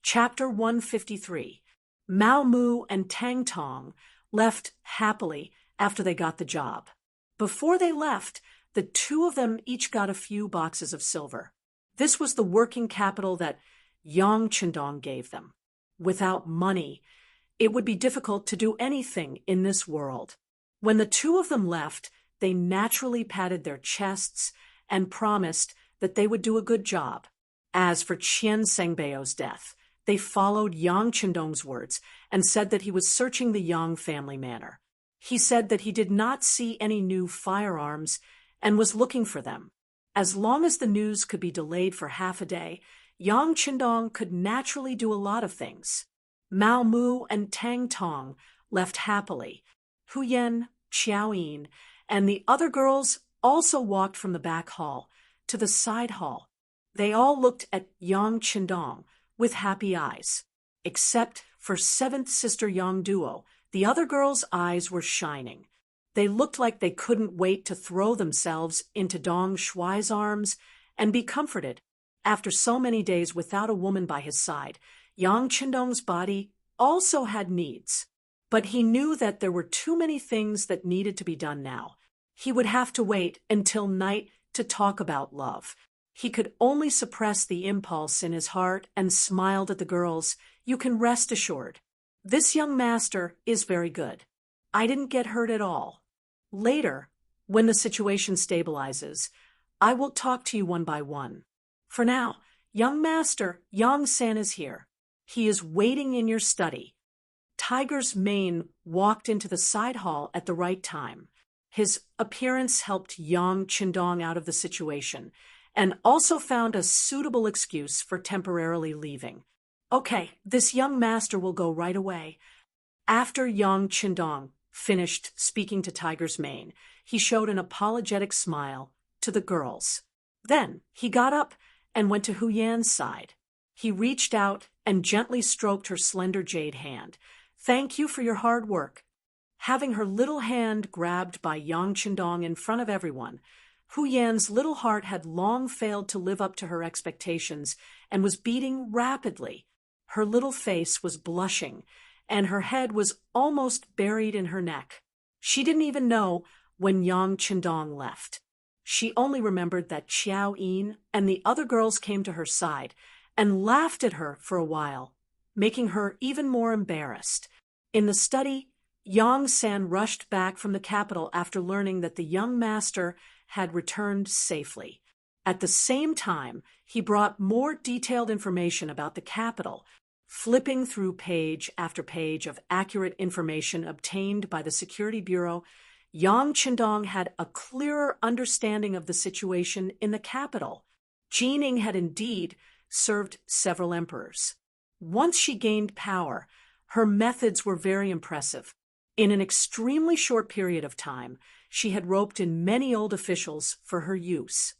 Chapter 153. Mao Mu and Tang Tong left happily after they got the job. Before they left, the two of them each got a few boxes of silver. This was the working capital that Yang Chendong gave them. Without money, it would be difficult to do anything in this world. When the two of them left, they naturally patted their chests and promised that they would do a good job. As for Qian Sengbeo's death, they followed Yang Chendong's words and said that he was searching the Yang family manor. He said that he did not see any new firearms and was looking for them. As long as the news could be delayed for half a day, Yang Chendong could naturally do a lot of things. Mao Mu and Tang Tong left happily. Hu Yan, Xiao Yin, and the other girls also walked from the back hall to the side hall. They all looked at Yang Chendong with happy eyes. Except for seventh sister Yang Duo, the other girls' eyes were shining. They looked like they couldn't wait to throw themselves into Dong Shuai's arms and be comforted. After so many days without a woman by his side, Yang Chendong's body also had needs. But he knew that there were too many things that needed to be done now. He would have to wait until night to talk about love. He could only suppress the impulse in his heart and smiled at the girls. You can rest assured. This young master is very good. I didn't get hurt at all. Later, when the situation stabilizes, I will talk to you one by one. For now, young master, Yang San is here. He is waiting in your study. Tiger's mane walked into the side hall at the right time. His appearance helped Yang Chendong out of the situation, and also found a suitable excuse for temporarily leaving. Okay, this young master will go right away. After Yang Chendong finished speaking to Tiger's mane, he showed an apologetic smile to the girls. Then he got up and went to Hu Yan's side. He reached out and gently stroked her slender jade hand. Thank you for your hard work. Having her little hand grabbed by Yang Chendong in front of everyone, Hu Yan's little heart had long failed to live up to her expectations and was beating rapidly. Her little face was blushing, and her head was almost buried in her neck. She didn't even know when Yang Chendong left. She only remembered that Xiao Yin and the other girls came to her side and laughed at her for a while, making her even more embarrassed. In the study, Yang San rushed back from the capital after learning that the young master had returned safely. At the same time, he brought more detailed information about the capital, flipping through page after page of accurate information obtained by the Security Bureau. Yang Chendong had a clearer understanding of the situation in the capital. Jining had indeed served several emperors. Once she gained power, her methods were very impressive. In an extremely short period of time, she had roped in many old officials for her use.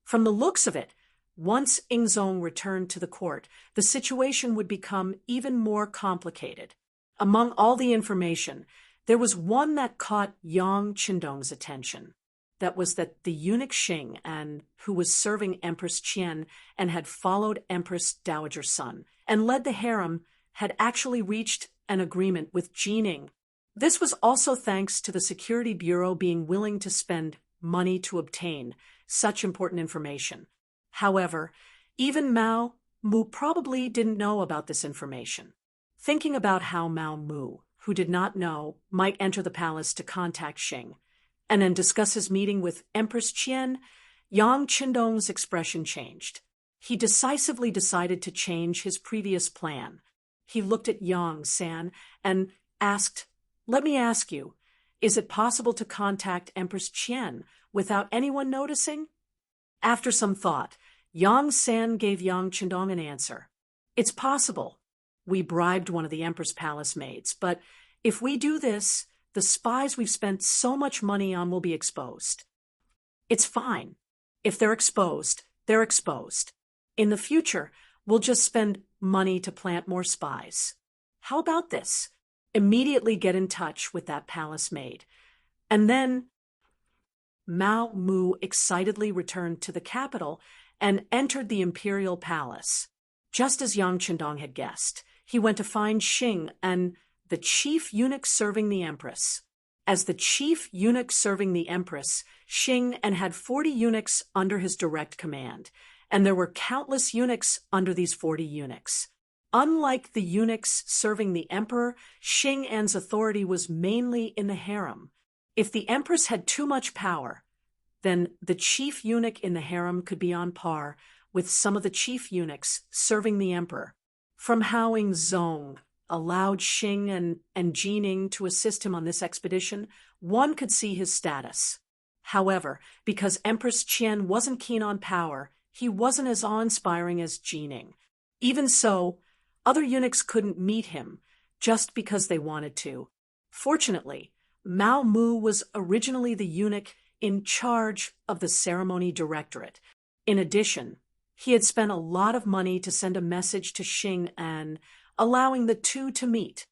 From the looks of it, once Ingzong returned to the court, the situation would become even more complicated. Among all the information, there was one that caught Yang Chendong's attention. That was that the eunuch Xing, who was serving Empress Qian and had followed Empress Dowager Sun and led the harem, had actually reached an agreement with Jining. This was also thanks to the Security Bureau being willing to spend money to obtain such important information. However, even Mao Mu probably didn't know about this information. Thinking about how Mao Mu, who did not know, might enter the palace to contact Xing, and then discuss his meeting with Empress Qian, Yang Chendong's expression changed. He decisively decided to change his previous plan. He looked at Yang San and asked, "Let me ask you, is it possible to contact Empress Qian without anyone noticing?" After some thought, Yang San gave Yang Chendong an answer. "It's possible. We bribed one of the Empress Palace maids, but if we do this, the spies we've spent so much money on will be exposed." "It's fine. If they're exposed, they're exposed. In the future, we'll just spend money to plant more spies. How about this? Immediately get in touch with that palace maid. And then..." Mao Mu excitedly returned to the capital and entered the imperial palace. Just as Yang Chendong had guessed, he went to find Xing and the chief eunuch serving the empress. As the chief eunuch serving the empress, Xing and had 40 eunuchs under his direct command, and there were countless eunuchs under these 40 eunuchs. Unlike the eunuchs serving the emperor, Xing An's authority was mainly in the harem. If the empress had too much power, then the chief eunuch in the harem could be on par with some of the chief eunuchs serving the emperor. From how Zong allowed Xing and Jining to assist him on this expedition, one could see his status. However, because Empress Qian wasn't keen on power, he wasn't as awe-inspiring as Jining. Even so, other eunuchs couldn't meet him just because they wanted to. Fortunately, Mao Mu was originally the eunuch in charge of the ceremony directorate. In addition, he had spent a lot of money to send a message to Xing An, allowing the two to meet.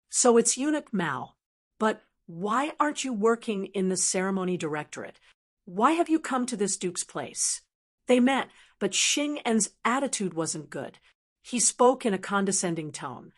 So it's Eunuch Mao. But why aren't you working in the ceremony directorate? Why have you come to this duke's place? They met, but Xing An's attitude wasn't good. He spoke in a condescending tone.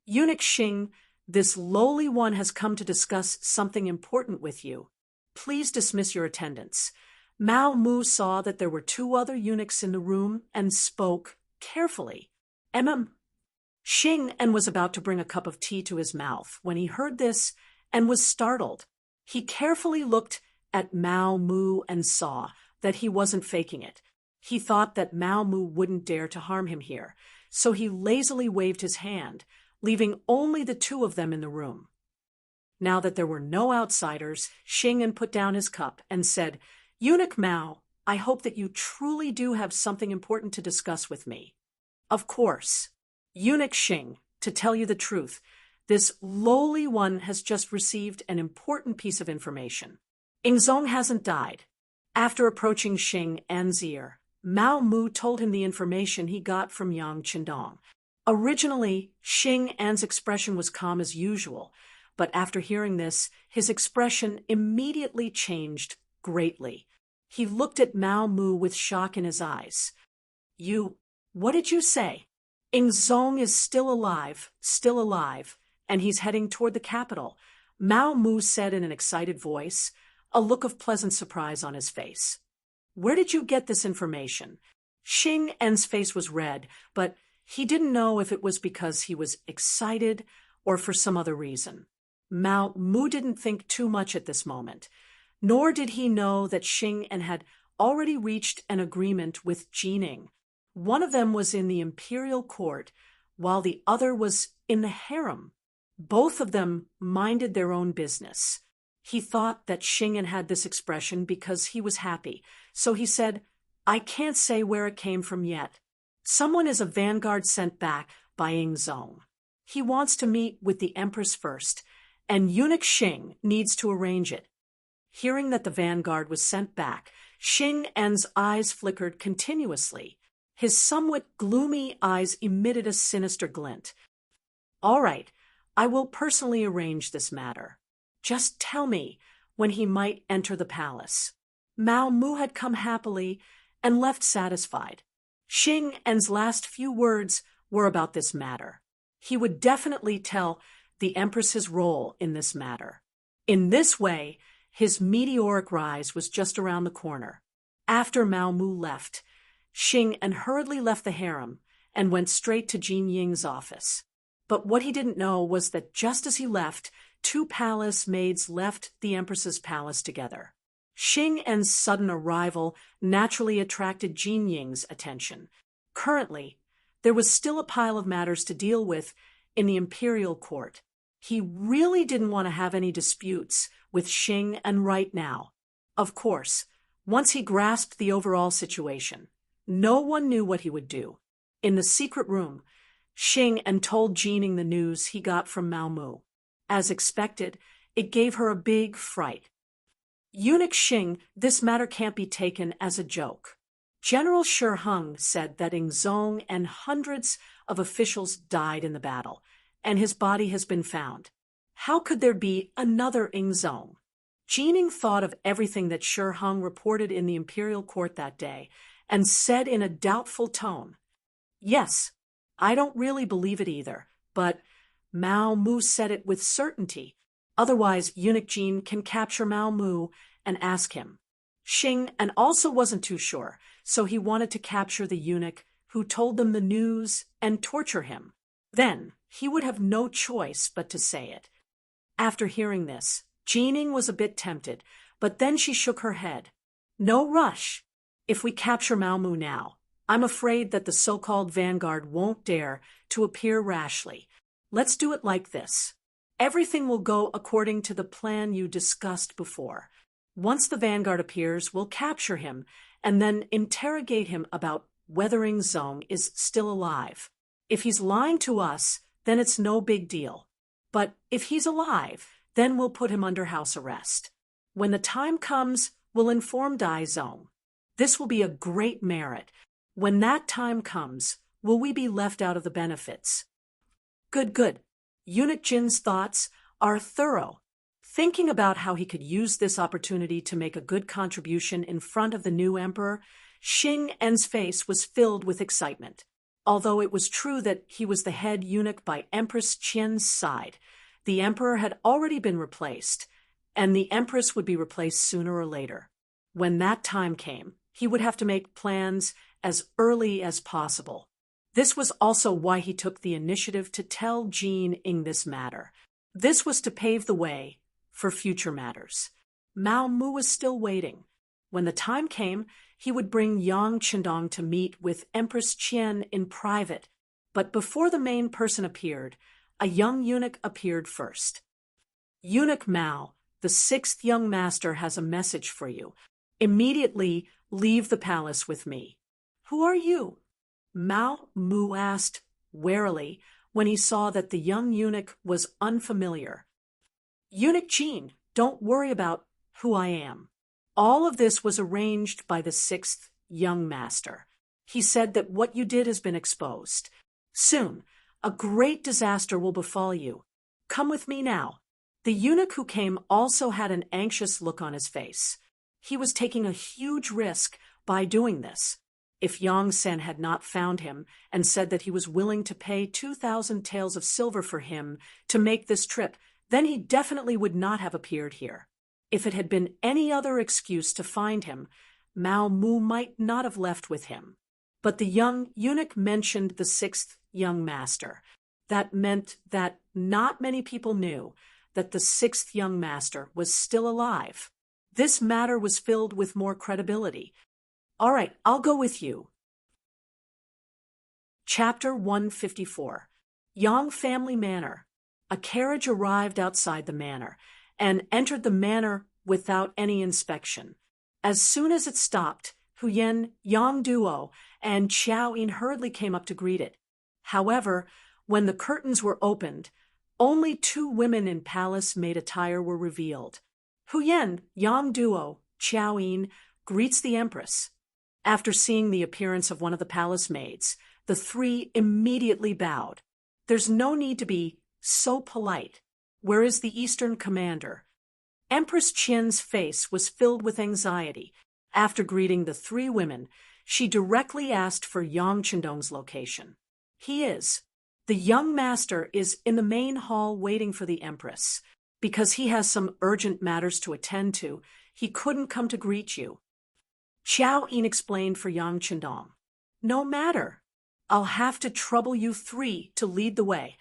Eunuch Xing, this lowly one has come to discuss something important with you. Please dismiss your attendance. Mao Mu saw that there were two other eunuchs in the room and spoke carefully. Xing An was about to bring a cup of tea to his mouth when he heard this and was startled. He carefully looked at Mao Mu and saw that he wasn't faking it. He thought that Mao Mu wouldn't dare to harm him here, so he lazily waved his hand, leaving only the two of them in the room. Now that there were no outsiders, Xing An put down his cup and said, "Eunuch Mao, I hope that you truly do have something important to discuss with me." Of course. Eunuch Xing, to tell you the truth, this lowly one has just received an important piece of information. Zong hasn't died. After approaching Xing An's ear, Mao Mu told him the information he got from Yang Chendong. Originally, Xing An's expression was calm as usual, but after hearing this, his expression immediately changed greatly. He looked at Mao Mu with shock in his eyes. What did you say? Zong is still alive, and he's heading toward the capital, Mao Mu said in an excited voice, a look of pleasant surprise on his face. Where did you get this information? Xing An's face was red, but he didn't know if it was because he was excited or for some other reason. Mao Mu didn't think too much at this moment, nor did he know that Xing An had already reached an agreement with Jining. One of them was in the imperial court, while the other was in the harem. Both of them minded their own business. He thought that Xing An had this expression because he was happy, so he said, "I can't say where it came from yet. Someone is a vanguard sent back by Zong. He wants to meet with the empress first, and Eunuch Xing needs to arrange it." Hearing that the vanguard was sent back, Xing An's eyes flickered continuously. His somewhat gloomy eyes emitted a sinister glint. "All right, I will personally arrange this matter. Just tell me when he might enter the palace." Mao Mu had come happily and left satisfied. Xing An's last few words were about this matter. He would definitely tell the empress's role in this matter. In this way, his meteoric rise was just around the corner. After Mao Mu left, Xing An hurriedly left the harem and went straight to Jin Ying's office. But what he didn't know was that just as he left, two palace maids left the empress's palace together. Xing An's sudden arrival naturally attracted Jin Ying's attention. Currently, there was still a pile of matters to deal with in the imperial court. He really didn't want to have any disputes with Xing An right now. Of course, once he grasped the overall situation, no one knew what he would do. In the secret room, Xing An told Jining the news he got from Mao Mu. As expected, it gave her a big fright. "Eunuch Xing, this matter can't be taken as a joke. General Shi Hung said that Zong and hundreds of officials died in the battle, and his body has been found. How could there be another Zong?" Jining thought of everything that Shi Hung reported in the imperial court that day and said in a doubtful tone, Yes, I don't really believe it either, but Mao Mu said it with certainty. Otherwise, Eunuch Jean can capture Mao Mu and ask him. Xing and also wasn't too sure, so he wanted to capture the eunuch who told them the news and torture him. Then he would have no choice but to say it. After hearing this, Jeaning was a bit tempted, but then she shook her head. No rush. If we capture Mao Mu now, I'm afraid that the so-called vanguard won't dare to appear rashly. Let's do it like this. Everything will go according to the plan you discussed before. Once the vanguard appears, we'll capture him and then interrogate him about whether Zong is still alive. If he's lying to us, then it's no big deal. But if he's alive, then we'll put him under house arrest. When the time comes, we'll inform Dai Zong. This will be a great merit. When that time comes, will we be left out of the benefits? Good, good. Eunuch Jin's thoughts are thorough. Thinking about how he could use this opportunity to make a good contribution in front of the new emperor, Xing En's face was filled with excitement. Although it was true that he was the head eunuch by Empress Qian's side, the emperor had already been replaced, and the empress would be replaced sooner or later. When that time came, he would have to make plans as early as possible. This was also why he took the initiative to tell Jean in this matter. This was to pave the way for future matters. Mao Mu was still waiting. When the time came, he would bring Yang Chendong to meet with Empress Qian in private. But before the main person appeared, a young eunuch appeared first. Eunuch Mao, the sixth young master has a message for you. Immediately leave the palace with me. Who are you? Mao Mu asked warily when he saw that the young eunuch was unfamiliar. Eunuch Jean, don't worry about who I am. All of this was arranged by the sixth young master. He said that what you did has been exposed. Soon, a great disaster will befall you. Come with me now. The eunuch who came also had an anxious look on his face. He was taking a huge risk by doing this. If Yang Sen had not found him and said that he was willing to pay 2,000 taels of silver for him to make this trip, then he definitely would not have appeared here. If it had been any other excuse to find him, Mao Mu might not have left with him. But the young eunuch mentioned the sixth young master. That meant that not many people knew that the sixth young master was still alive. This matter was filled with more credibility. All right, I'll go with you. Chapter 154. Yang Family Manor. A carriage arrived outside the manor and entered the manor without any inspection. As soon as it stopped, Huyen, Yang Duo, and Xiao Yin hurriedly came up to greet it. However, when the curtains were opened, only 2 women in palace-made attire were revealed. Huyen, Yang Duo, Xiao Yin, greets the empress. After seeing the appearance of one of the palace maids, the 3 immediately bowed. There's no need to be so polite. Where is the Eastern commander? Empress Qian's face was filled with anxiety. After greeting the 3 women, she directly asked for Yang Chendong's location. He is. The young master is in the main hall waiting for the empress. Because he has some urgent matters to attend to, he couldn't come to greet you. Xiao Yin explained for Yang Chendong. No matter. I'll have to trouble you 3 to lead the way.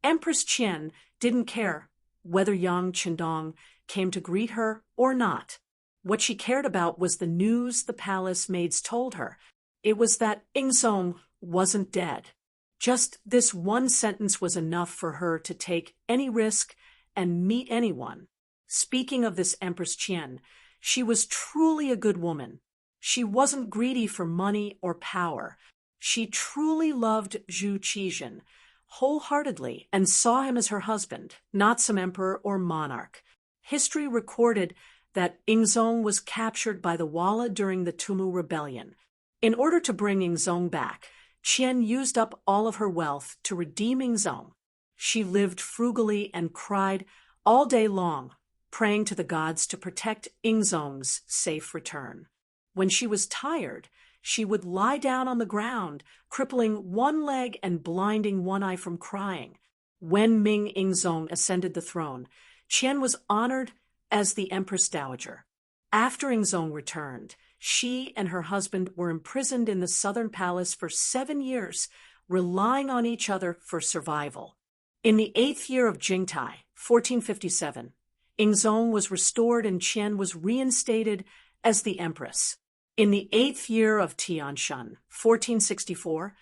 Empress Qian didn't care whether Yang Chendong came to greet her or not. What she cared about was the news the palace maids told her. It was that Zong wasn't dead. Just this one sentence was enough for her to take any risk and meet anyone. Speaking of this Empress Qian, she was truly a good woman. She wasn't greedy for money or power. She truly loved Zhu Qizhen wholeheartedly and saw him as her husband, not some emperor or monarch. History recorded that Zong was captured by the Walla during the Tumu Rebellion. In order to bring Zong back, Qian used up all of her wealth to redeem Zong. She lived frugally and cried all day long, praying to the gods to protect Zong's safe return. When she was tired, she would lie down on the ground, crippling one leg and blinding one eye from crying. When Ming Ingzong ascended the throne, Qian was honored as the Empress Dowager. After Ingzong returned, she and her husband were imprisoned in the southern palace for 7 years, relying on each other for survival. In the 8th year of Jingtai, 1457, Ingzong was restored and Qian was reinstated as the empress. In the 8th year of Tianshan, 1464,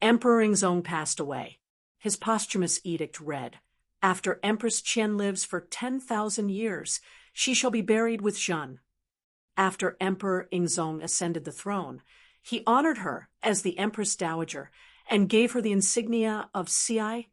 Emperor Ingzong passed away. His posthumous edict read, "After Empress Qian lives for 10,000 years, she shall be buried with Zhen." After Emperor Ingzong ascended the throne, he honored her as the Empress Dowager and gave her the insignia of Xiai.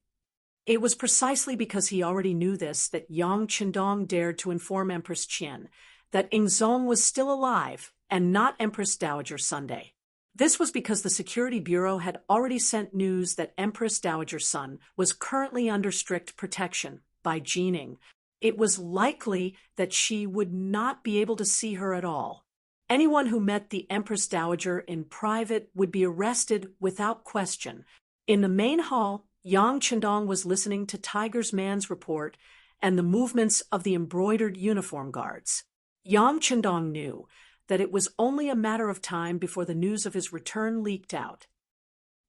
It was precisely because he already knew this that Yang Qindong dared to inform Empress Qian that Ingzong was still alive and not Empress Dowager Sunday. This was because the Security Bureau had already sent news that Empress Dowager Sun was currently under strict protection by Jining. It was likely that she would not be able to see her at all. Anyone who met the Empress Dowager in private would be arrested without question. In the main hall, Yang Qindong was listening to Tiger's man's report and the movements of the embroidered uniform guards. Yang Qindong knew that it was only a matter of time before the news of his return leaked out.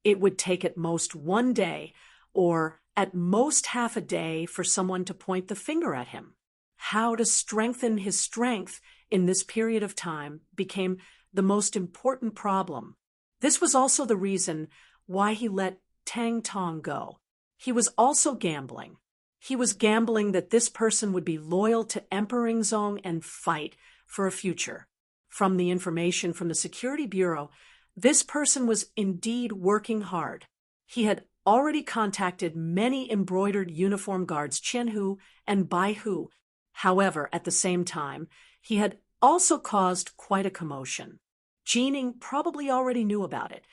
It would take at most 1 day, or at most half a day, for someone to point the finger at him. How to strengthen his strength in this period of time became the most important problem. This was also the reason why he let Tang Tong go. He was also gambling. He was gambling that this person would be loyal to Emperor Ingzong and fight for a future. From the information from the Security Bureau, this person was indeed working hard. He had already contacted many embroidered uniform guards, Qianhu and Baihu. However, at the same time, he had also caused quite a commotion. Jining probably already knew about it.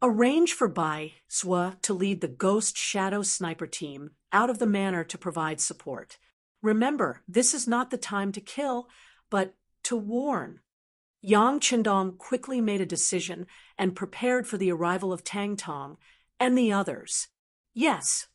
Arrange for Bai Zhe to lead the Ghost Shadow Sniper team out of the manor to provide support. Remember, this is not the time to kill, but to warn. Yang Qindong quickly made a decision and prepared for the arrival of Tang Tong and the others. Yes,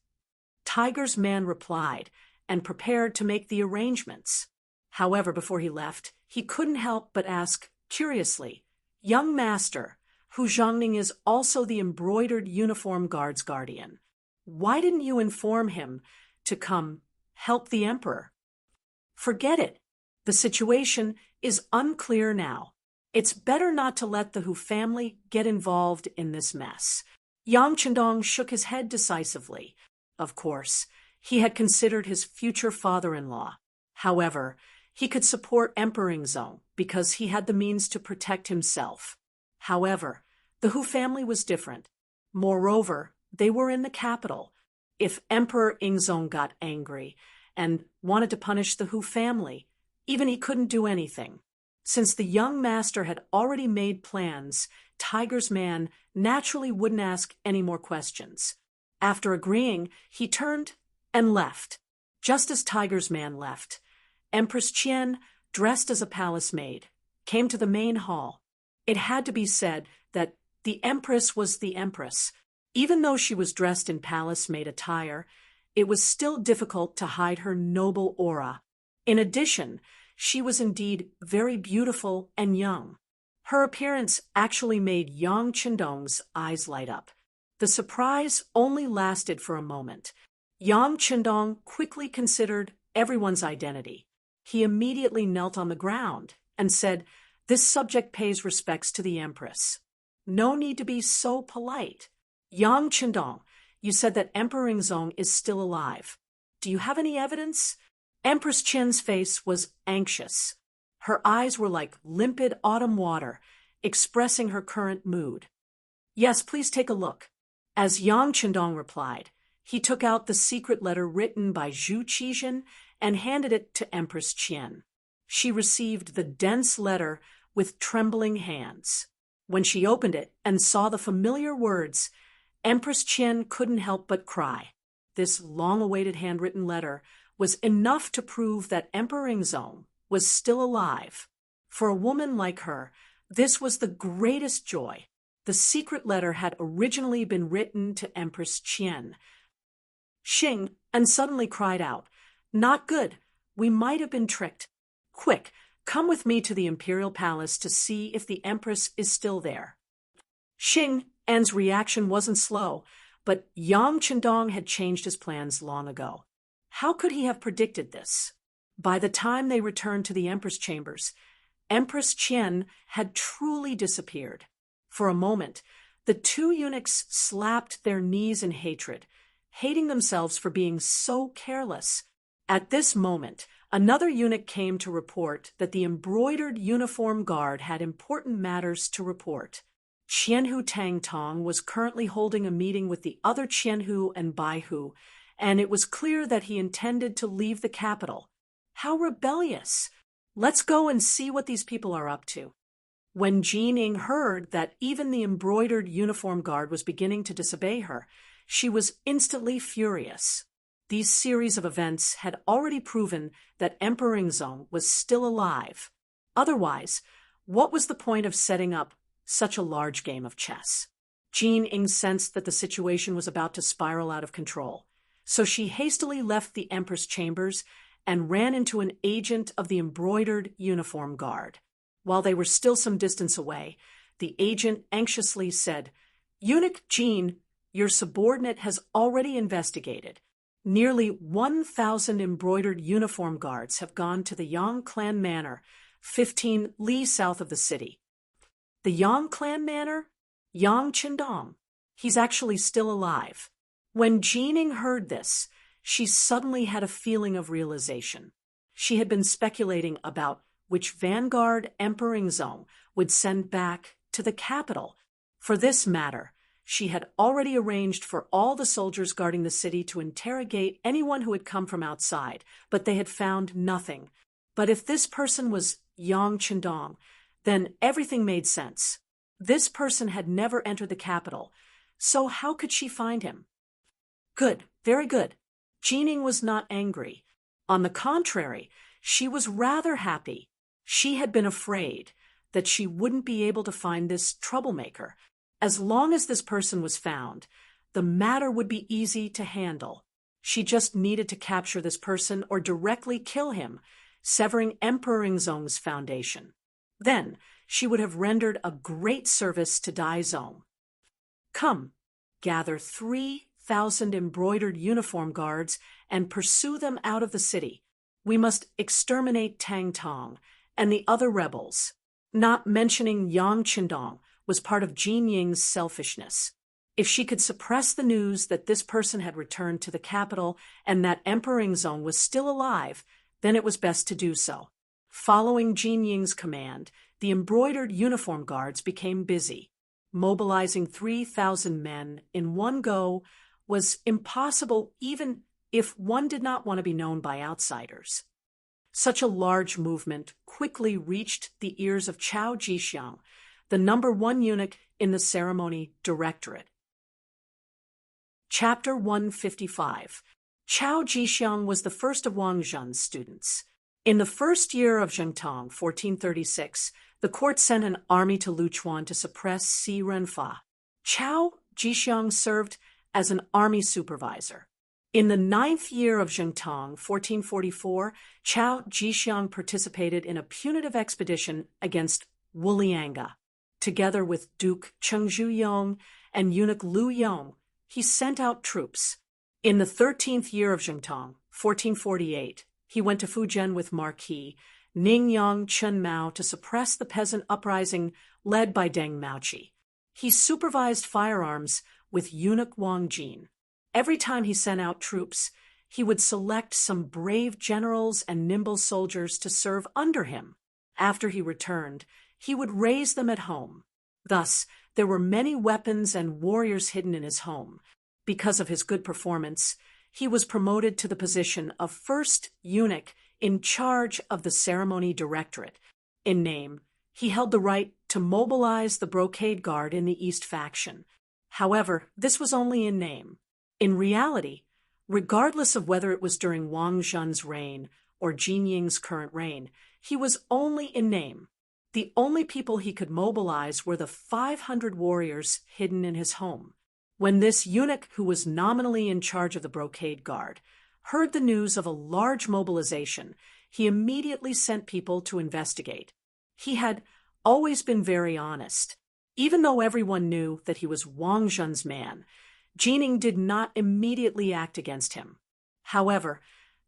Tiger's man replied and prepared to make the arrangements. However, before he left, he couldn't help but ask curiously, "Young master, Hu Zhangning is also the embroidered uniform guard's guardian. Why didn't you inform him to come help the emperor?" "Forget it. The situation is unclear now. It's better not to let the Hu family get involved in this mess." Yang Qindong shook his head decisively. Of course, he had considered his future father-in-law. However, he could support Emperor Ingzong because he had the means to protect himself. However, the Hu family was different. Moreover, they were in the capital. If Emperor Ingzong got angry and wanted to punish the Hu family, even he couldn't do anything. Since the young master had already made plans, Tiger's man naturally wouldn't ask any more questions. After agreeing, he turned and left. Just as Tiger's man left, Empress Qian, dressed as a palace maid, came to the main hall. It had to be said that the empress was the empress. Even though she was dressed in palace maid attire, it was still difficult to hide her noble aura. In addition, she was indeed very beautiful and young. Her appearance actually made Yang Qindong's eyes light up. The surprise only lasted for a moment. Yang Qindong quickly considered everyone's identity. He immediately knelt on the ground and said, "This subject pays respects to the empress. No need to be so polite. Yang Qindong, you said that Emperor Ingzong is still alive. Do you have any evidence?" Empress Qian's face was anxious. Her eyes were like limpid autumn water, expressing her current mood. "Yes, please take a look." As Yang Qindong replied, he took out the secret letter written by Zhu Qizhen and handed it to Empress Qian. She received the dense letter with trembling hands. When she opened it and saw the familiar words, Empress Qian couldn't help but cry. This long-awaited handwritten letter was enough to prove that Emperor Ingzong was still alive. For a woman like her, this was the greatest joy. The secret letter had originally been written to Empress Qian. Xing and suddenly cried out, "Not good! We might have been tricked. Quick, come with me to the imperial palace to see if the empress is still there." Xing An's reaction wasn't slow, but Yang Chendong had changed his plans long ago. How could he have predicted this? By the time they returned to the empress chambers, Empress Qian had truly disappeared. For a moment, the two eunuchs slapped their knees in hatred, hating themselves for being so careless. At this moment, another eunuch came to report that the embroidered uniform guard had important matters to report. Qianhu Tangtong was currently holding a meeting with the other Qianhu and Baihu, and it was clear that he intended to leave the capital. How rebellious! Let's go and see what these people are up to. When Jining heard that even the embroidered uniform guard was beginning to disobey her, she was instantly furious. These series of events had already proven that Emperor Ingzong was still alive. Otherwise, what was the point of setting up such a large game of chess? Jining sensed that the situation was about to spiral out of control, so she hastily left the Empress chambers and ran into an agent of the embroidered uniform guard. While they were still some distance away, the agent anxiously said, "Eunuch Jin, your subordinate has already investigated. Nearly 1,000 embroidered uniform guards have gone to the Yang clan manor, 15 li south of the city." The Yang clan manor? Yang Chendong. He's actually still alive. When Jining heard this, she suddenly had a feeling of realization. She had been speculating about which vanguard Emperor Ingzong would send back to the capital. For this matter, she had already arranged for all the soldiers guarding the city to interrogate anyone who had come from outside, but they had found nothing. But if this person was Yang Chendong, then everything made sense. This person had never entered the capital, so how could she find him? Good, very good. Jining was not angry. On the contrary, she was rather happy. She had been afraid that she wouldn't be able to find this troublemaker. As long as this person was found, the matter would be easy to handle. She just needed to capture this person or directly kill him, severing Emperor Ingzong's foundation. Then she would have rendered a great service to Daizong. Come, gather 3,000 embroidered uniform guards and pursue them out of the city. We must exterminate Tang Tong and the other rebels. Not mentioning Yang Chendong was part of Jinying's selfishness. If she could suppress the news that this person had returned to the capital and that Emperor Ingzong was still alive, then it was best to do so. Following Jinying's command, the embroidered uniform guards became busy. Mobilizing 3,000 men in one go was impossible even if one did not want to be known by outsiders. Such a large movement quickly reached the ears of Chao Jixiang, the #1 eunuch in the ceremony directorate. Chapter 155. Chao Jixiang was the first of Wang Zhen's students. In the first year of Zhengtang, 1436, the court sent an army to Luchuan to suppress Si Renfa. Chao Jixiang served as an army supervisor. In the 9th year of Zhengtang, 1444, Chao Jixiang participated in a punitive expedition against Wulianga. Together with Duke Chengzhu Yong and eunuch Lu Yong, he sent out troops. In the 13th year of Zhengtang, 1448, he went to Fujian with Marquis Ningyang Chen Mao to suppress the peasant uprising led by Deng Maoqi. He supervised firearms with eunuch Wang Jin. Every time he sent out troops, he would select some brave generals and nimble soldiers to serve under him. After he returned, he would raise them at home. Thus, there were many weapons and warriors hidden in his home. Because of his good performance, he was promoted to the position of first eunuch in charge of the ceremony directorate. In name, he held the right to mobilize the brocade guard in the East faction. However, this was only in name. In reality, regardless of whether it was during Wang Zhen's reign or Jinying's current reign, he was only in name. The only people he could mobilize were the 500 warriors hidden in his home. When this eunuch, who was nominally in charge of the brocade guard, heard the news of a large mobilization, he immediately sent people to investigate. He had always been very honest. Even though everyone knew that he was Wang Zhen's man, Jining did not immediately act against him. However,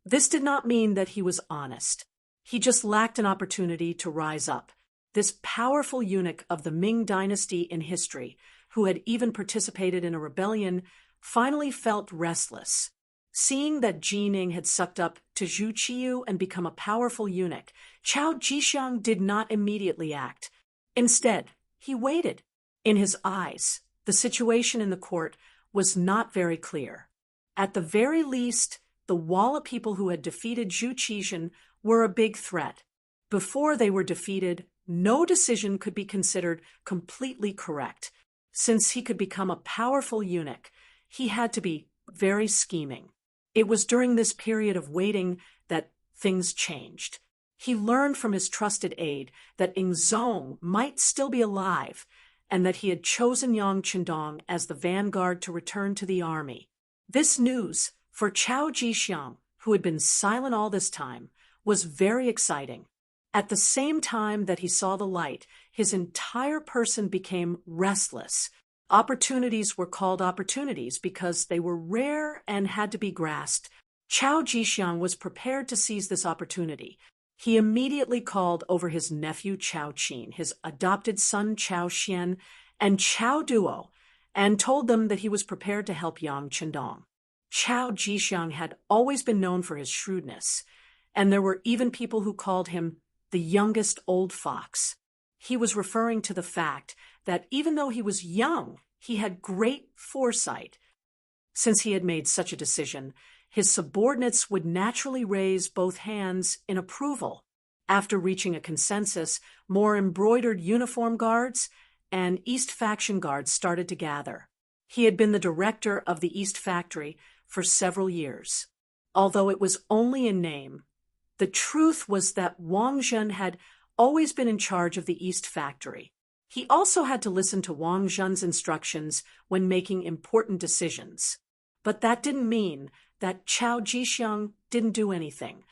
this did not mean that he was honest. He just lacked an opportunity to rise up. This powerful eunuch of the Ming dynasty in history, who had even participated in a rebellion, finally felt restless. Seeing that Jining had sucked up to Zhu Qiyu and become a powerful eunuch, Chao Jixiang did not immediately act. Instead, he waited. In his eyes, the situation in the court was not very clear. At the very least, the wall of people who had defeated Zhu Qiyu were a big threat. Before they were defeated, no decision could be considered completely correct. Since he could become a powerful eunuch, he had to be very scheming. It was during this period of waiting that things changed. He learned from his trusted aide that Ingzong might still be alive, and that he had chosen Yang Qindong as the vanguard to return to the army. This news, for Chao Jixiang, who had been silent all this time, was very exciting. At the same time that he saw the light, his entire person became restless. Opportunities were called opportunities because they were rare and had to be grasped. Chao Jixiang was prepared to seize this opportunity. He immediately called over his nephew Chao Qin, his adopted son Chao Xian, and Chao Duo, and told them that he was prepared to help Yang Qindong. Chao Jixiang had always been known for his shrewdness, and there were even people who called him the youngest old fox. He was referring to the fact that even though he was young, he had great foresight. Since he had made such a decision, his subordinates would naturally raise both hands in approval. After reaching a consensus, more embroidered uniform guards and East Faction guards started to gather. He had been the director of the East Factory for several years. Although it was only in name, the truth was that Wang Zhen had always been in charge of the East Factory. He also had to listen to Wang Zhen's instructions when making important decisions. But that didn't mean that Chao Jixiang didn't do anything.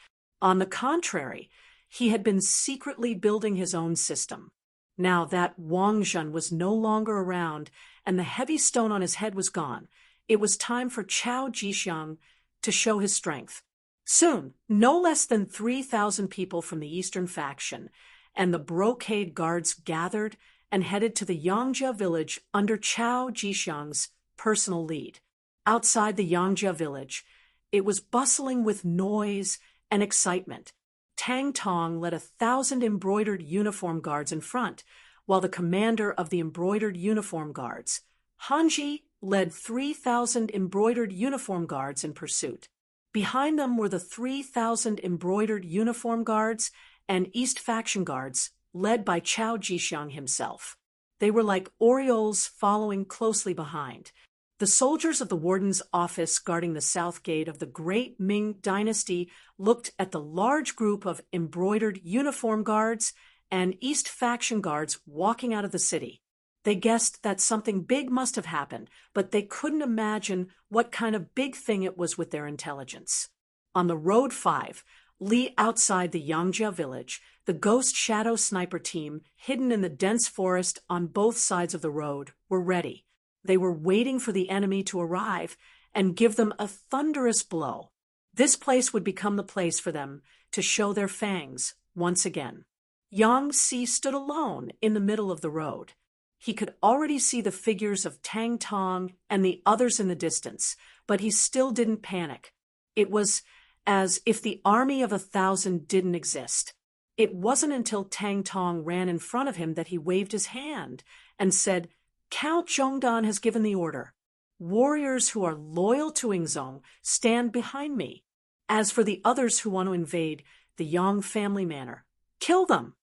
On the contrary, he had been secretly building his own system. Now that Wang Zhen was no longer around and the heavy stone on his head was gone, it was time for Chao Jixiang to show his strength. Soon, no less than 3,000 people from the Eastern Faction and the brocade guards gathered and headed to the Yangjia village under Chao Jixiang's personal lead. Outside the Yangjia village, it was bustling with noise and excitement. Tang Tong led 1,000 embroidered uniform guards in front, while the commander of the embroidered uniform guards, Hanji, led 3,000 embroidered uniform guards in pursuit. Behind them were the 3,000 embroidered uniform guards and East Faction guards, led by Chao Jixiang himself. They were like orioles following closely behind. The soldiers of the warden's office guarding the south gate of the great Ming dynasty looked at the large group of embroidered uniform guards and East Faction guards walking out of the city. They guessed that something big must have happened, but they couldn't imagine what kind of big thing it was with their intelligence. On the Road 5, Li outside the Yangjia village, the Ghost Shadow Sniper team, hidden in the dense forest on both sides of the road, were ready. They were waiting for the enemy to arrive and give them a thunderous blow. This place would become the place for them to show their fangs once again. Yang Si stood alone in the middle of the road. He could already see the figures of Tang Tong and the others in the distance, but he still didn't panic. It was as if the army of 1,000 didn't exist. It wasn't until Tang Tong ran in front of him that he waved his hand and said, "Count Zhongdan has given the order. Warriors who are loyal to Ingzong stand behind me. As for the others who want to invade the Yang family manor, kill them."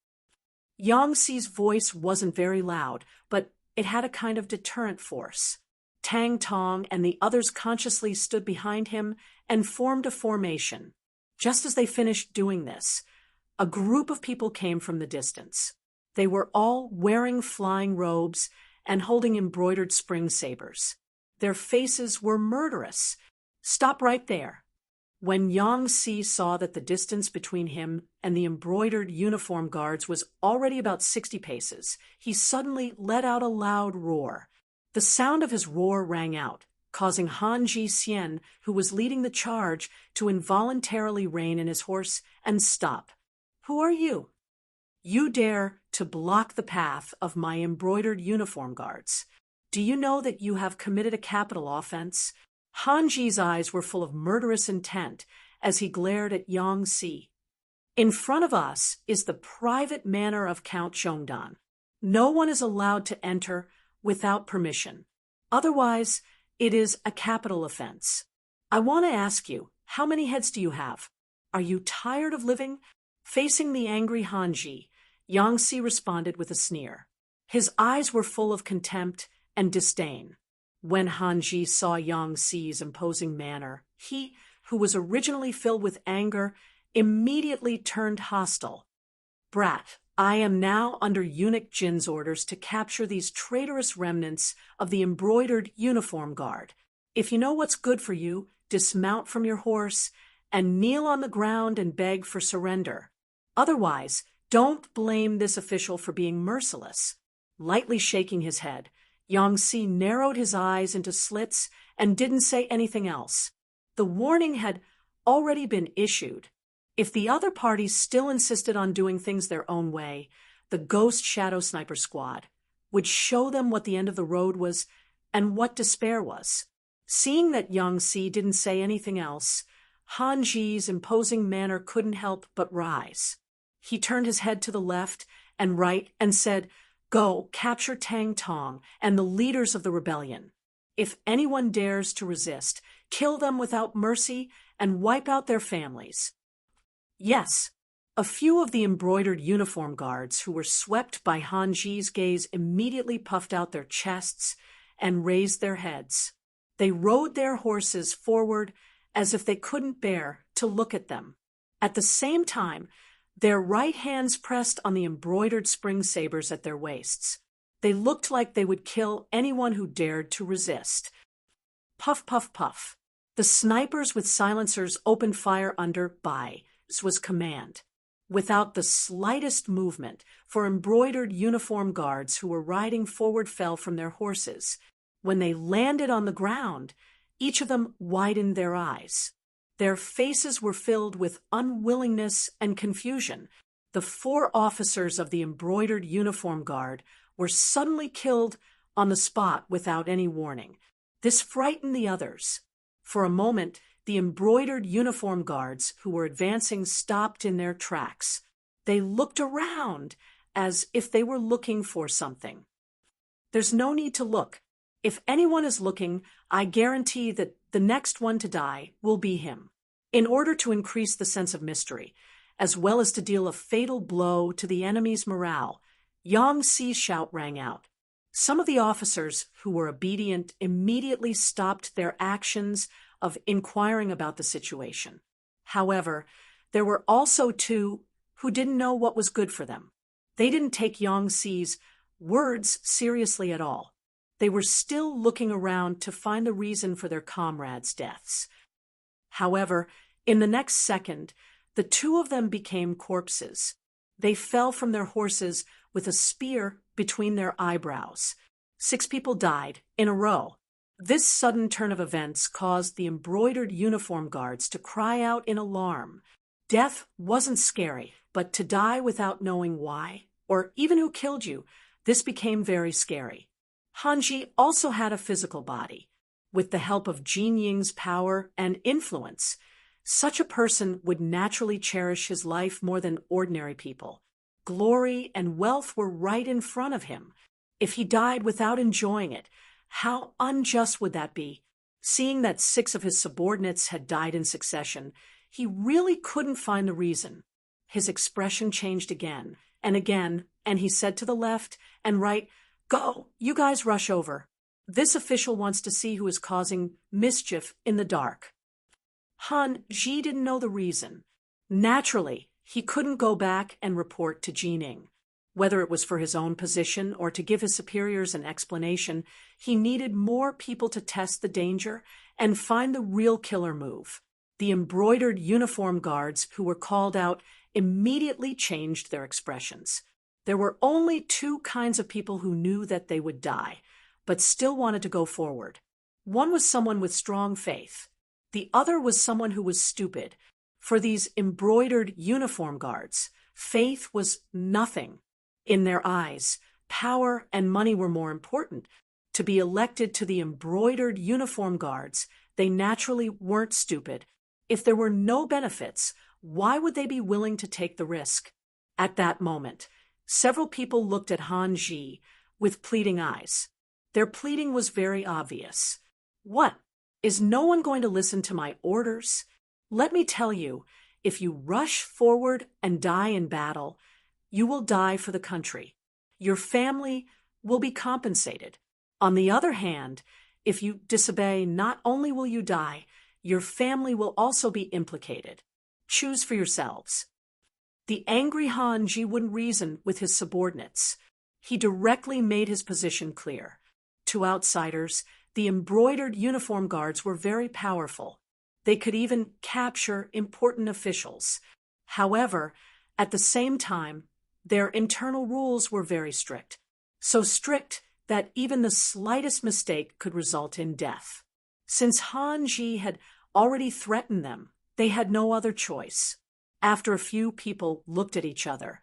Yang Si's voice wasn't very loud, but it had a kind of deterrent force. Tang Tong and the others consciously stood behind him and formed a formation. Just as they finished doing this, a group of people came from the distance. They were all wearing flying robes and holding embroidered spring sabers. Their faces were murderous. "Stop right there." When Yang Si saw that the distance between him and the embroidered uniform guards was already about 60 paces, he suddenly let out a loud roar. The sound of his roar rang out, causing Han Ji-hsien, who was leading the charge, to involuntarily rein in his horse and stop. "Who are you? You dare to block the path of my embroidered uniform guards. Do you know that you have committed a capital offense?" Han Ji's eyes were full of murderous intent as he glared at Yang Si. "In front of us is the private manor of Count Zhongdan. No one is allowed to enter without permission. Otherwise, it is a capital offense. I want to ask you, how many heads do you have? Are you tired of living?" Facing the angry Han Ji, Yang Si responded with a sneer. His eyes were full of contempt and disdain. When Han Ji saw Yang Si's imposing manner, he, who was originally filled with anger, immediately turned hostile. "Brat, I am now under Eunuch Jin's orders to capture these traitorous remnants of the embroidered uniform guard. If you know what's good for you, dismount from your horse and kneel on the ground and beg for surrender. Otherwise, don't blame this official for being merciless." Lightly shaking his head, Yang Si narrowed his eyes into slits and didn't say anything else. The warning had already been issued. If the other parties still insisted on doing things their own way, the Ghost Shadow Sniper Squad would show them what the end of the road was and what despair was. Seeing that Yang Si didn't say anything else, Han Ji's imposing manner couldn't help but rise. He turned his head to the left and right and said, "Go, capture Tang Tong and the leaders of the rebellion. If anyone dares to resist, kill them without mercy and wipe out their families." Yes, a few of the embroidered uniform guards who were swept by Han Ji's gaze immediately puffed out their chests and raised their heads. They rode their horses forward as if they couldn't bear to look at them. At the same time, their right hands pressed on the embroidered spring sabers at their waists. They looked like they would kill anyone who dared to resist. Puff, puff, puff. The snipers with silencers opened fire under "by" was command. Without the slightest movement, for embroidered uniform guards who were riding forward fell from their horses. When they landed on the ground, each of them widened their eyes. Their faces were filled with unwillingness and confusion. The 4 officers of the embroidered uniform guard were suddenly killed on the spot without any warning. This frightened the others. For a moment, the embroidered uniform guards who were advancing stopped in their tracks. They looked around as if they were looking for something. "There's no need to look. If anyone is looking, I guarantee that the next one to die will be him." In order to increase the sense of mystery, as well as to deal a fatal blow to the enemy's morale, Yang Si's shout rang out. Some of the officers who were obedient immediately stopped their actions of inquiring about the situation. However, there were also 2 who didn't know what was good for them. They didn't take Yang Si's words seriously at all. They were still looking around to find the reason for their comrades' deaths. However, in the next second, the 2 of them became corpses. They fell from their horses with a spear between their eyebrows. 6 people died in a row. This sudden turn of events caused the embroidered uniform guards to cry out in alarm. Death wasn't scary, but to die without knowing why, or even who killed you, this became very scary. Han Ji also had a physical body. With the help of Jin Ying's power and influence, such a person would naturally cherish his life more than ordinary people. Glory and wealth were right in front of him. If he died without enjoying it, how unjust would that be? Seeing that 6 of his subordinates had died in succession, he really couldn't find the reason. His expression changed again, and he said to the left and right, "Go, you guys rush over. This official wants to see who is causing mischief in the dark." Han Ji didn't know the reason. Naturally, he couldn't go back and report to Jining. Whether it was for his own position or to give his superiors an explanation, he needed more people to test the danger and find the real killer move. The embroidered uniform guards who were called out immediately changed their expressions. There were only two kinds of people who knew that they would die, but still wanted to go forward. One was someone with strong faith. The other was someone who was stupid. For these embroidered uniform guards, faith was nothing. In their eyes, power and money were more important. To be elected to the embroidered uniform guards, they naturally weren't stupid. If there were no benefits, why would they be willing to take the risk? At that moment, several people looked at Han Ji with pleading eyes. Their pleading was very obvious. What? Is no one going to listen to my orders? Let me tell you, if you rush forward and die in battle, you will die for the country. Your family will be compensated. On the other hand, if you disobey, not only will you die, your family will also be implicated. Choose for yourselves. The angry Han Ji wouldn't reason with his subordinates. He directly made his position clear. To outsiders, the embroidered uniform guards were very powerful. They could even capture important officials. However, at the same time, their internal rules were very strict. So strict that even the slightest mistake could result in death. Since Han Ji had already threatened them, they had no other choice. After a few people looked at each other,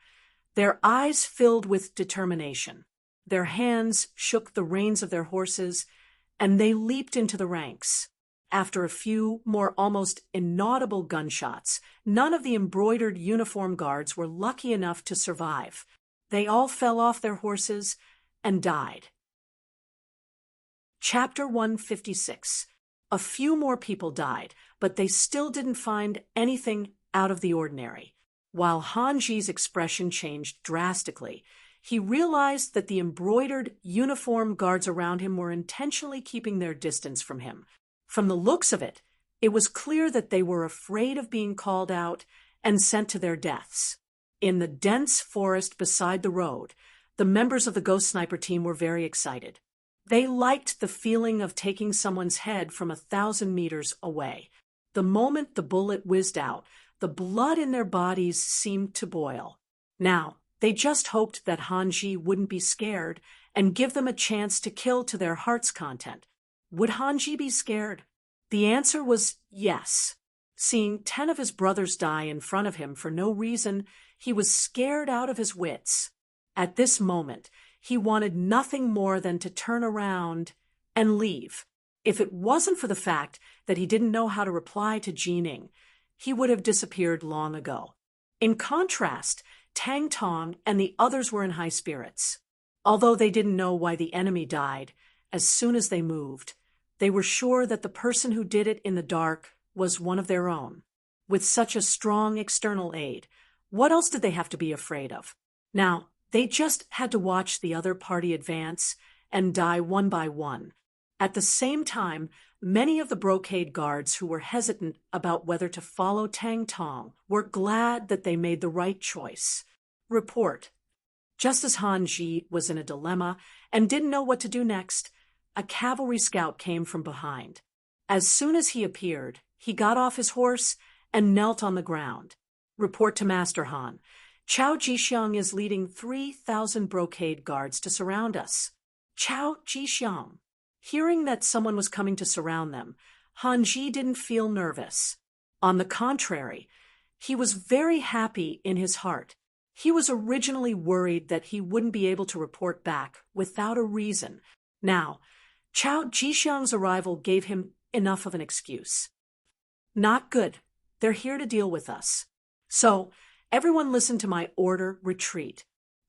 their eyes filled with determination. Their hands shook the reins of their horses, and they leaped into the ranks. After a few more almost inaudible gunshots, none of the embroidered uniform guards were lucky enough to survive. They all fell off their horses and died. Chapter 156. A few more people died, but they still didn't find anything out of the ordinary. While Han Ji's expression changed drastically, he realized that the embroidered uniform guards around him were intentionally keeping their distance from him. From the looks of it, it was clear that they were afraid of being called out and sent to their deaths. In the dense forest beside the road, the members of the Ghost Sniper team were very excited. They liked the feeling of taking someone's head from 1,000 meters away. The moment the bullet whizzed out, the blood in their bodies seemed to boil. Now, they just hoped that Han Ji wouldn't be scared and give them a chance to kill to their heart's content. Would Han Ji be scared? The answer was yes. Seeing 10 of his brothers die in front of him for no reason, he was scared out of his wits. At this moment, he wanted nothing more than to turn around and leave. If it wasn't for the fact that he didn't know how to reply to Jining, he would have disappeared long ago. In contrast, Tang Tong and the others were in high spirits. Although they didn't know why the enemy died, as soon as they moved, they were sure that the person who did it in the dark was one of their own. With such a strong external aid, what else did they have to be afraid of? Now, they just had to watch the other party advance and die one by one. At the same time, many of the brocade guards who were hesitant about whether to follow Tang Tong were glad that they made the right choice. Report. Just as Han Ji was in a dilemma and didn't know what to do next, a cavalry scout came from behind. As soon as he appeared, he got off his horse and knelt on the ground. Report to Master Han. Chao Jixiang is leading 3,000 brocade guards to surround us. Chao Jixiang. Hearing that someone was coming to surround them, Han Ji didn't feel nervous. On the contrary, he was very happy in his heart. He was originally worried that he wouldn't be able to report back without a reason. Now, Chao Jixiang's arrival gave him enough of an excuse. Not good. They're here to deal with us. So, everyone listen to my order, retreat.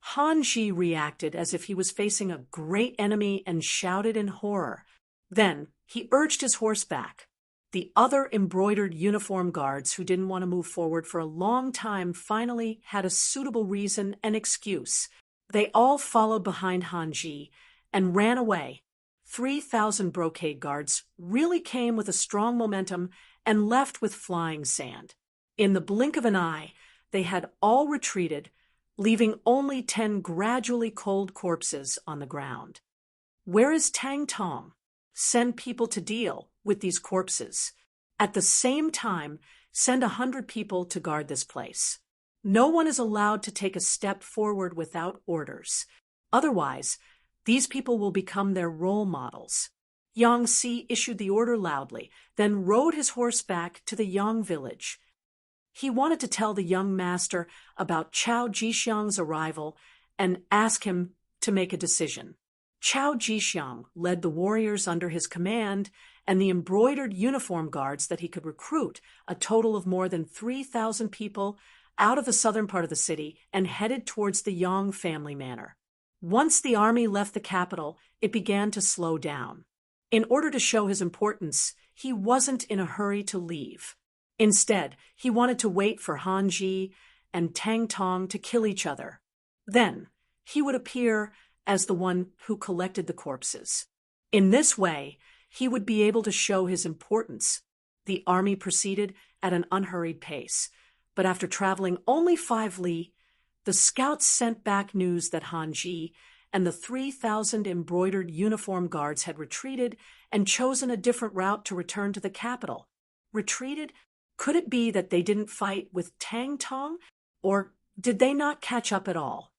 Han Ji reacted as if he was facing a great enemy and shouted in horror. Then, he urged his horse back. The other embroidered uniform guards who didn't want to move forward for a long time finally had a suitable reason and excuse. They all followed behind Han Ji and ran away. 3,000 brocade guards really came with a strong momentum and left with flying sand. In the blink of an eye, they had all retreated, leaving only 10 gradually cold corpses on the ground. Where is Tang Tong? Send people to deal with these corpses. At the same time, send 100 people to guard this place. No one is allowed to take a step forward without orders. Otherwise, these people will become their role models. Yang Si issued the order loudly, then rode his horse back to the Yang village. He wanted to tell the young master about Chao Jixiang's arrival and ask him to make a decision. Chao Jixiang led the warriors under his command and the embroidered uniform guards that he could recruit, a total of more than 3,000 people, out of the southern part of the city and headed towards the Yang family manor. Once the army left the capital, it began to slow down. In order to show his importance, he wasn't in a hurry to leave. Instead, he wanted to wait for Han Ji and Tang Tong to kill each other. Then, he would appear as the one who collected the corpses. In this way, he would be able to show his importance. The army proceeded at an unhurried pace, but after traveling only 5 li, the scouts sent back news that Han Ji and the 3,000 embroidered uniform guards had retreated and chosen a different route to return to the capital. Retreated? Could it be that they didn't fight with Tang Tong, or did they not catch up at all?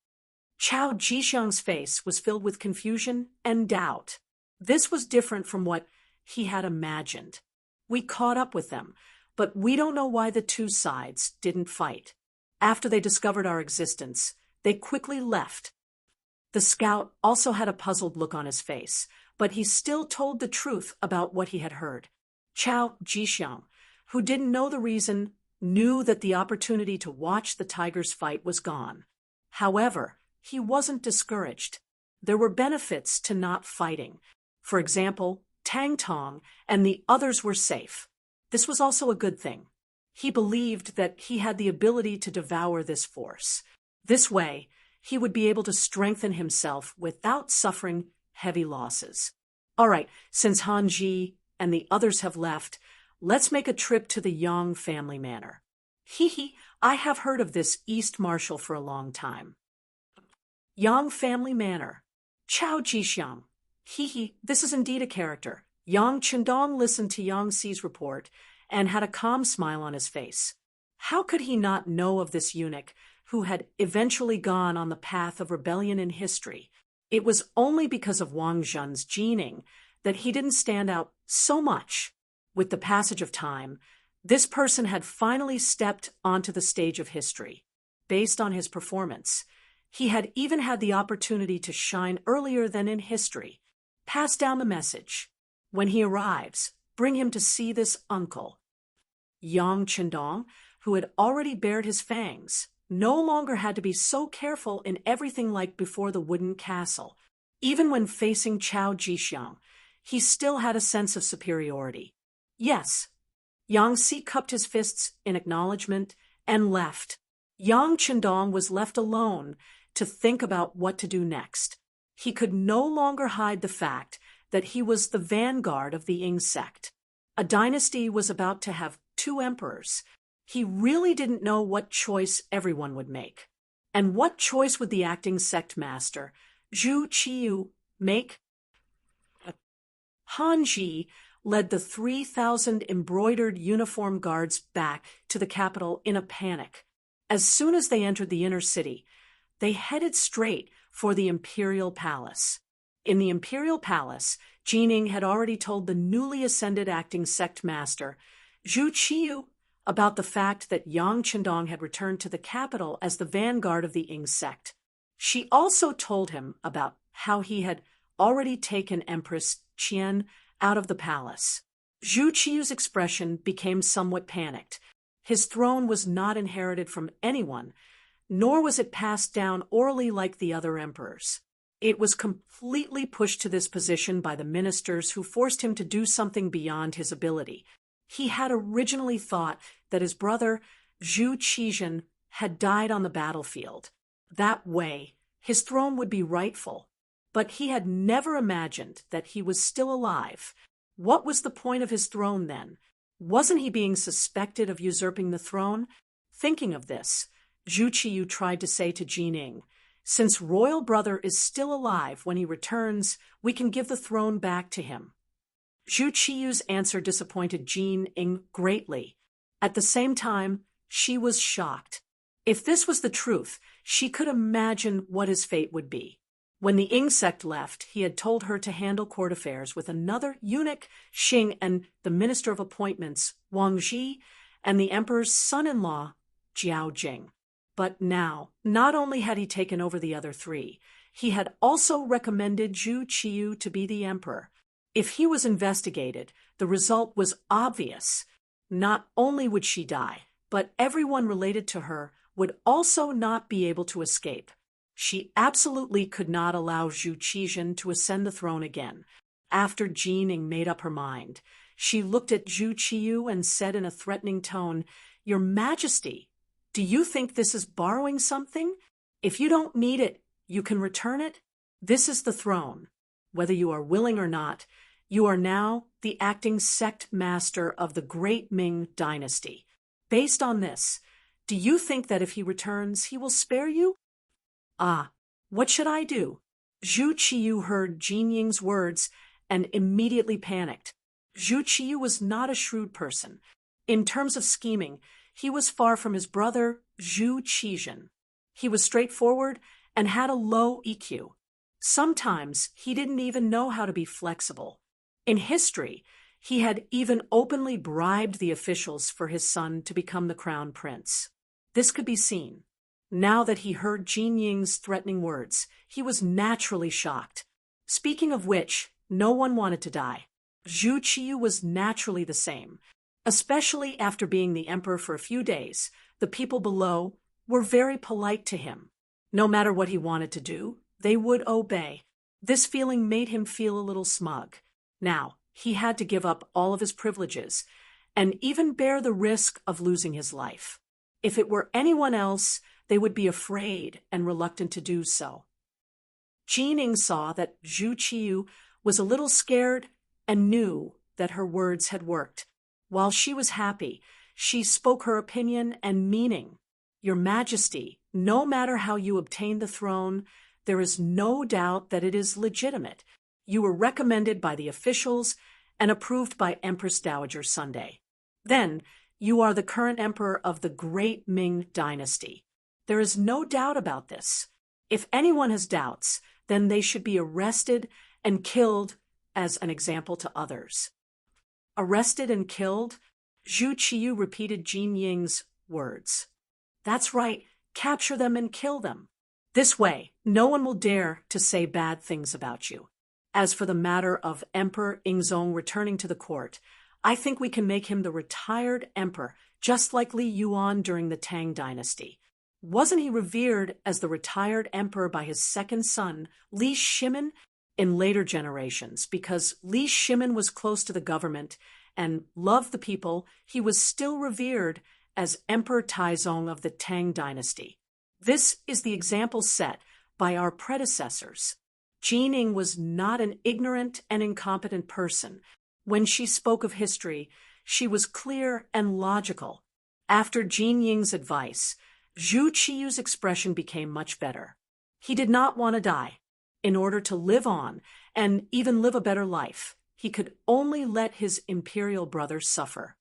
Chao Jixiang's face was filled with confusion and doubt. This was different from what he had imagined. We caught up with them, but we don't know why the two sides didn't fight. After they discovered our existence, they quickly left. The scout also had a puzzled look on his face, but he still told the truth about what he had heard. Chao Jixiang, who didn't know the reason, knew that the opportunity to watch the tigers fight was gone. However, he wasn't discouraged. There were benefits to not fighting. For example, Tang Tong and the others were safe. This was also a good thing. He believed that he had the ability to devour this force. This way, he would be able to strengthen himself without suffering heavy losses. All right, since Han Ji and the others have left, let's make a trip to the Yang family manor. I have heard of this East Marshal for a long time. Yang family manor. Chao Jixiang. This is indeed a character. Yang Chendong listened to Yang Si's report and had a calm smile on his face. How could he not know of this eunuch who had eventually gone on the path of rebellion in history? It was only because of Wang Zhen's gening that he didn't stand out so much. With the passage of time, this person had finally stepped onto the stage of history. Based on his performance, he had even had the opportunity to shine earlier than in history. Pass down the message. When he arrives, bring him to see this uncle. Yang Chendong, who had already bared his fangs, no longer had to be so careful in everything like before the wooden castle. Even when facing Chao Jixiang, he still had a sense of superiority. Yes. Yang Si cupped his fists in acknowledgement and left. Yang Chendong was left alone to think about what to do next. He could no longer hide the fact that he was the vanguard of the Ying sect. A dynasty was about to have 2 emperors. He really didn't know what choice everyone would make. And what choice would the acting sect master, Zhu Qiyu, make? Han Ji led the 3,000 embroidered uniform guards back to the capital in a panic. As soon as they entered the inner city, they headed straight for the imperial palace. In the imperial palace, Jining had already told the newly ascended acting sect master, Zhu Qiyu, about the fact that Yang Chendong had returned to the capital as the vanguard of the Ying sect. She also told him about how he had already taken Empress Qian out of the palace. Zhu Qiyu's expression became somewhat panicked. His throne was not inherited from anyone, nor was it passed down orally like the other emperors. It was completely pushed to this position by the ministers who forced him to do something beyond his ability. He had originally thought that his brother, Zhu Qizhen, had died on the battlefield. That way, his throne would be rightful. But he had never imagined that he was still alive. What was the point of his throne then? Wasn't he being suspected of usurping the throne? Thinking of this, Zhu Qiyu tried to say to Jining, "Since royal brother is still alive, when he returns, we can give the throne back to him." Zhu Qiyu's answer disappointed Jining greatly. At the same time, she was shocked. If this was the truth, she could imagine what his fate would be. When the Ying sect left, he had told her to handle court affairs with another eunuch, Xing, and the Minister of Appointments, Wang Zhi, and the emperor's son-in-law, Jiao Jing. But now, not only had he taken over the other three, he had also recommended Zhu Qiyu to be the emperor. If he was investigated, the result was obvious. Not only would she die, but everyone related to her would also not be able to escape. She absolutely could not allow Zhu Qizhen to ascend the throne again. After Jining made up her mind, she looked at Zhu Qiyu and said in a threatening tone, "Your Majesty, do you think this is borrowing something? If you don't need it, you can return it. This is the throne. Whether you are willing or not, you are now the acting sect master of the great Ming dynasty. Based on this, do you think that if he returns, he will spare you?" "Ah, what should I do?" Zhu Qiyu heard Jinying's words and immediately panicked. Zhu Qiyu was not a shrewd person. In terms of scheming, he was far from his brother, Zhu Qizhen. He was straightforward and had a low EQ. Sometimes he didn't even know how to be flexible. In history, he had even openly bribed the officials for his son to become the crown prince. This could be seen. Now that he heard Jinying's threatening words, he was naturally shocked. Speaking of which, no one wanted to die. Zhu Qiyu was naturally the same. Especially after being the emperor for a few days, the people below were very polite to him. No matter what he wanted to do, they would obey. This feeling made him feel a little smug. Now, he had to give up all of his privileges, and even bear the risk of losing his life. If it were anyone else, they would be afraid and reluctant to do so. Jining saw that Zhu Qiyu was a little scared and knew that her words had worked. While she was happy, she spoke her opinion and meaning. "Your Majesty, no matter how you obtained the throne, there is no doubt that it is legitimate. You were recommended by the officials and approved by Empress Dowager Sunday. Then, you are the current emperor of the great Ming dynasty. There is no doubt about this. If anyone has doubts, then they should be arrested and killed as an example to others." Arrested and killed? Zhu Qiyu repeated Jinying's words. "That's right, capture them and kill them. This way, no one will dare to say bad things about you. As for the matter of Emperor Yingzong returning to the court, I think we can make him the retired emperor, just like Li Yuan during the Tang dynasty. Wasn't he revered as the retired emperor by his second son, Li Shimin, in later generations? Because Li Shimin was close to the government and loved the people, he was still revered as Emperor Taizong of the Tang dynasty. This is the example set by our predecessors. Jining was not an ignorant and incompetent person. When she spoke of history, she was clear and logical. After Jinying's advice, Zhu Qiyu's expression became much better. He did not want to die. In order to live on and even live a better life, he could only let his imperial brother suffer.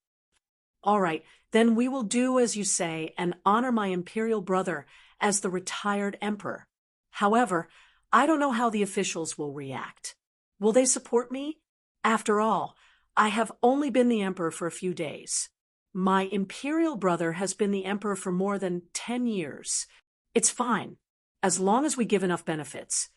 "All right, then we will do as you say and honor my imperial brother as the retired emperor. However, I don't know how the officials will react. Will they support me? After all, I have only been the emperor for a few days. My imperial brother has been the emperor for more than 10 years. It's fine, as long as we give enough benefits.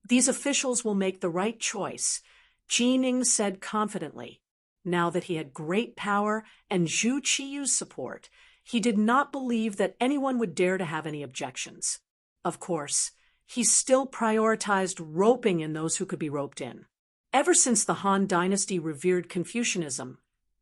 These officials will make the right choice," Jining said confidently. Now that he had great power and Zhu Qiyu's support, he did not believe that anyone would dare to have any objections. Of course, he still prioritized roping in those who could be roped in. Ever since the Han Dynasty revered Confucianism,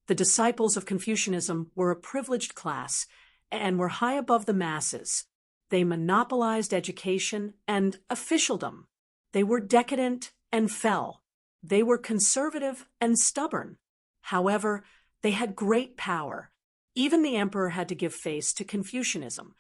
the disciples of Confucianism were a privileged class and were high above the masses. They monopolized education and officialdom. They were decadent and fell. They were conservative and stubborn. However, they had great power. Even the emperor had to give face to Confucianism.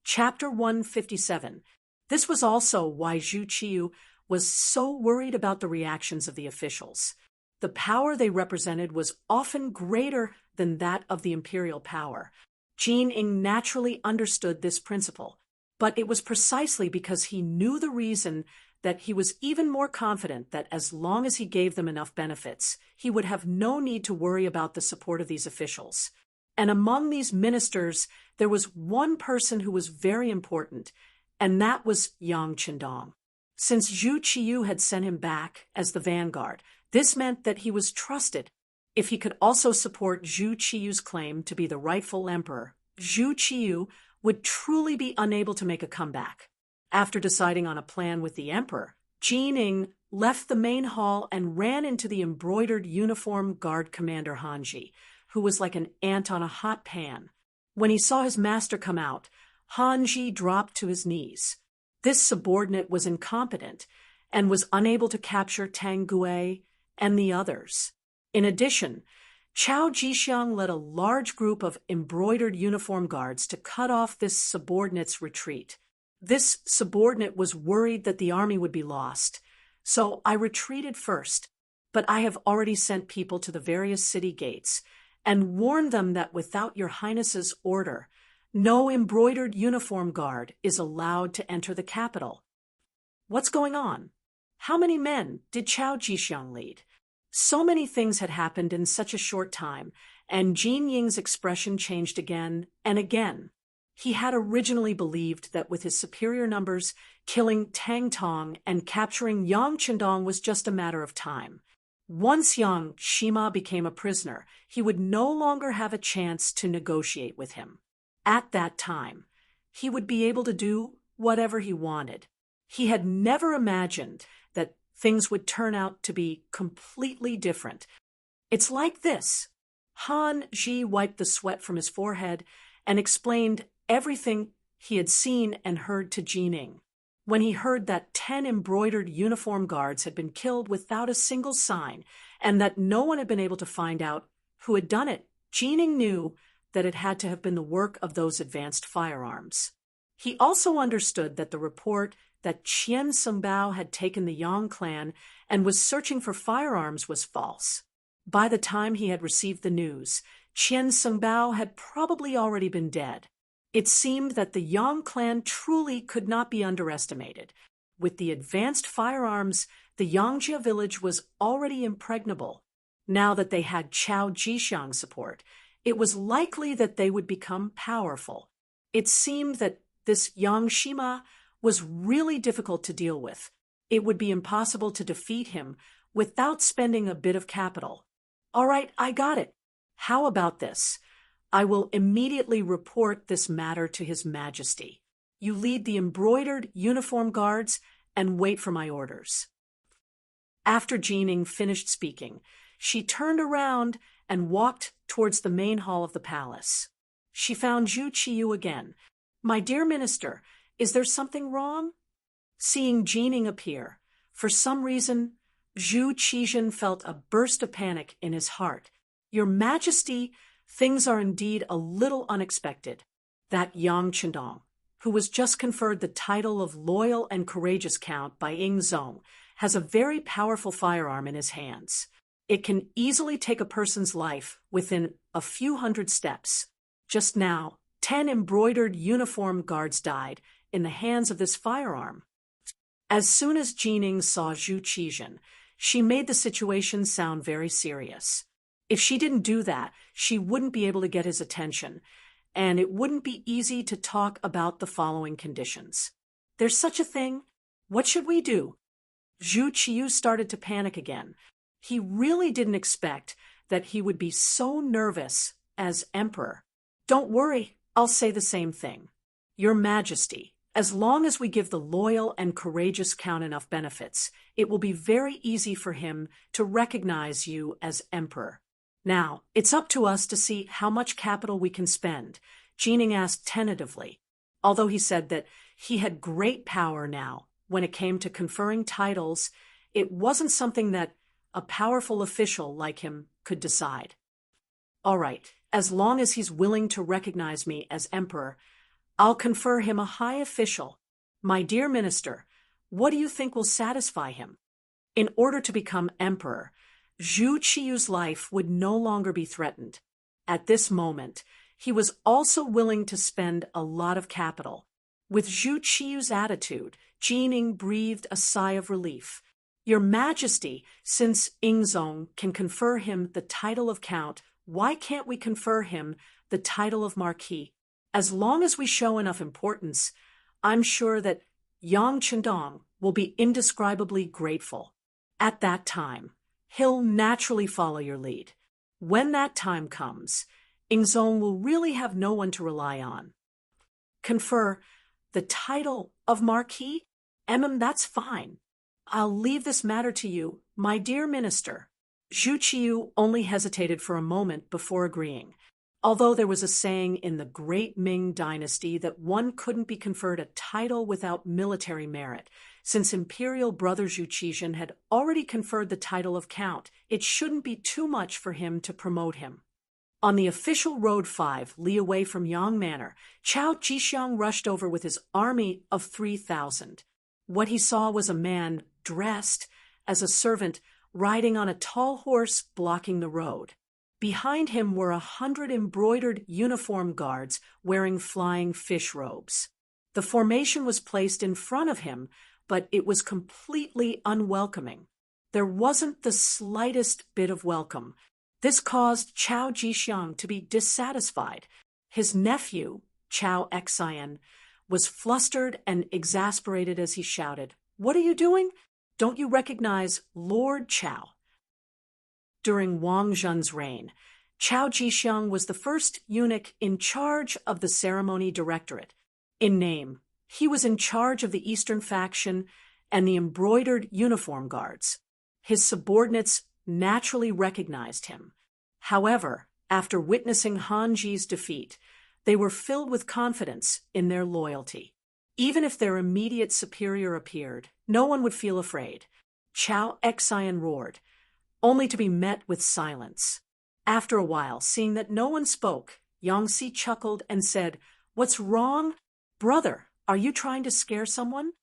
Chapter 157. This was also why Zhu Qiyu was so worried about the reactions of the officials. The power they represented was often greater than that of the imperial power. Jin Ing naturally understood this principle, but it was precisely because he knew the reason that he was even more confident that as long as he gave them enough benefits, he would have no need to worry about the support of these officials. And among these ministers, there was one person who was very important, and that was Yang Qindong. Since Zhu Qiyu had sent him back as the vanguard, this meant that he was trusted. If he could also support Zhu Qiyu's claim to be the rightful emperor, Zhu Qiyu would truly be unable to make a comeback. After deciding on a plan with the emperor, Jin Ing left the main hall and ran into the embroidered uniform guard commander Hanji, who was like an ant on a hot pan. When he saw his master come out, Hanji dropped to his knees. This subordinate was incompetent and was unable to capture Tang Gue and the others. In addition, Chao Jixiang led a large group of embroidered uniform guards to cut off this subordinate's retreat. This subordinate was worried that the army would be lost, so I retreated first, but I have already sent people to the various city gates and warned them that without your highness's order, no embroidered uniform guard is allowed to enter the capital. What's going on? How many men did Chao Jixiang lead? So many things had happened in such a short time, and Jin Ying's expression changed again and again. He had originally believed that with his superior numbers, killing Tang Tong and capturing Yang Qindong was just a matter of time. Once Yang Shima became a prisoner, he would no longer have a chance to negotiate with him. At that time, he would be able to do whatever he wanted. He had never imagined that things would turn out to be completely different. It's like this. Han Ji wiped the sweat from his forehead and explained everything he had seen and heard to Jin Ing. When he heard that 10 embroidered uniform guards had been killed without a single sign and that no one had been able to find out who had done it, Jin Ing knew that it had to have been the work of those advanced firearms. He also understood that the report that Qian Sungbao had taken the Yang clan and was searching for firearms was false. By the time he had received the news, Qian Sungbao had probably already been dead. It seemed that the Yang clan truly could not be underestimated. With the advanced firearms, the Yangjia village was already impregnable. Now that they had Chao Jixiang's support, it was likely that they would become powerful. It seemed that this Yang Shima was really difficult to deal with. It would be impossible to defeat him without spending a bit of capital. All right, I got it. How about this? I will immediately report this matter to His Majesty. You lead the embroidered uniform guards and wait for my orders. After Jin Ing finished speaking, she turned around and walked towards the main hall of the palace. She found Zhu Qiyu again. My dear minister, is there something wrong? Seeing Jin Ing appear, for some reason, Zhu Qizhen felt a burst of panic in his heart. Your Majesty, things are indeed a little unexpected. That Yang Qindong, who was just conferred the title of Loyal and Courageous Count by Ying Zong, has a very powerful firearm in his hands. It can easily take a person's life within a few hundred steps. Just now, 10 embroidered uniform guards died in the hands of this firearm. As soon as Jin Ing saw Zhu Qizhen, she made the situation sound very serious. If she didn't do that, she wouldn't be able to get his attention, and it wouldn't be easy to talk about the following conditions. There's such a thing? What should we do? Zhu Qiyu started to panic again. He really didn't expect that he would be so nervous as emperor. Don't worry, I'll say the same thing. Your Majesty, as long as we give the loyal and courageous count enough benefits, it will be very easy for him to recognize you as emperor. Now, it's up to us to see how much capital we can spend, Jin Ing asked tentatively, although he said that he had great power now. When it came to conferring titles, it wasn't something that a powerful official like him could decide. All right, as long as he's willing to recognize me as emperor, I'll confer him a high official. My dear minister, what do you think will satisfy him? In order to become emperor, Zhu Qiu's life would no longer be threatened. At this moment, he was also willing to spend a lot of capital. With Zhu Qiu's attitude, Jining breathed a sigh of relief. Your Majesty, since Ingzong can confer him the title of count, why can't we confer him the title of marquis? As long as we show enough importance, I'm sure that Yang Chendong will be indescribably grateful. At that time, he'll naturally follow your lead. When that time comes, Ingzong will really have no one to rely on. Confer the title of marquis? That's fine. I'll leave this matter to you, my dear minister. Zhu Qiu only hesitated for a moment before agreeing. Although there was a saying in the great Ming dynasty that one couldn't be conferred a title without military merit, since imperial brother Zhu Qizhen had already conferred the title of count, it shouldn't be too much for him to promote him. On the official Road 5, li away from Yang Manor, Chao Jixiang rushed over with his army of 3,000. What he saw was a man dressed as a servant riding on a tall horse blocking the road. Behind him were 100 embroidered uniform guards wearing flying fish robes. The formation was placed in front of him, but it was completely unwelcoming. There wasn't the slightest bit of welcome. This caused Chao Jixiang to be dissatisfied. His nephew, Chao Xian, was flustered and exasperated as he shouted, "What are you doing? Don't you recognize Lord Chao?" During Wang Zhen's reign, Chao Jixiang was the first eunuch in charge of the ceremony directorate. In name, he was in charge of the Eastern faction and the embroidered uniform guards. His subordinates naturally recognized him. However, after witnessing Han Ji's defeat, they were filled with confidence in their loyalty. Even if their immediate superior appeared, no one would feel afraid. Chao Xian roared, only to be met with silence. After a while, seeing that no one spoke, Yangtze chuckled and said, "What's wrong? Brother, are you trying to scare someone?"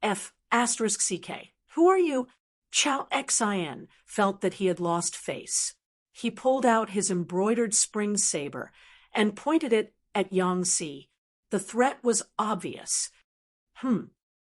F***CK. Who are you? Chao Xian felt that he had lost face. He pulled out his embroidered spring saber and pointed it at Yangtze. The threat was obvious.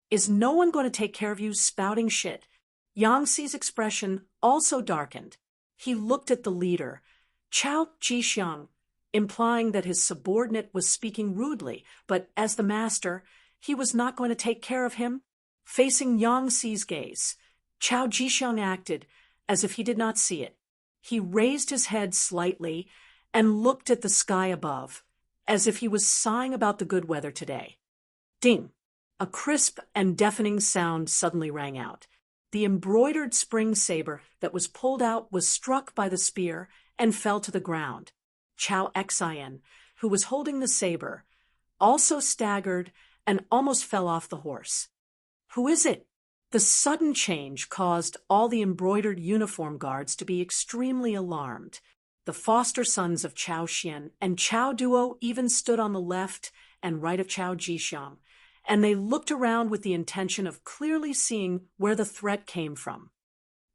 Is no one going to take care of you spouting shit? Yangtze's expression also darkened. He looked at the leader, Chao Jixiang, implying that his subordinate was speaking rudely, but as the master, he was not going to take care of him. Facing Yangtze's gaze, Chao Jixiang acted as if he did not see it. He raised his head slightly and looked at the sky above, as if he was sighing about the good weather today. Ding! A crisp and deafening sound suddenly rang out. The embroidered spring saber that was pulled out was struck by the spear and fell to the ground. Chao Xian, who was holding the saber, also staggered and almost fell off the horse. Who is it? The sudden change caused all the embroidered uniform guards to be extremely alarmed. The foster sons of Chao Xian and Chao Duo even stood on the left and right of Chao Jixiang, and they looked around with the intention of clearly seeing where the threat came from.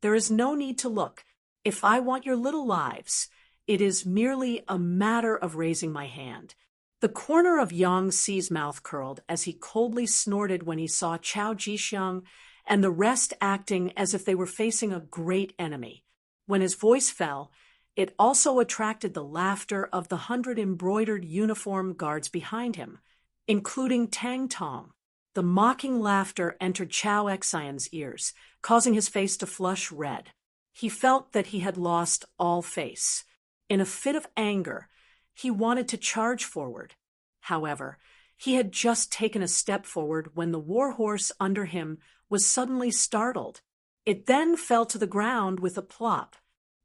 There is no need to look. If I want your little lives, it is merely a matter of raising my hand. The corner of Yangtze's mouth curled as he coldly snorted when he saw Chao Jixiang and the rest acting as if they were facing a great enemy. When his voice fell, it also attracted the laughter of the 100 embroidered uniform guards behind him, including Tang Tong. The mocking laughter entered Chao Xian's ears, causing his face to flush red. He felt that he had lost all face. In a fit of anger, he wanted to charge forward. However, he had just taken a step forward when the war horse under him was suddenly startled. It then fell to the ground with a plop.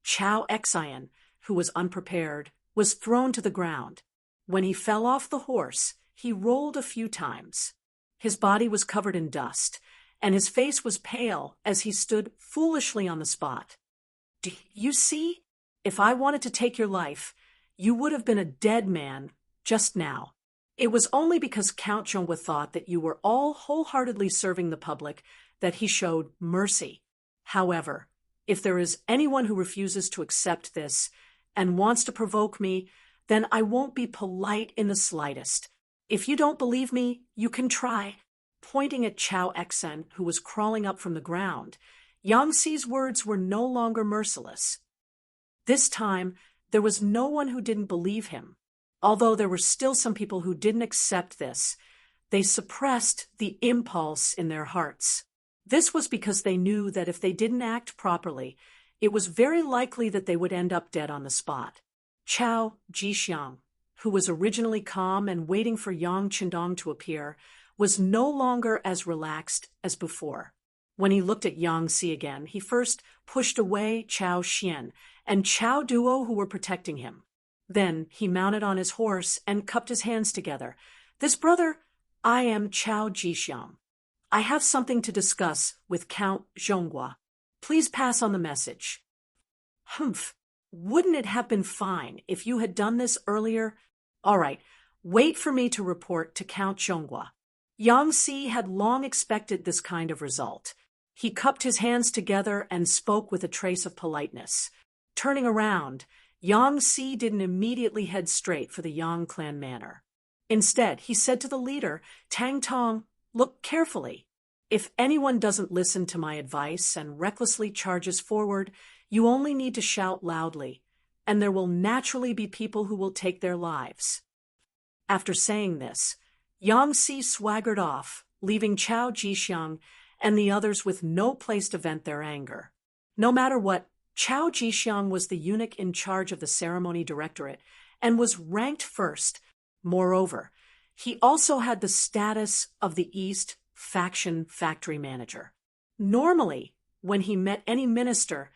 Chao Xian, who was unprepared, was thrown to the ground. When he fell off the horse, he rolled a few times. His body was covered in dust, and his face was pale as he stood foolishly on the spot. "Do you see? If I wanted to take your life, you would have been a dead man just now." It was only because Count Zhonghua thought that you were all wholeheartedly serving the public that he showed mercy. However, if there is anyone who refuses to accept this and wants to provoke me, then I won't be polite in the slightest. If you don't believe me, you can try. Pointing at Chao Exen, who was crawling up from the ground, Yang Xi's words were no longer merciless. This time, there was no one who didn't believe him. Although there were still some people who didn't accept this, they suppressed the impulse in their hearts. This was because they knew that if they didn't act properly, it was very likely that they would end up dead on the spot. Chao Jixiang, who was originally calm and waiting for Yang Qindong to appear, was no longer as relaxed as before. When he looked at Yang Xi again, he first pushed away Chao Xian and Chao Duo, who were protecting him. Then he mounted on his horse and cupped his hands together. "This brother, I am Chao Jixiang. I have something to discuss with Count Zhonghua. Please pass on the message." "Humph. Wouldn't it have been fine if you had done this earlier? All right, wait for me to report to Count Zhonghua." Yang Xi had long expected this kind of result. He cupped his hands together and spoke with a trace of politeness. Turning around, Yang Xi didn't immediately head straight for the Yang clan manor. Instead, he said to the leader, "Tang Tong, look carefully. If anyone doesn't listen to my advice and recklessly charges forward, you only need to shout loudly, and there will naturally be people who will take their lives." After saying this, Yang Xi swaggered off, leaving Chao Jixiang and the others with no place to vent their anger. No matter what, Chao Jixiang was the eunuch in charge of the ceremony directorate and was ranked first. Moreover, he also had the status of the East faction factory manager. Normally, when he met any minister,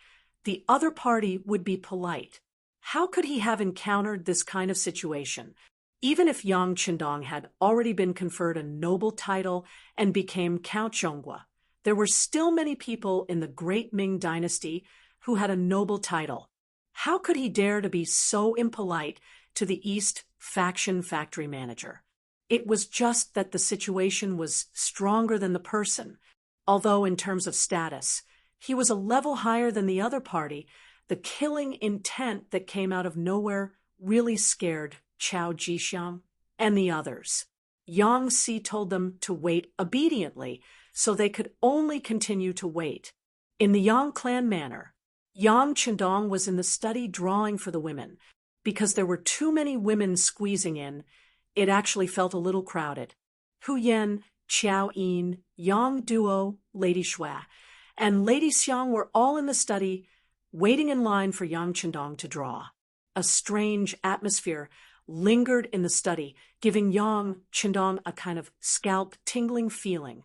the other party would be polite. How could he have encountered this kind of situation? Even if Yang Qindong had already been conferred a noble title and became Count Zhonghua, there were still many people in the great Ming dynasty who had a noble title. How could he dare to be so impolite to the East faction factory manager? It was just that the situation was stronger than the person. Although in terms of status, he was a level higher than the other party, the killing intent that came out of nowhere really scared Chao Jixiang and the others. Yang Xi told them to wait obediently, so they could only continue to wait. In the Yang clan manor, Yang Qindong was in the study drawing for the women. Because there were too many women squeezing in, it actually felt a little crowded. Hu Yan, Qiao Yin, Yang Duo, Lady Xue, and Lady Xiang were all in the study, waiting in line for Yang Qindong to draw. A strange atmosphere lingered in the study, giving Yang Qindong a kind of scalp-tingling feeling.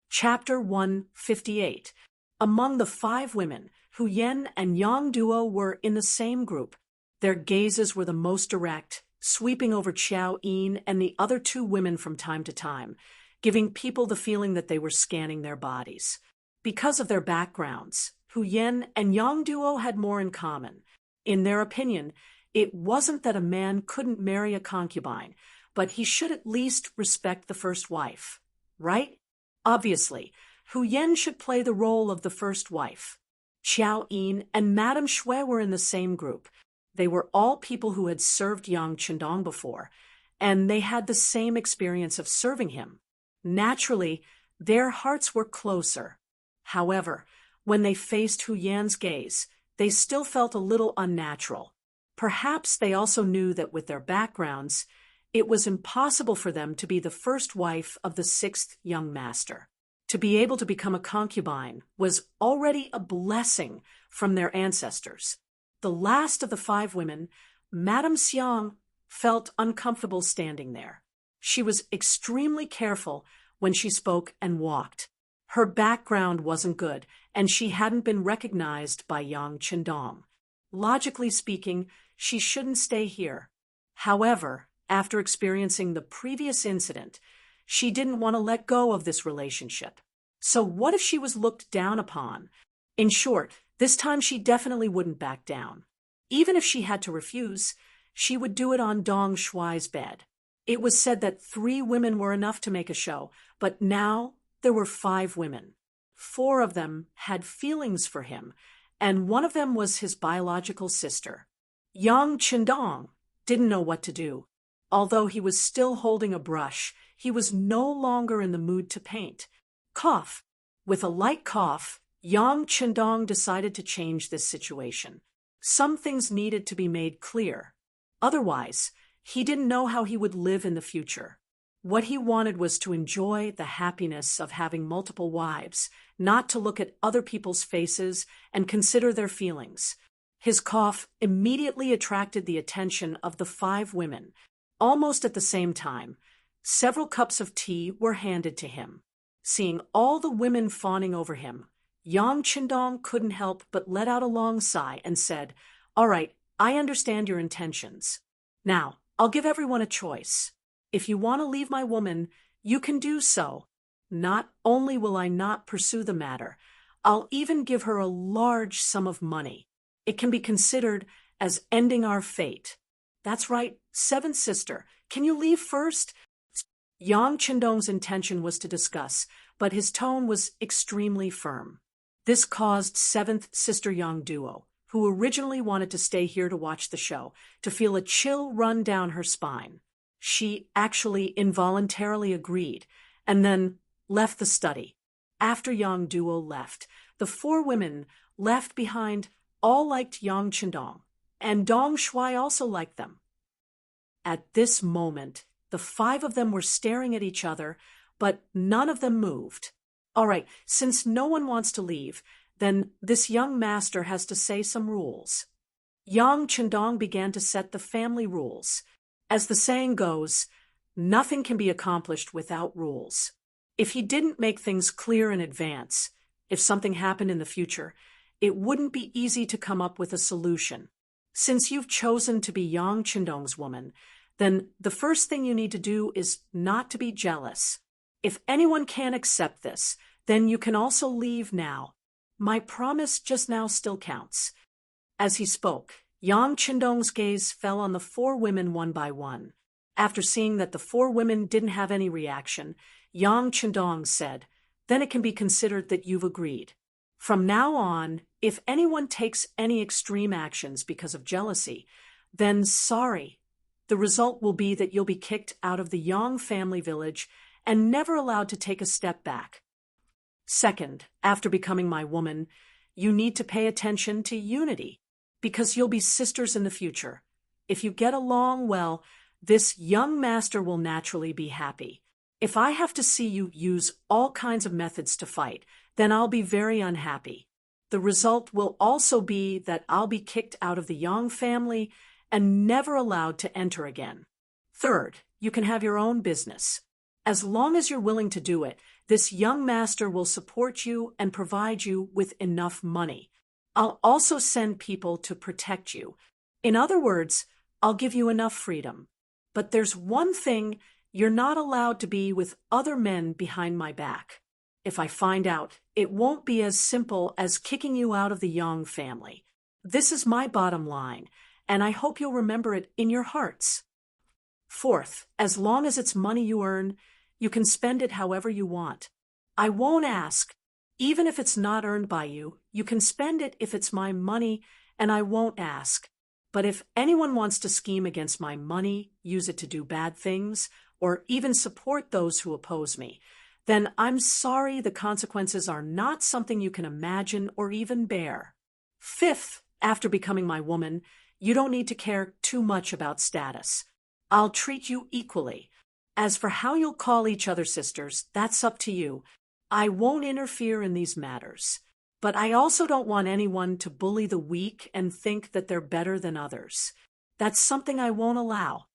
Chapter 158. Among the 5 women, Hu Yan and Yang Duo were in the same group. Their gazes were the most direct, sweeping over Qiao Yin and the other 2 women from time to time, giving people the feeling that they were scanning their bodies. Because of their backgrounds, Hu Yan and Yang Duo had more in common. In their opinion, it wasn't that a man couldn't marry a concubine, but he should at least respect the first wife. Right? Obviously, Hu Yan should play the role of the first wife. Qiao Yin and Madame Xue were in the same group. They were all people who had served Yang Qindong before, and they had the same experience of serving him. Naturally, their hearts were closer. However, when they faced Hu Yan's gaze, they still felt a little unnatural. Perhaps they also knew that with their backgrounds, it was impossible for them to be the first wife of the 6th young master. To be able to become a concubine was already a blessing from their ancestors. The last of the 5 women, Madame Xiang, felt uncomfortable standing there. She was extremely careful when she spoke and walked. Her background wasn't good, and she hadn't been recognized by Yang Qindong. Logically speaking, she shouldn't stay here. However, after experiencing the previous incident, she didn't want to let go of this relationship. So what if she was looked down upon? In short, this time she definitely wouldn't back down. Even if she had to refuse, she would do it on Dong Shuai's bed. It was said that 3 women were enough to make a show, but now there were 5 women. 4 of them had feelings for him, and one of them was his biological sister. Yang Qindong didn't know what to do. Although he was still holding a brush, he was no longer in the mood to paint. Cough. With a light cough, Yang Qindong decided to change this situation. Some things needed to be made clear. Otherwise, he didn't know how he would live in the future. What he wanted was to enjoy the happiness of having multiple wives, not to look at other people's faces and consider their feelings. His cough immediately attracted the attention of the 5 women. Almost at the same time, several cups of tea were handed to him. Seeing all the women fawning over him, Yang Qindong couldn't help but let out a long sigh and said, "All right, I understand your intentions. Now, I'll give everyone a choice. If you want to leave my woman, you can do so. Not only will I not pursue the matter, I'll even give her a large sum of money. It can be considered as ending our fate." "That's right, 7th sister. Can you leave first?" Yang Qindong's intention was to discuss, but his tone was extremely firm. This caused 7th sister Yang Duo, who originally wanted to stay here to watch the show, to feel a chill run down her spine. She actually involuntarily agreed, and then left the study. After Yang Duo left, the 4 women left behind all liked Yang Qindong, and Dong Shuai also liked them. At this moment, the 5 of them were staring at each other, but none of them moved. "All right, since no one wants to leave, then this young master has to say some rules." Yang Qindong began to set the family rules. As the saying goes, nothing can be accomplished without rules. If he didn't make things clear in advance, if something happened in the future, it wouldn't be easy to come up with a solution. Since you've chosen to be Yang Qindong's woman, then the first thing you need to do is not to be jealous. If anyone can't accept this, then you can also leave now. My promise just now still counts. As he spoke, Yang Qindong's gaze fell on the 4 women one by one. After seeing that the 4 women didn't have any reaction, Yang Qindong said, "Then it can be considered that you've agreed. From now on, if anyone takes any extreme actions because of jealousy, then sorry. The result will be that you'll be kicked out of the Yang family village and never allowed to take a step back. Second, after becoming my woman, you need to pay attention to unity, because you'll be sisters in the future. If you get along well, this young master will naturally be happy. If I have to see you use all kinds of methods to fight, then I'll be very unhappy. The result will also be that I'll be kicked out of the Yang family and never allowed to enter again. Third, you can have your own business. As long as you're willing to do it, this young master will support you and provide you with enough money. I'll also send people to protect you. In other words, I'll give you enough freedom. But there's one thing: you're not allowed to be with other men behind my back. If I find out, it won't be as simple as kicking you out of the Yang family. This is my bottom line, and I hope you'll remember it in your hearts. Fourth, as long as it's money you earn, you can spend it however you want. I won't ask. Even if it's not earned by you, you can spend it if it's my money, and I won't ask. But if anyone wants to scheme against my money, use it to do bad things, or even support those who oppose me, then I'm sorry, the consequences are not something you can imagine or even bear. Fifth, after becoming my woman, you don't need to care too much about status. I'll treat you equally. As for how you'll call each other sisters, that's up to you. I won't interfere in these matters. But I also don't want anyone to bully the weak and think that they're better than others. That's something I won't allow.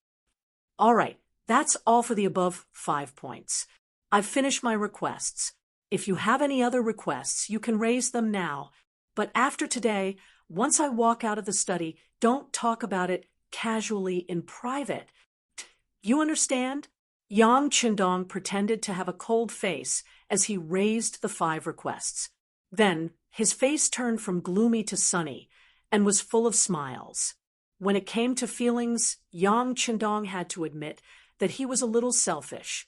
All right, that's all for the above 5 points. I've finished my requests. If you have any other requests, you can raise them now. But after today, once I walk out of the study, don't talk about it casually in private. You understand? Yang Qindong pretended to have a cold face as he raised the 5 requests. Then his face turned from gloomy to sunny and was full of smiles. When it came to feelings, Yang Qindong had to admit that he was a little selfish.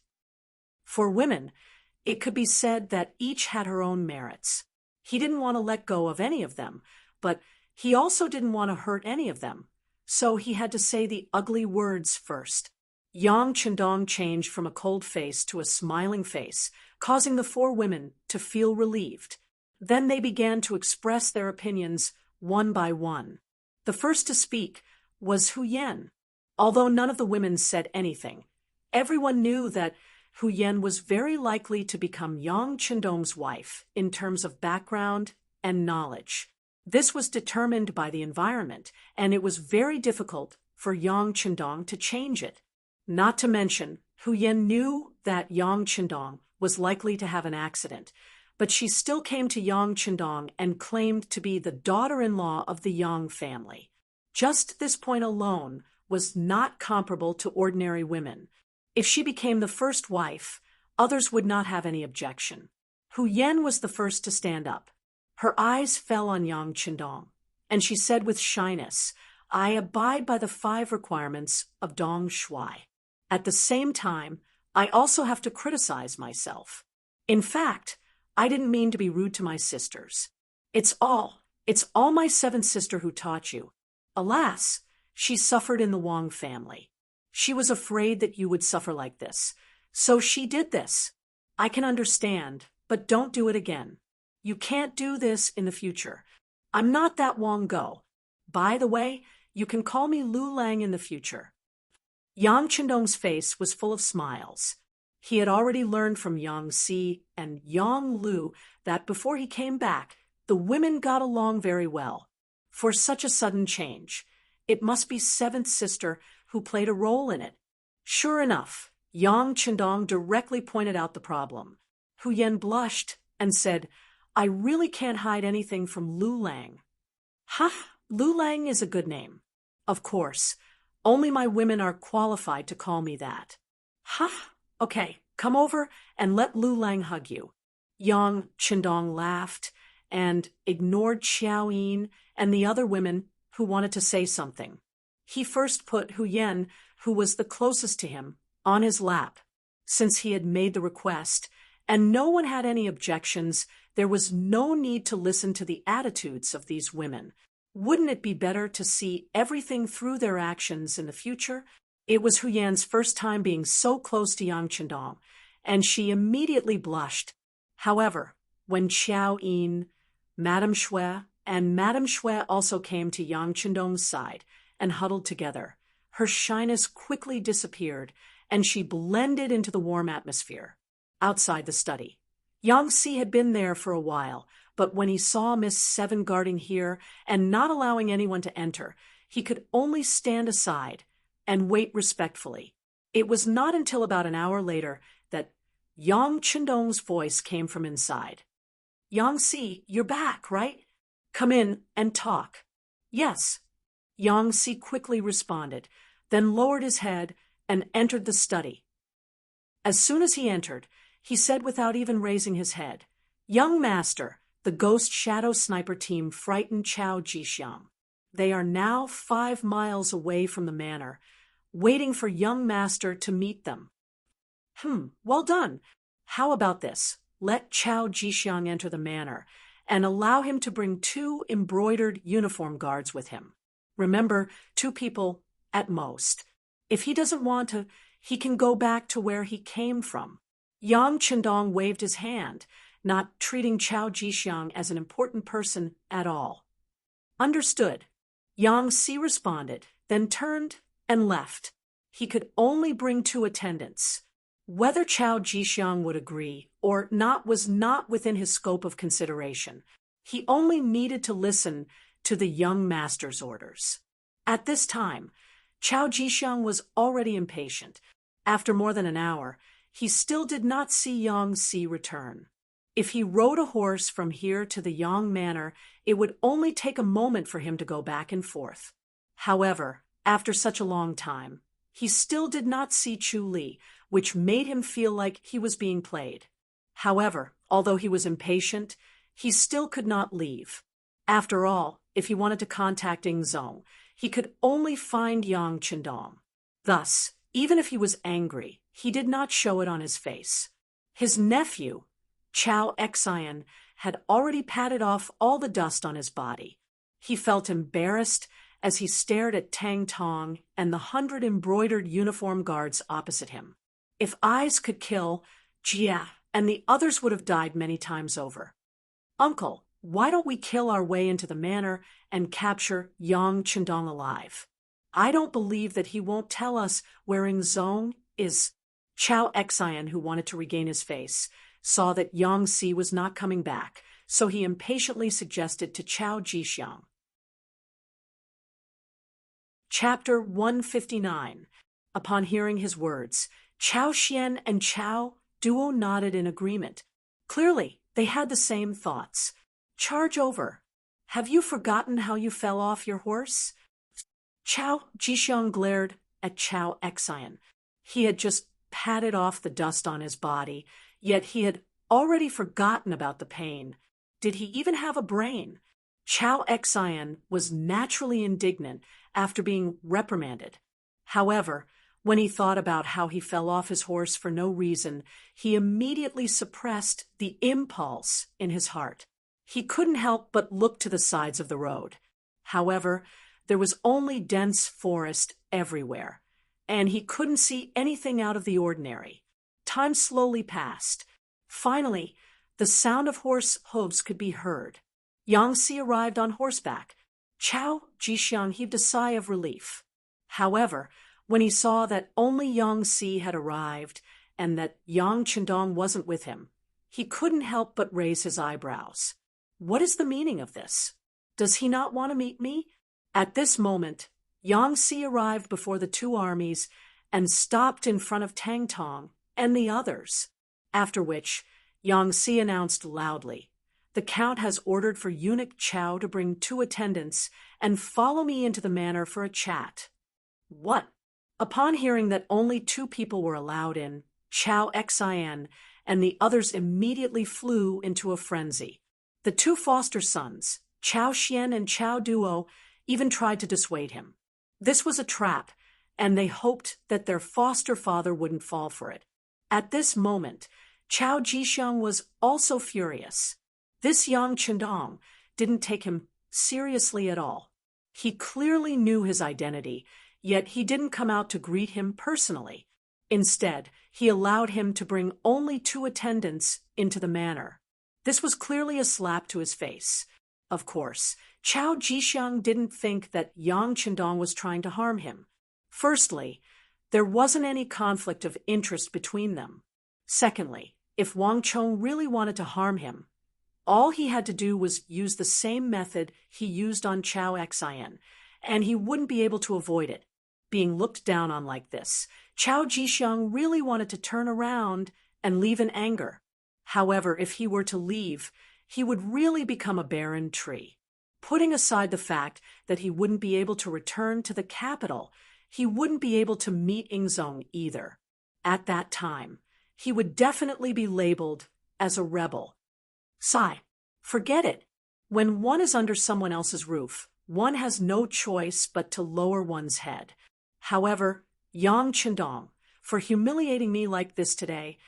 For women, it could be said that each had her own merits. He didn't want to let go of any of them, but he also didn't want to hurt any of them. So he had to say the ugly words first. Yang Qindong changed from a cold face to a smiling face, causing the four women to feel relieved. Then they began to express their opinions one by one. The first to speak was Hu Yan. Although none of the women said anything, everyone knew that Hu Yan was very likely to become Yang Qindong's wife in terms of background and knowledge. This was determined by the environment, and it was very difficult for Yang Qindong to change it. Not to mention, Hu Yan knew that Yang Qindong was likely to have an accident, but she still came to Yang Qindong and claimed to be the daughter-in-law of the Yang family. Just this point alone was not comparable to ordinary women. If she became the first wife, others would not have any objection. Hu Yan was the first to stand up. Her eyes fell on Yang Qindong, and she said with shyness, "I abide by the 5 requirements of Dong Shui. At the same time, I also have to criticize myself. In fact, I didn't mean to be rude to my sisters. It's all my 7th sister who taught you. Alas, she suffered in the Wang family. She was afraid that you would suffer like this. So she did this. I can understand, but don't do it again. You can't do this in the future. I'm not that Wang Go. By the way, you can call me Lu Lang in the future." Yang Qindong's face was full of smiles. He had already learned from Yang Si and Yang Lu that before he came back, the women got along very well. For such a sudden change, it must be 7th sister who played a role in it. Sure enough, Yang Qindong directly pointed out the problem. Hu Yan blushed and said, "I really can't hide anything from Lu Lang." "Ha, Lu Lang is a good name. Of course, only my women are qualified to call me that." "Ha, okay, come over and let Lu Lang hug you." Yang Qindong laughed and ignored Xiao Yin and the other women who wanted to say something. He first put Hu Yan, who was the closest to him, on his lap. Since he had made the request, and no one had any objections, there was no need to listen to the attitudes of these women. Wouldn't it be better to see everything through their actions in the future? It was Hu Yan's first time being so close to Yang Qindong, and she immediately blushed. However, when Xiao Yin, Madame Shui, and Madame Shui also came to Yang Qindong's side and huddled together, her shyness quickly disappeared, and she blended into the warm atmosphere. Outside the study, Yang Si had been there for a while, but when he saw Miss Seven guarding here and not allowing anyone to enter, he could only stand aside and wait respectfully. It was not until about an hour later that Yang Qindong's voice came from inside. "Yang Si, you're back, right? Come in and talk." "Yes." Yang Si quickly responded, then lowered his head and entered the study. As soon as he entered, he said without even raising his head, "Young master, the ghost shadow sniper team frightened Chao Jixiang. They are now 5 miles away from the manor, waiting for young master to meet them." Well done. How about this? Let Chao Jixiang enter the manor and allow him to bring 2 embroidered uniform guards with him. Remember, 2 people at most. If he doesn't want to, he can go back to where he came from. Yang Qindong waved his hand, not treating Chao Jixiang as an important person at all. "Understood." Yang Si responded, then turned and left. He could only bring 2 attendants. Whether Chao Jixiang would agree or not was not within his scope of consideration. He only needed to listen to the young master's orders. At this time, Chao Jixiang was already impatient. After more than an hour, he still did not see Yang Si return. If he rode a horse from here to the Yang Manor, it would only take a moment for him to go back and forth. However, after such a long time, he still did not see Chu Li, which made him feel like he was being played. However, although he was impatient, he still could not leave. After all, if he wanted to contact Ingzong, he could only find Yang Chendong. Thus, even if he was angry, he did not show it on his face. His nephew, Chao Xian, had already patted off all the dust on his body. He felt embarrassed as he stared at Tang Tong and the 100 embroidered uniform guards opposite him. If eyes could kill, Jia and the others would have died many times over. "Uncle, why don't we kill our way into the manor and capture Yang Chendong alive? I don't believe that he won't tell us where Ingzong is." Chao Xian, who wanted to regain his face, saw that Yang Si was not coming back, so he impatiently suggested to Chao Jixiang. Chapter 159. Upon hearing his words, Chao Xian and Chao Duo nodded in agreement. Clearly, they had the same thoughts. "Charge over. Have you forgotten how you fell off your horse?" Chao Jixiang glared at Chao Xian. He had just patted off the dust on his body, yet he had already forgotten about the pain. Did he even have a brain? Chao Xian was naturally indignant after being reprimanded. However, when he thought about how he fell off his horse for no reason, he immediately suppressed the impulse in his heart. He couldn't help but look to the sides of the road. However, there was only dense forest everywhere, and he couldn't see anything out of the ordinary. Time slowly passed. Finally, the sound of horse hooves could be heard. Yang Si arrived on horseback. Chao Jixiang heaved a sigh of relief. However, when he saw that only Yang Si had arrived and that Yang Chendong wasn't with him, he couldn't help but raise his eyebrows. What is the meaning of this? Does he not want to meet me? At this moment, Yang Si arrived before the two armies and stopped in front of Tang Tong and the others, after which Yang Si announced loudly, "The Count has ordered for eunuch Chao to bring 2 attendants and follow me into the manor for a chat." "What?" Upon hearing that only 2 people were allowed in, Chao Xian and the others immediately flew into a frenzy. The 2 foster sons, Chao Xian and Chao Duo, even tried to dissuade him. This was a trap, and they hoped that their foster father wouldn't fall for it. At this moment, Chao Jixiang was also furious. This Yang Chendong didn't take him seriously at all. He clearly knew his identity, yet he didn't come out to greet him personally. Instead, he allowed him to bring only 2 attendants into the manor. This was clearly a slap to his face. Of course, Chao Jixiang didn't think that Yang Chendong was trying to harm him. Firstly, there wasn't any conflict of interest between them. Secondly, if Wang Chong really wanted to harm him, all he had to do was use the same method he used on Chao Xian, and he wouldn't be able to avoid it. Being looked down on like this, Chao Jixiang really wanted to turn around and leave in anger. However, if he were to leave, he would really become a barren tree. Putting aside the fact that he wouldn't be able to return to the capital, he wouldn't be able to meet Ingzong either. At that time, he would definitely be labeled as a rebel. Forget it. When one is under someone else's roof, one has no choice but to lower one's head. However, Yang Chendong, for humiliating me like this today,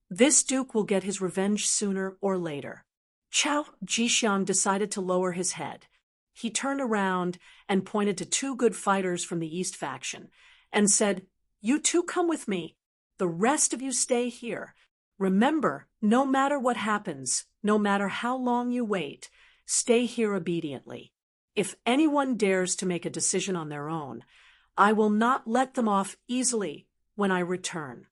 this duke will get his revenge sooner or later. Chao Jixiang decided to lower his head. He turned around and pointed to 2 good fighters from the East faction and said, "You 2 come with me. The rest of you stay here. Remember, no matter what happens, no matter how long you wait, stay here obediently. If anyone dares to make a decision on their own, I will not let them off easily when I return."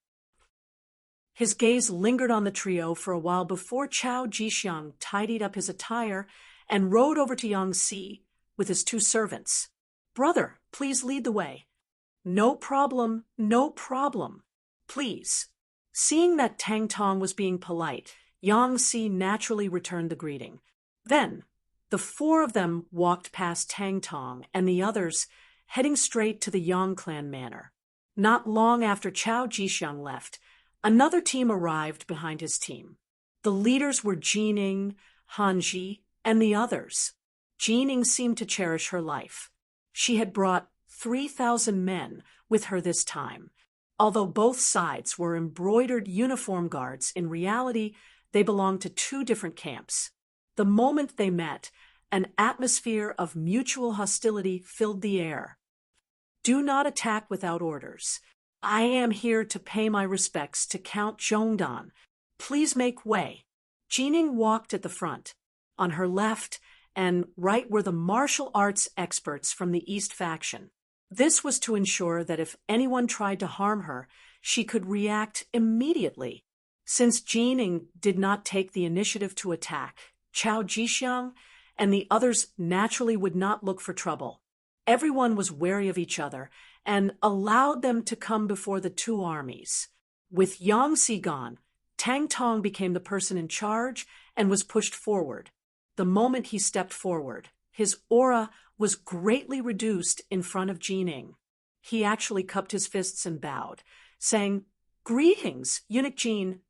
His gaze lingered on the trio for a while before Chao Jixiang tidied up his attire and rode over to Yang Si with his 2 servants. "Brother, please lead the way." "No problem, no problem. Please." Seeing that Tang Tong was being polite, Yang Si naturally returned the greeting. Then, the 4 of them walked past Tang Tong and the others, heading straight to the Yang clan manor. Not long after Chao Jixiang left, another team arrived behind his team. The leaders were Jining, Hanji, and the others. Jining seemed to cherish her life. She had brought 3,000 men with her this time. Although both sides were embroidered uniform guards, in reality, they belonged to two different camps. The moment they met, an atmosphere of mutual hostility filled the air. Do not attack without orders. I am here to pay my respects to Count Zhongdan. Please make way. Jining walked at the front. On her left and right were the martial arts experts from the East faction. This was to ensure that if anyone tried to harm her, she could react immediately. Since Jining did not take the initiative to attack, Chao Jixiang and the others naturally would not look for trouble. Everyone was wary of each other and allowed them to come before the two armies. With Yangzi gone, Tang Tong became the person in charge and was pushed forward. The moment he stepped forward, his aura was greatly reduced in front of Jining. He actually cupped his fists and bowed, saying, "Greetings, eunuch Jin.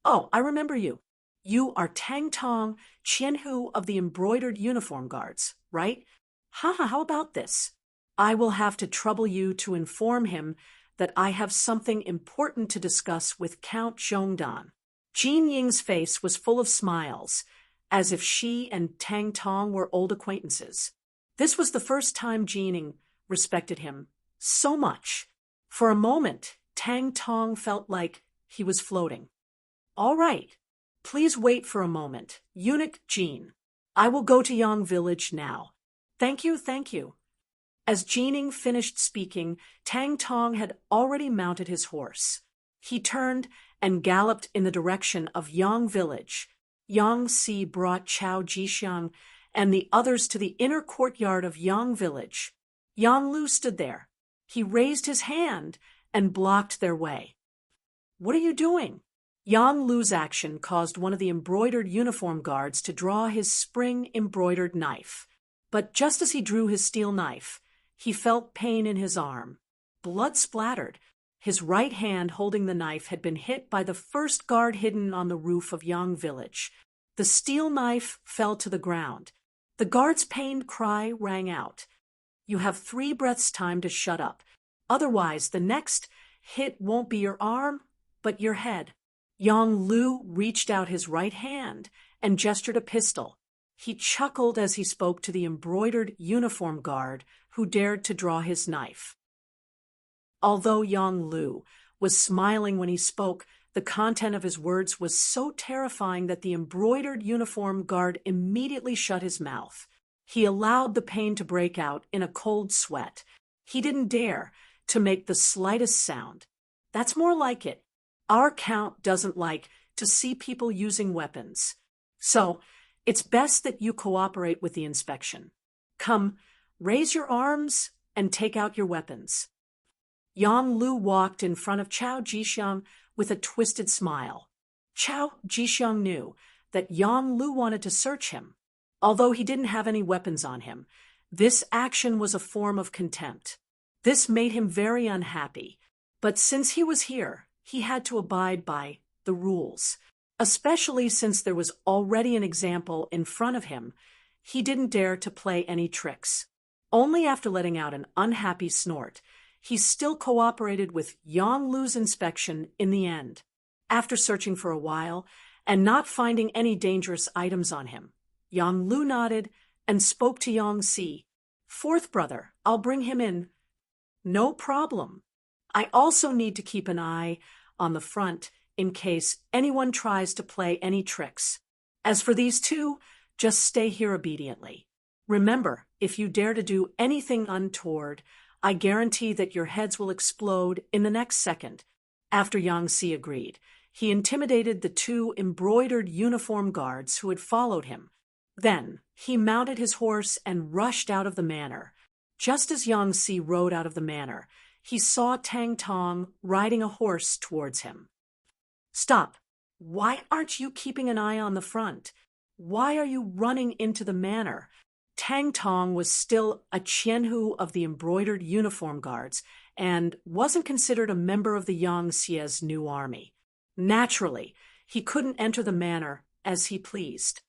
Oh, I remember you. You are Tang Tong, Qianhu of the embroidered uniform guards, right? How about this? I will have to trouble you to inform him that I have something important to discuss with Count Zhongdan." Jin Ying's face was full of smiles, as if she and Tang Tong were old acquaintances. This was the first time Jining respected him so much. For a moment, Tang Tong felt like he was floating. "All right, please wait for a moment, eunuch Jin. I will go to Yang village now. Thank you, thank you." As Jining finished speaking, Tang Tong had already mounted his horse. He turned and galloped in the direction of Yang village. Yang Si brought Chao Jixiang and the others to the inner courtyard of Yang village. Yang Lu stood there. He raised his hand and blocked their way. "What are you doing?" Yang Lu's action caused one of the embroidered uniform guards to draw his spring-embroidered knife. But just as he drew his steel knife, he felt pain in his arm. Blood splattered. His right hand holding the knife had been hit by the first guard hidden on the roof of Yang village. The steel knife fell to the ground. The guard's pained cry rang out. "You have 3 breaths' time to shut up. Otherwise, the next hit won't be your arm, but your head." Yang Lu reached out his right hand and gestured a pistol. He chuckled as he spoke to the embroidered uniform guard who dared to draw his knife. Although Yang Lu was smiling when he spoke, the content of his words was so terrifying that the embroidered uniform guard immediately shut his mouth. He allowed the pain to break out in a cold sweat. He didn't dare to make the slightest sound. That's more like it. Our count doesn't like to see people using weapons. So, it's best that you cooperate with the inspection. Come, raise your arms and take out your weapons. Yang Lu walked in front of Chao Jixiang with a twisted smile. Chao Jixiang knew that Yang Lu wanted to search him. Although he didn't have any weapons on him, this action was a form of contempt. This made him very unhappy. But since he was here, he had to abide by the rules. Especially since there was already an example in front of him, he didn't dare to play any tricks. Only after letting out an unhappy snort, he still cooperated with Yang Lu's inspection in the end. After searching for a while and not finding any dangerous items on him, Yang Lu nodded and spoke to Yang Si. "Fourth brother, I'll bring him in." "No problem. I also need to keep an eye on the front in case anyone tries to play any tricks. As for these two, just stay here obediently. Remember, if you dare to do anything untoward, I guarantee that your heads will explode in the next second." After Yang Si agreed, he intimidated the 2 embroidered uniform guards who had followed him. Then he mounted his horse and rushed out of the manor. Just as Yang Si rode out of the manor, he saw Tang Tong riding a horse towards him. "Stop! Why aren't you keeping an eye on the front? Why are you running into the manor?" Tang Tong was still a Qianhu of the embroidered uniform guards and wasn't considered a member of the Yang Xie's new army. Naturally, he couldn't enter the manor as he pleased.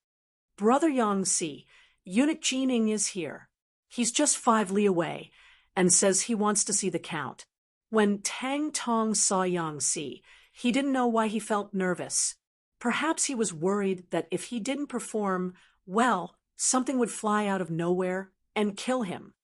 "Brother Yang Si, eunuch Jining is here." He's just 5 li away and says he wants to see the count. When Tang Tong saw Yang Si, he didn't know why he felt nervous. Perhaps he was worried that if he didn't perform well, something would fly out of nowhere and kill him.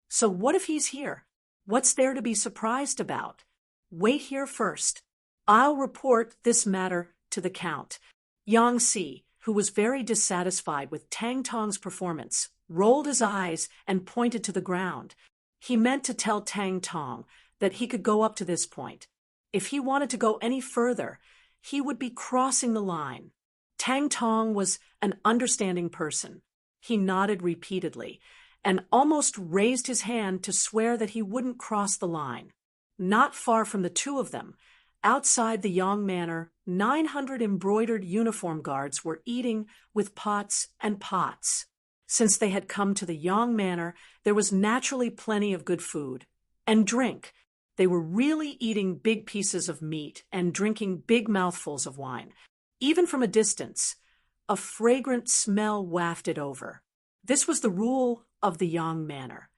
So what if he's here? What's there to be surprised about? Wait here first. I'll report this matter to the Count. Yang Si, who was very dissatisfied with Tang Tong's performance, rolled his eyes and pointed to the ground. He meant to tell Tang Tong that he could go up to this point. If he wanted to go any further, he would be crossing the line. Tang Tong was an understanding person. He nodded repeatedly and almost raised his hand to swear that he wouldn't cross the line. Not far from the two of them, outside the Yang Manor, 900 embroidered uniform guards were eating with pots and pots. Since they had come to the Yang Manor, there was naturally plenty of good food and drink. They were really eating big pieces of meat and drinking big mouthfuls of wine. Even from a distance, a fragrant smell wafted over. This was the rule of the Yang Manor.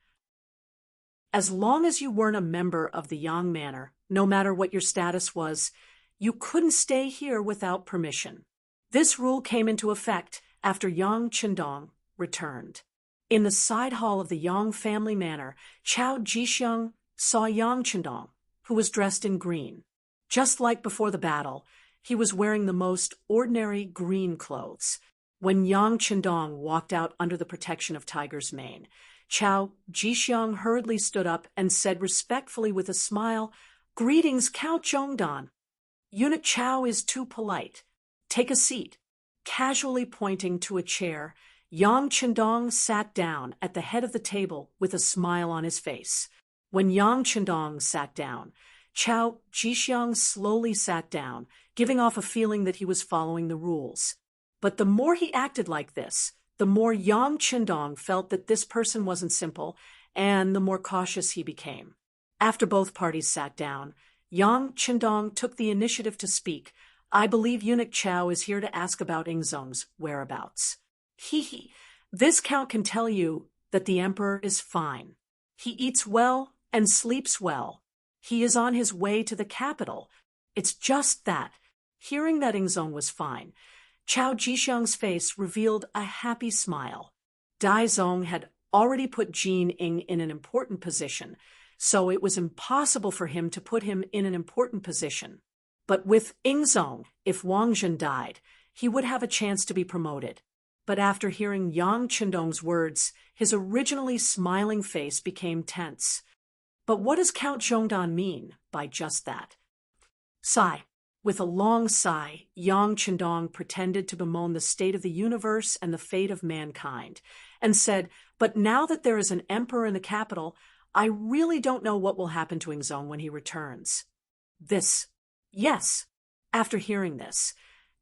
As long as you weren't a member of the Yang Manor, no matter what your status was, you couldn't stay here without permission. This rule came into effect after Yang Chendong returned. In the side hall of the Yang family manor, Chao Jixiang saw Yang Chendong, who was dressed in green. Just like before the battle, he was wearing the most ordinary green clothes. When Yang Chendong walked out under the protection of Tiger's mane, Chao Jixiang hurriedly stood up and said respectfully with a smile, "Greetings, Count Zhongdan. Eunuch Chao is too polite. Take a seat." Casually pointing to a chair, Yang Chendong sat down at the head of the table with a smile on his face. When Yang Chendong sat down, Chao Jixiang slowly sat down, giving off a feeling that he was following the rules. But the more he acted like this, the more Yang Chendong felt that this person wasn't simple, and the more cautious he became. After both parties sat down, Yang Chendong took the initiative to speak. "I believe Eunuch Chao is here to ask about Ingzong's whereabouts." "He, this count can tell you that the emperor is fine. He eats well and sleeps well. He is on his way to the capital. It's just that." Hearing that Ingzong was fine, Chao Jixiang's face revealed a happy smile. Dai Zong had already put Jin Ing in an important position, so it was impossible for him to put him in an important position. But with Ingzong, if Wang Zhen died, he would have a chance to be promoted. But after hearing Yang Chendong's words, his originally smiling face became tense. But what does Count Zhongdan mean by just that? Sigh. With a long sigh, Yang Chendong pretended to bemoan the state of the universe and the fate of mankind, and said, "But now that there is an emperor in the capital, I really don't know what will happen to Ingzong when he returns." Yes. After hearing this,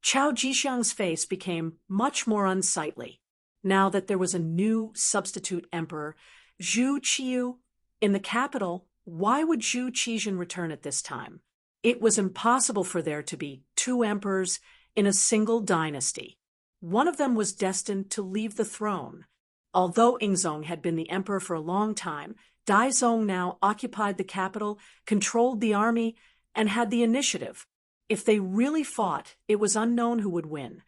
Chao Jixiang's face became much more unsightly. Now that there was a new substitute emperor, Zhu Qiyu, in the capital, why would Zhu Qizhen return at this time? It was impossible for there to be two emperors in a single dynasty. One of them was destined to leave the throne. Although Ingzong had been the emperor for a long time, Dai Zong now occupied the capital, controlled the army, and had the initiative. If they really fought, it was unknown who would win.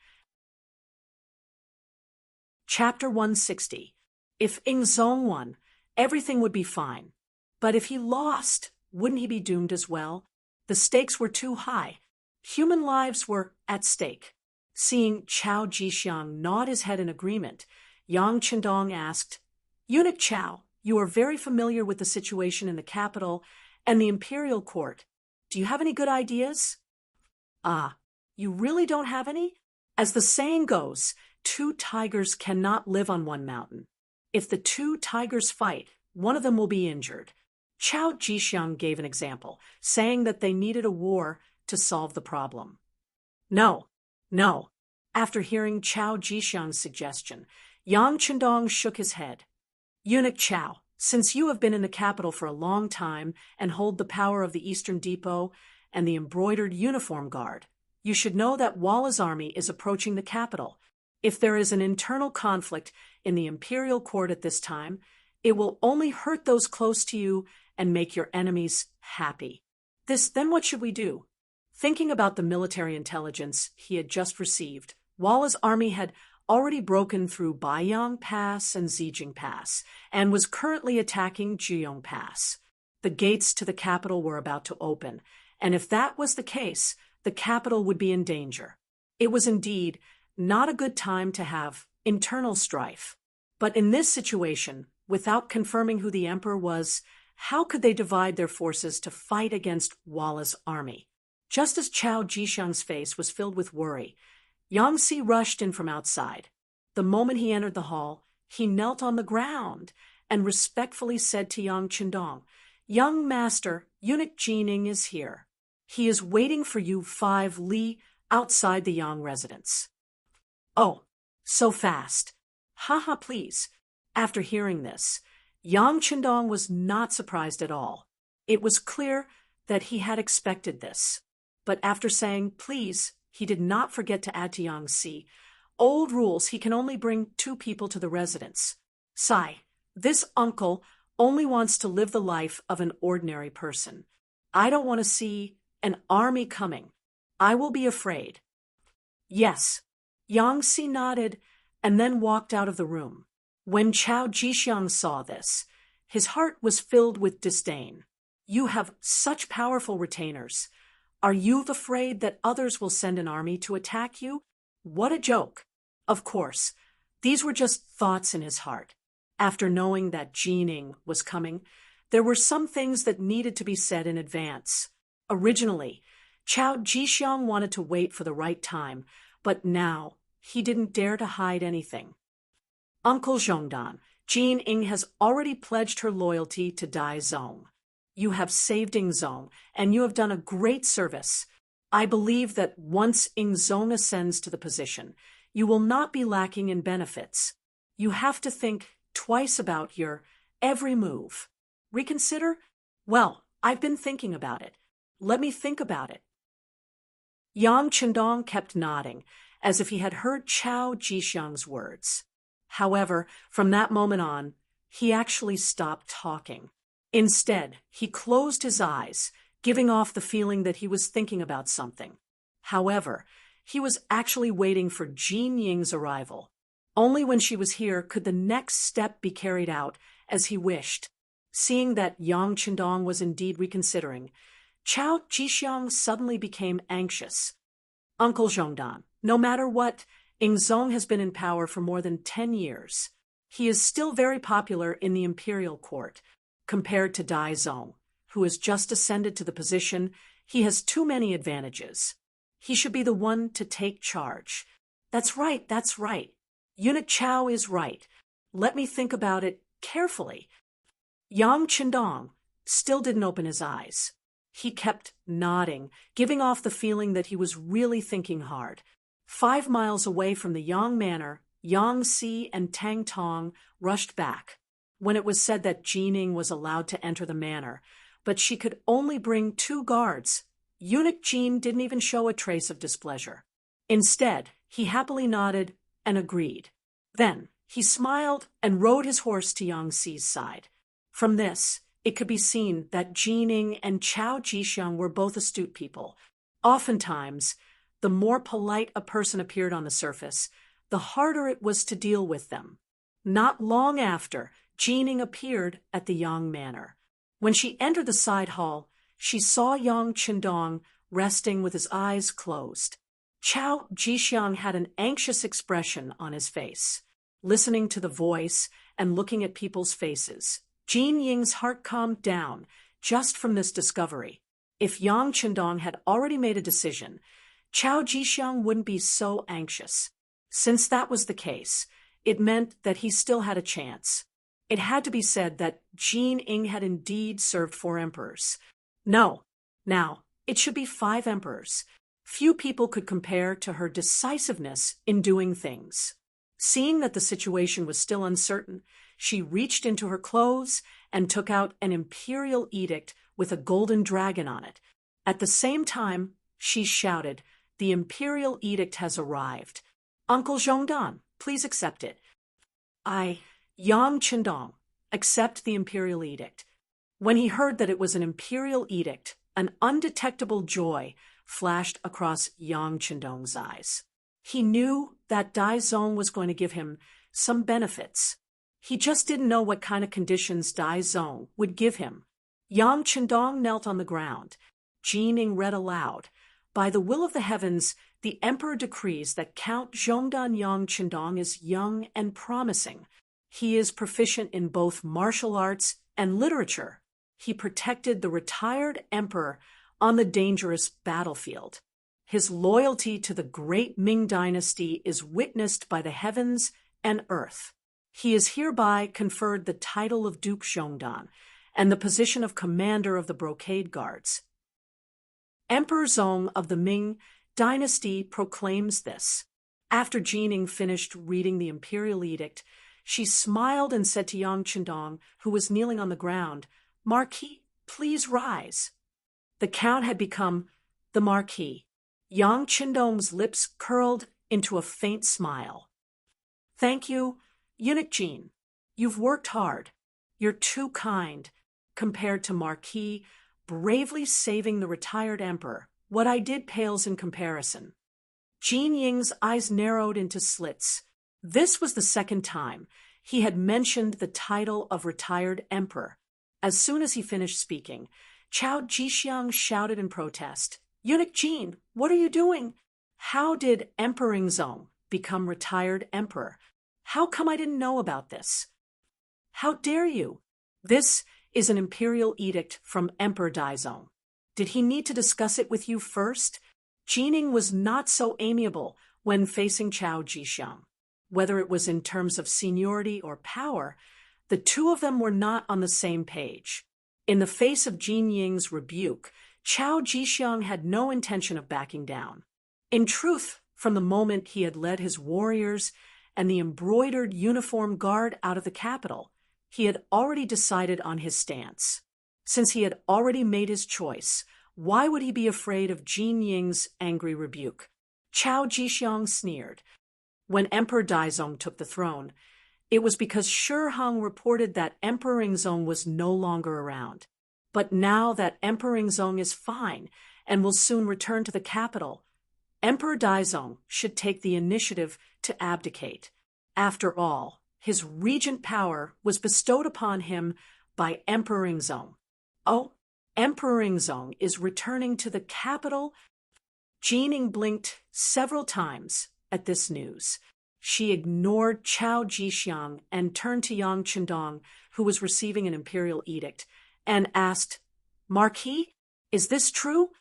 Chapter 160. If Ingzong won, everything would be fine. But if he lost, wouldn't he be doomed as well? The stakes were too high. Human lives were at stake. Seeing Chao Jixiang nod his head in agreement, Yang Chendong asked, "Eunuch Chao, you are very familiar with the situation in the capital and the imperial court. Do you have any good ideas?" "Ah, you really don't have any? As the saying goes, 2 tigers cannot live on one mountain. If the 2 tigers fight, one of them will be injured." Chao Jixiang gave an example, saying that they needed a war to solve the problem. No. After hearing Chao Jixiang's suggestion, Yang Chendong shook his head. "Eunuch Chao, since you have been in the capital for a long time and hold the power of the Eastern Depot and the embroidered uniform guard, you should know that Walla's army is approaching the capital. If there is an internal conflict in the imperial court at this time, It will only hurt those close to you and make your enemies happy. Then what should we do? Thinking about the military intelligence he had just received, Walla's army had already broken through Baiyang Pass and Zijing Pass and was currently attacking Jiyong Pass. The gates to the capital were about to open, and if that was the case, the capital would be in danger. It was indeed not a good time to have internal strife. But in this situation, without confirming who the emperor was, how could they divide their forces to fight against Walla's army? Just as Chao Jixiang's face was filled with worry, Yang Si rushed in from outside. The moment he entered the hall, he knelt on the ground and respectfully said to Yang Qindong, "Young master, eunuch Jining is here. He is waiting for you 5 li outside the Yang residence." "Oh, so fast. Haha, please." After hearing this, Yang Qindong was not surprised at all. It was clear that he had expected this. But after saying please, he did not forget to add to Yang Si, "Old rules, he can only bring 2 people to the residence. Sai, this uncle only wants to live the life of an ordinary person. I don't want to see an army coming. I will be afraid." "Yes." Yang Si nodded and then walked out of the room. When Chao Jixiang saw this, his heart was filled with disdain. "You have such powerful retainers. Are you afraid that others will send an army to attack you? What a joke!" Of course, these were just thoughts in his heart. After knowing that Jining was coming, there were some things that needed to be said in advance. Originally, Chao Jixiang wanted to wait for the right time, but now he didn't dare to hide anything. "Uncle Zhongdan, Jin Ying has already pledged her loyalty to Dai Zong. You have saved Ying Zong, and you have done a great service. I believe that once Ying Zong ascends to the position, you will not be lacking in benefits. You have to think twice about your every move. Reconsider? Well, I've been thinking about it. Let me think about it." Yang Qindong kept nodding, as if he had heard Chao Jixiang's words. However, from that moment on, he actually stopped talking. Instead, he closed his eyes, giving off the feeling that he was thinking about something. However, he was actually waiting for Jin Ying's arrival. Only when she was here could the next step be carried out as he wished. Seeing that Yang Qindong was indeed reconsidering, Chao Jixiang suddenly became anxious. "Uncle Zhongdan, no matter what, Ying Zong has been in power for more than 10 years. He is still very popular in the imperial court. Compared to Dai Zong, who has just ascended to the position, he has too many advantages. He should be the one to take charge." That's right. Eunuch Chao is right. Let me think about it carefully." Yang Qindong still didn't open his eyes. He kept nodding, giving off the feeling that he was really thinking hard. 5 miles away from the Yang Manor, Yang Si and Tang Tong rushed back. When it was said that Jining was allowed to enter the manor, but she could only bring 2 guards, Eunuch Jin didn't even show a trace of displeasure. Instead, he happily nodded and agreed. Then, he smiled and rode his horse to Yang Si's side. From this, it could be seen that Jining and Chao Jixiang were both astute people. Oftentimes, the more polite a person appeared on the surface, the harder it was to deal with them. Not long after, Jining appeared at the Yang Manor. When she entered the side hall, she saw Yang Qindong resting with his eyes closed. Chao Jixiang had an anxious expression on his face. Listening to the voice and looking at people's faces, Jin Ying's heart calmed down just from this discovery. If Yang Qindong had already made a decision, Chao Jixiang wouldn't be so anxious. Since that was the case, it meant that he still had a chance. It had to be said that Jin Ying had indeed served 4 emperors. No, now, it should be 5 emperors. Few people could compare to her decisiveness in doing things. Seeing that the situation was still uncertain, she reached into her clothes and took out an imperial edict with a golden dragon on it. At the same time, she shouted, "The imperial edict has arrived. Uncle Zhongdan, please accept it." Yang Qindong, accept the imperial edict. When he heard that it was an imperial edict, an undetectable joy flashed across Yang Qindong's eyes. He knew that Daizong was going to give him some benefits. He just didn't know what kind of conditions Daizong would give him. Yang Qindong knelt on the ground. Jining read aloud. By the will of the heavens, the emperor decrees that Count Zhongdan Yang Qindong is young and promising. He is proficient in both martial arts and literature. He protected the retired emperor on the dangerous battlefield. His loyalty to the great Ming dynasty is witnessed by the heavens and earth. He is hereby conferred the title of Duke Zhongdan and the position of commander of the Brocade Guards. Emperor Zong of the Ming dynasty proclaims this. After Jining finished reading the imperial edict, she smiled and said to Yang Qindong, who was kneeling on the ground, "Marquis, please rise." The count had become the Marquis. Yang Qindong's lips curled into a faint smile. "Thank you, Eunuch Jin. You've worked hard. You're too kind. Compared to Marquis bravely saving the retired emperor, what I did pales in comparison." Jin Ying's eyes narrowed into slits. This was the second time he had mentioned the title of retired emperor. As soon as he finished speaking, Chao Jixiang shouted in protest, "Eunuch Jin, what are you doing? How did Emperor Zong become retired emperor? How come I didn't know about this? How dare you? This is an imperial edict from Emperor Daizong. Did he need to discuss it with you first?" Jining was not so amiable when facing Chao Jixiang. Whether it was in terms of seniority or power, the two of them were not on the same page. In the face of Jin Ying's rebuke, Chao Jixiang had no intention of backing down. In truth, from the moment he had led his warriors and the embroidered uniform guard out of the capital, he had already decided on his stance. Since he had already made his choice, why would he be afraid of Jin Ying's angry rebuke? Chao Jixiang sneered. When Emperor Daizong took the throne, it was because Shi Hong reported that Emperor Zong was no longer around. But now that Emperor Zong is fine and will soon return to the capital, Emperor Daizong should take the initiative to abdicate. After all, his regent power was bestowed upon him by Emperor Zong. Oh, Emperor Zong is returning to the capital? Jining blinked several times at this news. She ignored Chao Jixiang and turned to Yang Qindong, who was receiving an imperial edict, and asked, "Marquis, is this true?"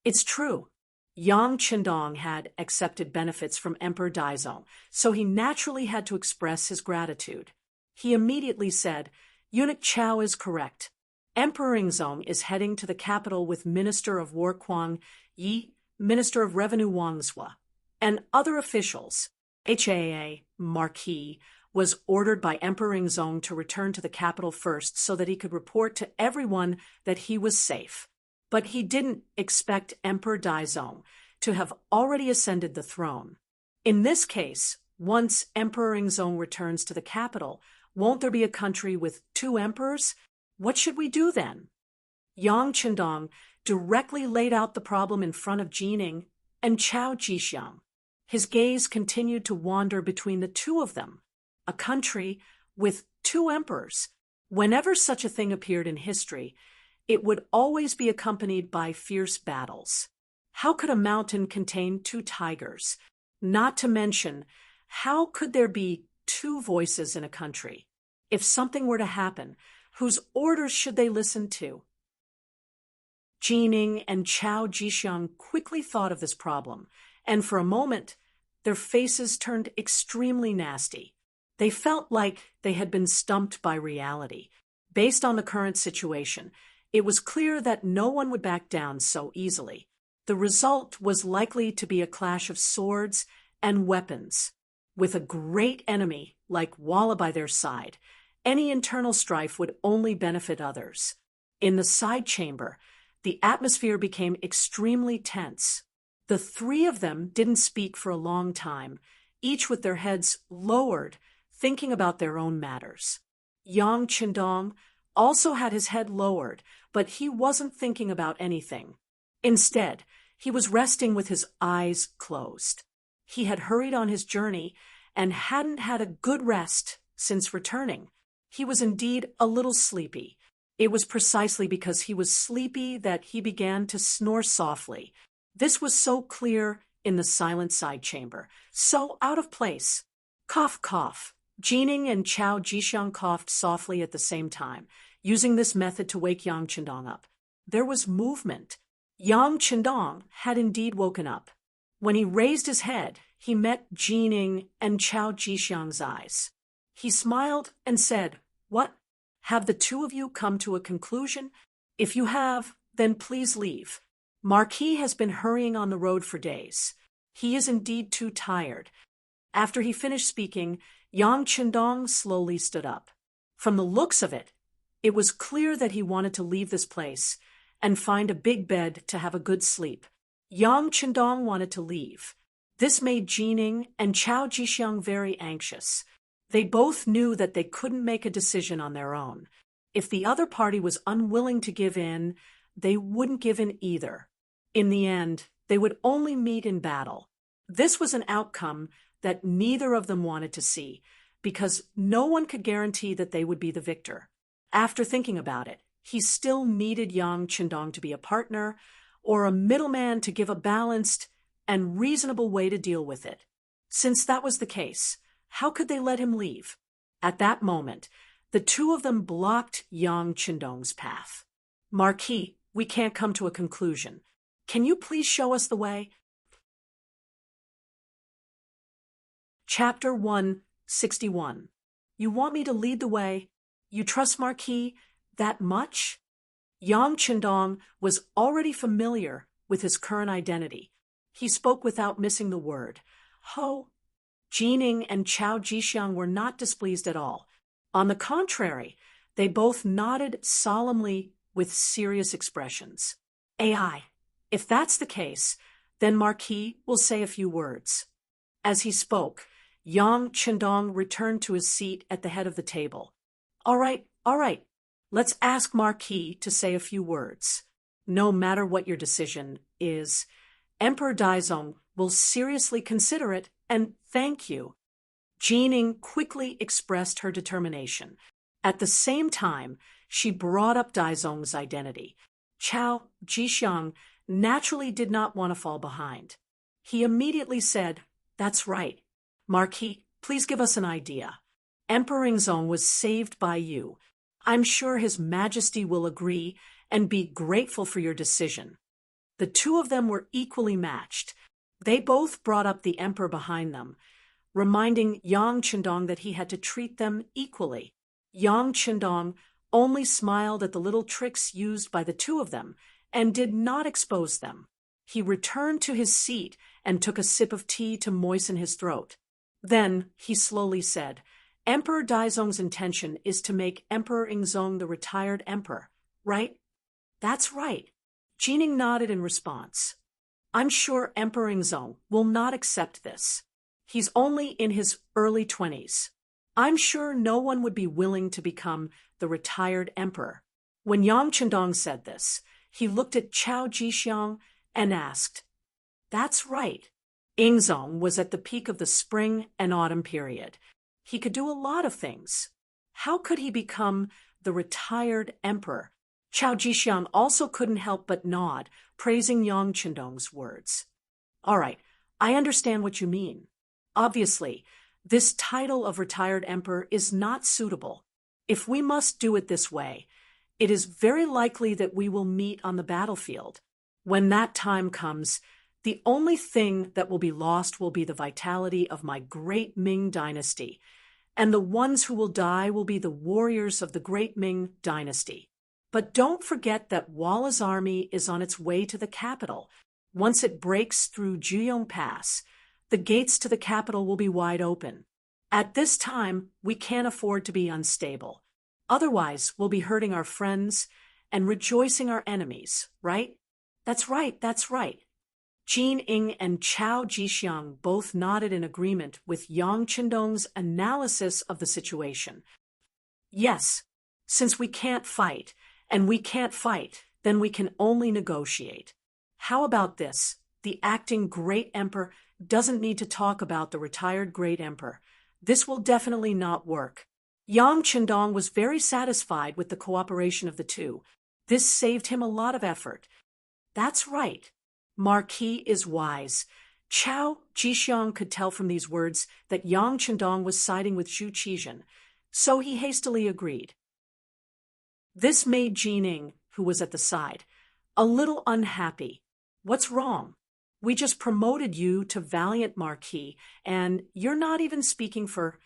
"It's true." Yang Qindong had accepted benefits from Emperor Daizong, so he naturally had to express his gratitude. He immediately said, "Eunuch Chao is correct. Emperor Zong is heading to the capital with Minister of War Kuang Yi, Minister of Revenue Wang Zhua, and other officials." HAA, Marquis, was ordered by Emperor Zong to return to the capital first so that he could report to everyone that he was safe. But he didn't expect Emperor Daizong to have already ascended the throne. In this case, once Emperor Zong returns to the capital, won't there be a country with two emperors? What should we do then? Yang Qindong directly laid out the problem in front of Jining and Chao Jixiang. His gaze continued to wander between the two of them. A country with two emperors. Whenever such a thing appeared in history, it would always be accompanied by fierce battles. How could a mountain contain two tigers? Not to mention, how could there be two voices in a country? If something were to happen, whose orders should they listen to? Jining and Chao Jixiang quickly thought of this problem, and for a moment, their faces turned extremely nasty. They felt like they had been stumped by reality. Based on the current situation, it was clear that no one would back down so easily. The result was likely to be a clash of swords and weapons. With a great enemy like Walla by their side, any internal strife would only benefit others. In the side chamber, the atmosphere became extremely tense. The three of them didn't speak for a long time, each with their heads lowered, thinking about their own matters. Yang Qindong also had his head lowered, but he wasn't thinking about anything. Instead, he was resting with his eyes closed. He had hurried on his journey and hadn't had a good rest since returning. He was indeed a little sleepy. It was precisely because he was sleepy that he began to snore softly. This was so clear in the silent side chamber, so out of place. Cough, cough. Jining and Chao Jixiang coughed softly at the same time, using this method to wake Yang Qindong up. There was movement. Yang Qindong had indeed woken up. When he raised his head, he met Jining and Chao Jixiang's eyes. He smiled and said, "What? Have the two of you come to a conclusion? If you have, then please leave. Marquis has been hurrying on the road for days. He is indeed too tired." After he finished speaking, Yang Qindong slowly stood up. From the looks of it, it was clear that he wanted to leave this place and find a big bed to have a good sleep. Yang Qindong wanted to leave. This made Jining and Chao Jixiang very anxious. They both knew that they couldn't make a decision on their own. If the other party was unwilling to give in, they wouldn't give in either. In the end, they would only meet in battle. This was an outcome that neither of them wanted to see, because no one could guarantee that they would be the victor. After thinking about it, he still needed Yang Qindong to be a partner, or a middleman to give a balanced and reasonable way to deal with it. Since that was the case, how could they let him leave? At that moment, the two of them blocked Yang Qindong's path. "Marquis, we can't come to a conclusion. Can you please show us the way?" Chapter 161. You want me to lead the way? You trust Marquis that much? Yang Qindong was already familiar with his current identity. He spoke without missing the word. Ho! Jining and Chao Jixiang were not displeased at all. On the contrary, they both nodded solemnly with serious expressions. "AI, if that's the case, then Marquis will say a few words." As he spoke, Yang Qindong returned to his seat at the head of the table. All right. Let's ask Marquis to say a few words. No matter what your decision is, Emperor Daizong will seriously consider it and thank you." Jining quickly expressed her determination. At the same time, she brought up Daizong's identity. Chao Jixiang naturally did not want to fall behind. He immediately said, "That's right. Marquis, please give us an idea. Emperor Ingzong was saved by you. I'm sure His Majesty will agree and be grateful for your decision." The two of them were equally matched. They both brought up the emperor behind them, reminding Yang Qindong that he had to treat them equally. Yang Qindong only smiled at the little tricks used by the two of them and did not expose them. He returned to his seat and took a sip of tea to moisten his throat. Then he slowly said, "Emperor Daizong's intention is to make Emperor Ingzong the retired emperor, right?" "That's right." Jining nodded in response. "I'm sure Emperor Ingzong will not accept this. He's only in his early 20s. I'm sure no one would be willing to become the retired emperor." When Yang Qindong said this, he looked at Chao Jixiang and asked, "That's right." Ingzong was at the peak of the spring and autumn period. He could do a lot of things. How could he become the retired emperor? Chao Jixiang also couldn't help but nod, praising Yang Qindong's words. "All right, I understand what you mean. Obviously, this title of retired emperor is not suitable. If we must do it this way, it is very likely that we will meet on the battlefield. When that time comes, the only thing that will be lost will be the vitality of my great Ming dynasty, and the ones who will die will be the warriors of the great Ming dynasty. But don't forget that Walla's army is on its way to the capital. Once it breaks through Juyong Pass, the gates to the capital will be wide open. At this time, we can't afford to be unstable. Otherwise, we'll be hurting our friends and rejoicing our enemies, right?" That's right. Jining and Chao Jixiang both nodded in agreement with Yang Qindong's analysis of the situation. Yes, since we can't fight, and we can't fight, then we can only negotiate. How about this? The acting great emperor doesn't need to talk about the retired great emperor. This will definitely not work. Yang Qindong was very satisfied with the cooperation of the two. This saved him a lot of effort. That's right. Marquis is wise. Chao Jixiang could tell from these words that Yang Qindong was siding with Zhu Qizhen, so he hastily agreed. This made Jining, who was at the side, a little unhappy. What's wrong? We just promoted you to Valiant Marquis, and you're not even speaking for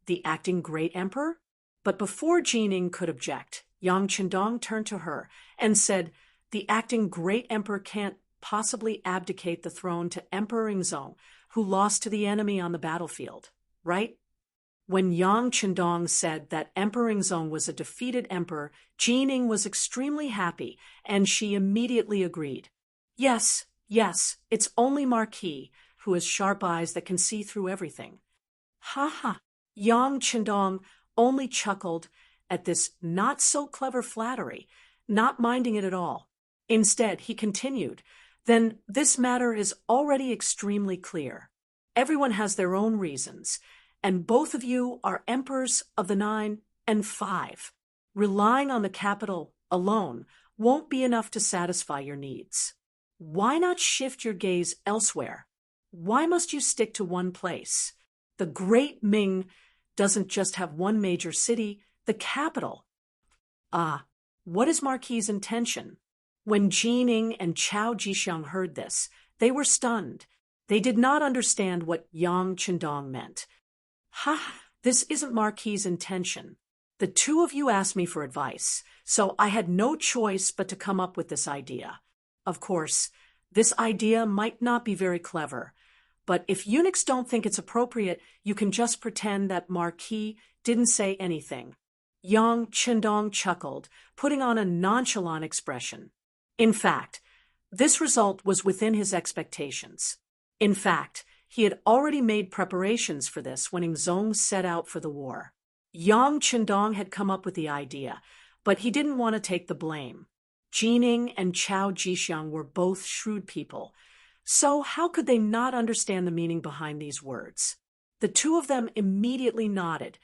the acting great emperor? But before Jining could object, Yang Qindong turned to her and said, the acting great emperor can't possibly abdicate the throne to Emperor Yingzong, who lost to the enemy on the battlefield, right? When Yang Qindong said that Emperor Yingzong was a defeated emperor, Jining was extremely happy, and she immediately agreed. Yes, it's only Marquis, who has sharp eyes that can see through everything. Ha ha! Yang Qindong only chuckled at this not-so-clever flattery, not minding it at all. Instead, he continued, then this matter is already extremely clear. Everyone has their own reasons, and both of you are emperors of the 9 and 5. Relying on the capital alone won't be enough to satisfy your needs. Why not shift your gaze elsewhere? Why must you stick to one place? The great Ming doesn't just have one major city, the capital. Ah, what is Marquis' intention? When Jining and Chao Jixiang heard this, they were stunned. They did not understand what Yang Qindong meant. Ha, this isn't Marquis' intention. The two of you asked me for advice, so I had no choice but to come up with this idea. Of course, this idea might not be very clever, but if eunuchs don't think it's appropriate, you can just pretend that Marquis didn't say anything. Yang Qindong chuckled, putting on a nonchalant expression. In fact, this result was within his expectations. In fact, he had already made preparations for this when Yingzong set out for the war. Yang Qindong had come up with the idea, but he didn't want to take the blame. Jining and Chao Jixiang were both shrewd people, so how could they not understand the meaning behind these words? The two of them immediately nodded.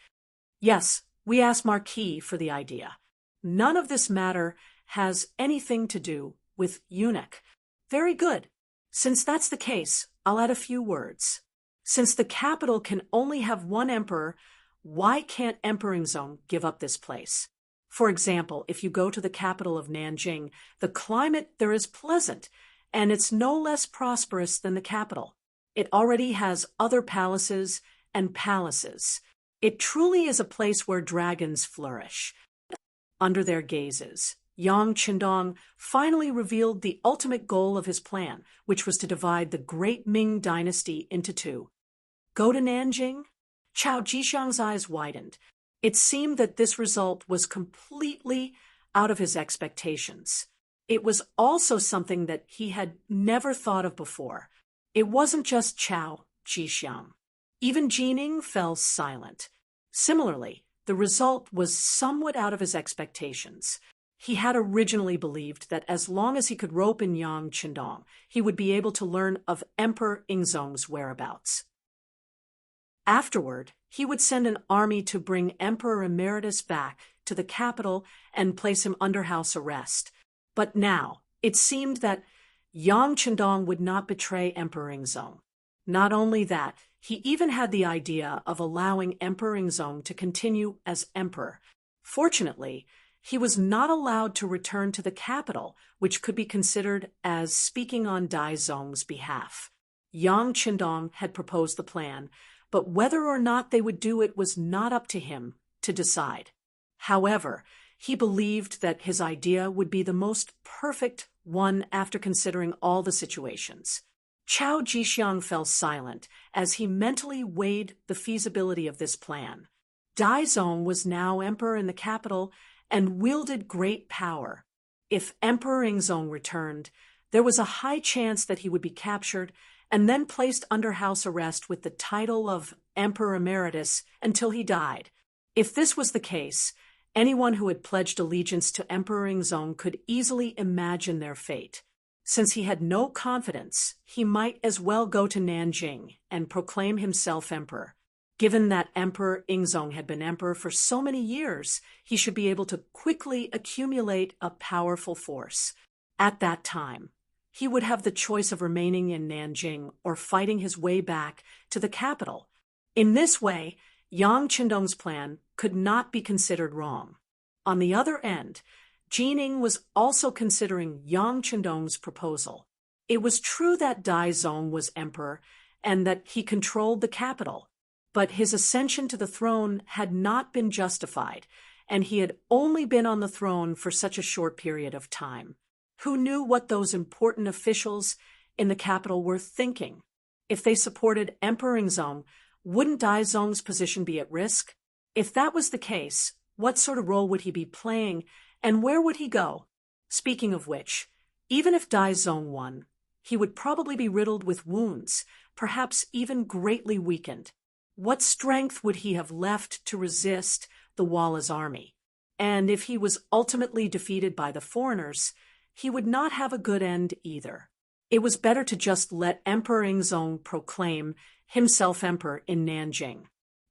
Yes, we asked Marquis for the idea. None of this matter has anything to do with eunuch. Very good. Since that's the case, I'll add a few words. Since the capital can only have one emperor, why can't Emperor Yingzong give up this place? For example, if you go to the capital of Nanjing, the climate there is pleasant, and it's no less prosperous than the capital. It already has other palaces and palaces. It truly is a place where dragons flourish. Under their gazes, Yang Qindong finally revealed the ultimate goal of his plan, which was to divide the great Ming dynasty into two. Go to Nanjing? Chao Jixiang's eyes widened. It seemed that this result was completely out of his expectations. It was also something that he had never thought of before. It wasn't just Chao Jixiang. Even Jining fell silent. Similarly, the result was somewhat out of his expectations. He had originally believed that as long as he could rope in Yang Qindong, he would be able to learn of Emperor Yingzong's whereabouts. Afterward, he would send an army to bring Emperor Emeritus back to the capital and place him under house arrest. But now, it seemed that Yang Qindong would not betray Emperor Yingzong. Not only that, he even had the idea of allowing Emperor Yingzong to continue as emperor. Fortunately, he was not allowed to return to the capital, which could be considered as speaking on Daizong's behalf. Yang Qindong had proposed the plan, but whether or not they would do it was not up to him to decide. However, he believed that his idea would be the most perfect one after considering all the situations. Chao Jixiang fell silent as he mentally weighed the feasibility of this plan. Daizong was now emperor in the capital and wielded great power. If Emperor Yingzong returned, there was a high chance that he would be captured and then placed under house arrest with the title of Emperor Emeritus until he died. If this was the case, Anyone who had pledged allegiance to Emperor Ingzong could easily imagine their fate. Since he had no confidence, he might as well go to Nanjing and proclaim himself emperor. Given that Emperor Ingzong had been emperor for so many years, he should be able to quickly accumulate a powerful force. At that time, he would have the choice of remaining in Nanjing or fighting his way back to the capital. In this way, Yang Qindong's plan could not be considered wrong. On the other end, Jining was also considering Yang Qindong's proposal. It was true that Daizong was emperor and that he controlled the capital, but his ascension to the throne had not been justified, and he had only been on the throne for such a short period of time. Who knew what those important officials in the capital were thinking? If they supported Emperor Ingzong, wouldn't Daizong's position be at risk? If that was the case, what sort of role would he be playing, and where would he go? Speaking of which, even if Daizong won, he would probably be riddled with wounds, perhaps even greatly weakened. What strength would he have left to resist the Walla's army? And if he was ultimately defeated by the foreigners, he would not have a good end either. It was better to just let Emperor Ingzong proclaim himself emperor in Nanjing.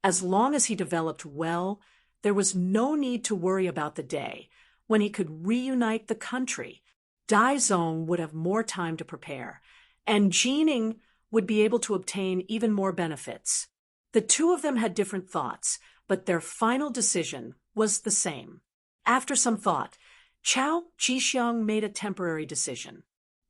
As long as he developed well, there was no need to worry about the day when he could reunite the country. Daizong would have more time to prepare, and Jining would be able to obtain even more benefits. The two of them had different thoughts, but their final decision was the same. After some thought, Chao Jixiang made a temporary decision.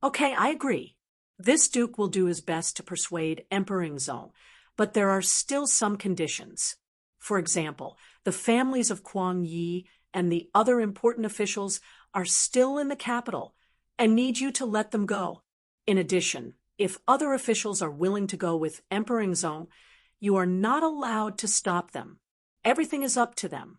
Okay, I agree. This duke will do his best to persuade Emperor Ingzong, but there are still some conditions. For example, the families of Kuang Yi and the other important officials are still in the capital and need you to let them go. In addition, if other officials are willing to go with Emperor Ingzong, you are not allowed to stop them. Everything is up to them.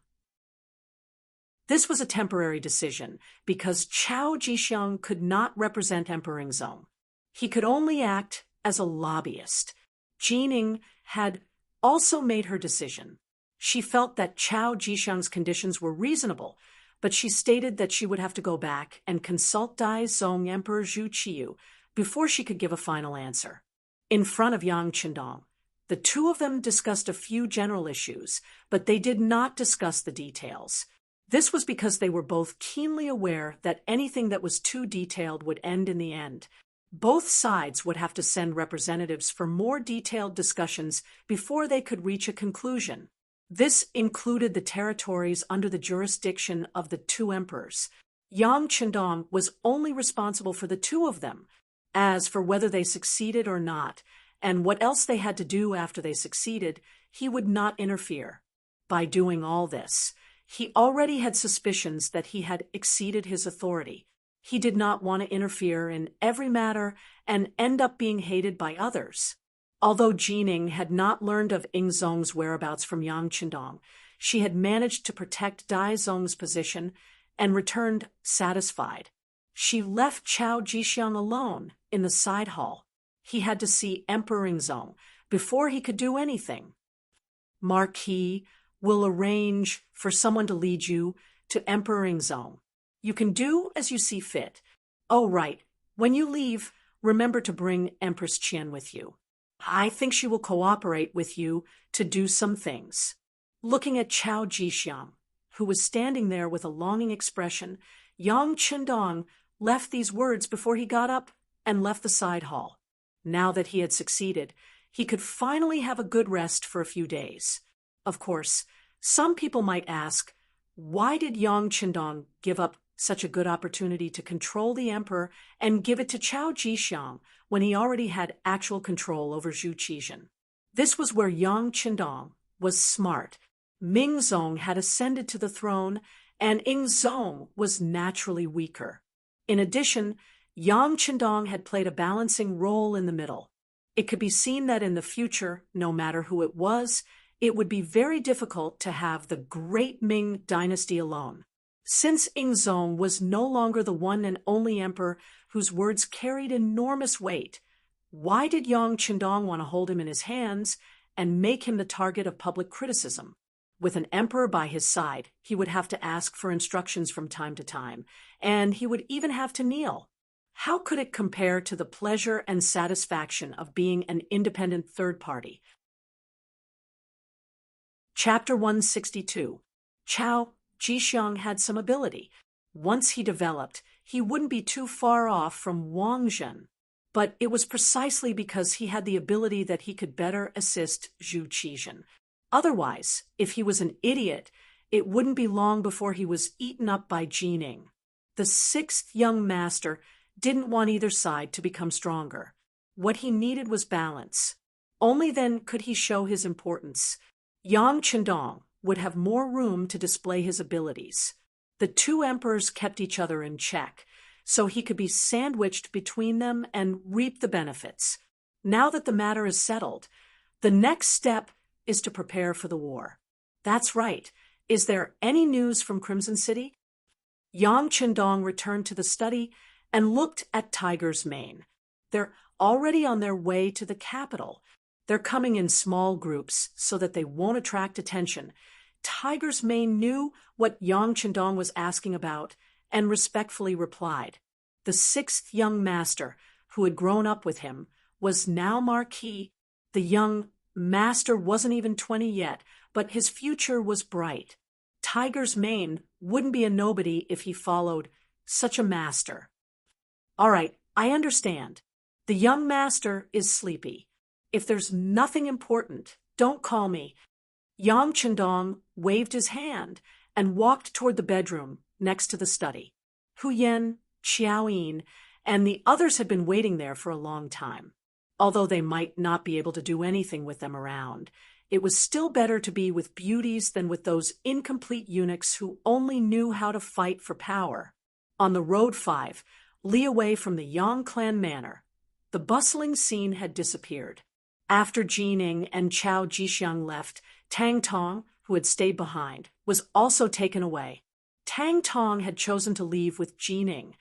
This was a temporary decision because Chao Jixiang could not represent Emperor Ingzong. He could only act as a lobbyist. Jining had also made her decision. She felt that Chao Jixiang's conditions were reasonable, but she stated that she would have to go back and consult Daizong Emperor Zhu Qiyu before she could give a final answer. In front of Yang Qindong, the two of them discussed a few general issues, but they did not discuss the details. This was because they were both keenly aware that anything that was too detailed would end in the end. Both sides would have to send representatives for more detailed discussions before they could reach a conclusion. This included the territories under the jurisdiction of the two emperors. Yang Qindong was only responsible for the two of them. As for whether they succeeded or not, and what else they had to do after they succeeded, he would not interfere. By doing all this, he already had suspicions that he had exceeded his authority. He did not want to interfere in every matter and end up being hated by others. Although Jining had not learned of Ingzong's whereabouts from Yang Qindong, she had managed to protect Daizong's position and returned satisfied. She left Chao Jixiang alone in the side hall. He had to see Emperor Ingzong before he could do anything. Marquis will arrange for someone to lead you to Emperor Ingzong. You can do as you see fit. Oh, right. When you leave, remember to bring Empress Qian with you. I think she will cooperate with you to do some things. Looking at Chao Jixiang, who was standing there with a longing expression, Yang Qindong left these words before he got up and left the side hall. Now that he had succeeded, he could finally have a good rest for a few days. Of course, some people might ask, why did Yang Qindong give up such a good opportunity to control the emperor and give it to Chao Jixiang when he already had actual control over Zhu Qizhen? This was where Yang Qindong was smart. Mingzong had ascended to the throne, and Ingzong was naturally weaker. In addition, Yang Qindong had played a balancing role in the middle. It could be seen that in the future, no matter who it was, it would be very difficult to have the great Ming dynasty alone. Since Ingzong was no longer the one and only emperor whose words carried enormous weight, why did Yang Qindong want to hold him in his hands and make him the target of public criticism? With an emperor by his side, he would have to ask for instructions from time to time, and he would even have to kneel. How could it compare to the pleasure and satisfaction of being an independent third party? Chapter 162. Chao Jixiang had some ability. Once he developed, he wouldn't be too far off from Wang Zhen. But it was precisely because he had the ability that he could better assist Zhu Qizhen. Otherwise, if he was an idiot, it wouldn't be long before he was eaten up by Jining. The sixth young master didn't want either side to become stronger. What he needed was balance. Only then could he show his importance. Yang Chendong would have more room to display his abilities. The two emperors kept each other in check, so he could be sandwiched between them and reap the benefits. Now that the matter is settled, the next step is to prepare for the war. That's right. Is there any news from Crimson City? Yang Chendong returned to the study and looked at Tiger's Mane. They're already on their way to the capital. They're coming in small groups so that they won't attract attention. Tiger's Mane knew what Yang Chendong was asking about and respectfully replied. The sixth young master, who had grown up with him, was now Marquis. The young master wasn't even 20 yet, but his future was bright. Tiger's Mane wouldn't be a nobody if he followed such a master. All right, I understand. The young master is sleepy. If there's nothing important, don't call me. Yang Chendong waved his hand and walked toward the bedroom next to the study. Hu Yen, Qiao Yin, and the others had been waiting there for a long time. Although they might not be able to do anything with them around, it was still better to be with beauties than with those incomplete eunuchs who only knew how to fight for power. On the Road 5, li away from the Yang clan manor, the bustling scene had disappeared. After Jining and Chao Jixiang left, Tang Tong, who had stayed behind, was also taken away. Tang Tong had chosen to leave with Jining.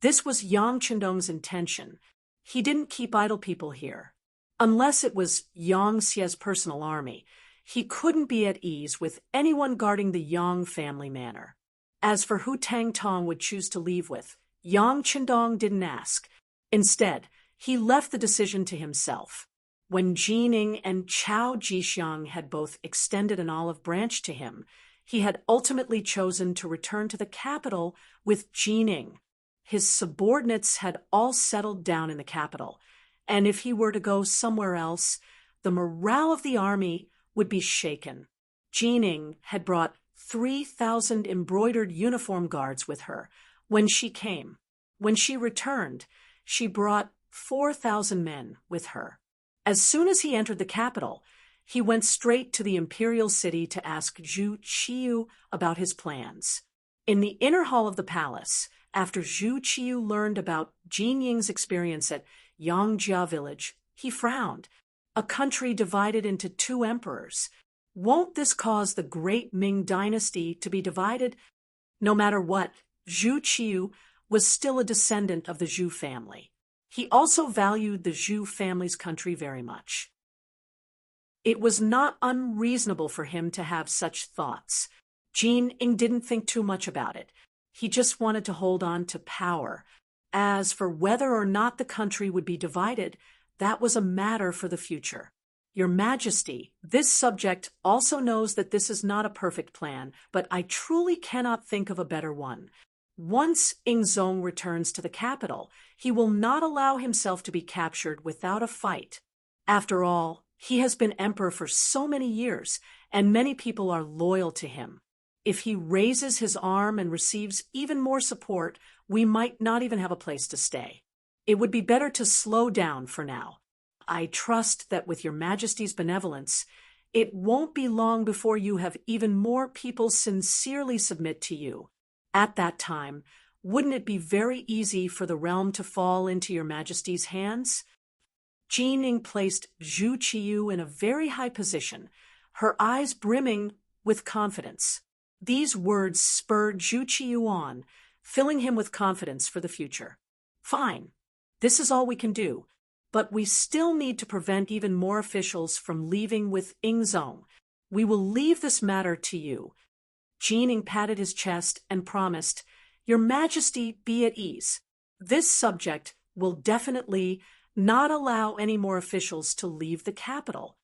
This was Yang Chendong's intention. He didn't keep idle people here. Unless it was Yang Xie's personal army, he couldn't be at ease with anyone guarding the Yang family manor. As for who Tang Tong would choose to leave with, Yang Chendong didn't ask. Instead, he left the decision to himself. When Jining and Chao Jixiang had both extended an olive branch to him, he had ultimately chosen to return to the capital with Jining. His subordinates had all settled down in the capital, and if he were to go somewhere else, the morale of the army would be shaken. Jining had brought 3,000 embroidered uniform guards with her when she came. When she returned, she brought 4,000 men with her. As soon as he entered the capital, he went straight to the imperial city to ask Zhu Qiyu about his plans. In the inner hall of the palace, after Zhu Qiyu learned about Jin Ying's experience at Yangjia village, he frowned. A country divided into two emperors. Won't this cause the great Ming dynasty to be divided? No matter what, Zhu Qiyu was still a descendant of the Zhu family. He also valued the Zhu family's country very much. It was not unreasonable for him to have such thoughts. Jin Ying didn't think too much about it. He just wanted to hold on to power. As for whether or not the country would be divided, that was a matter for the future. Your Majesty, this subject also knows that this is not a perfect plan, but I truly cannot think of a better one. Once Ingzong returns to the capital, he will not allow himself to be captured without a fight. After all, he has been emperor for so many years, and many people are loyal to him. If he raises his arm and receives even more support, we might not even have a place to stay. It would be better to slow down for now. I trust that with your Majesty's benevolence, it won't be long before you have even more people sincerely submit to you. At that time, wouldn't it be very easy for the realm to fall into your Majesty's hands? Jin Ying placed Zhu Qiyu in a very high position, her eyes brimming with confidence. These words spurred Zhu Qiyu on, filling him with confidence for the future. Fine, this is all we can do, but we still need to prevent even more officials from leaving with Ingzong. We will leave this matter to you." Jining patted his chest and promised, "Your Majesty, be at ease. This subject will definitely not allow any more officials to leave the capital."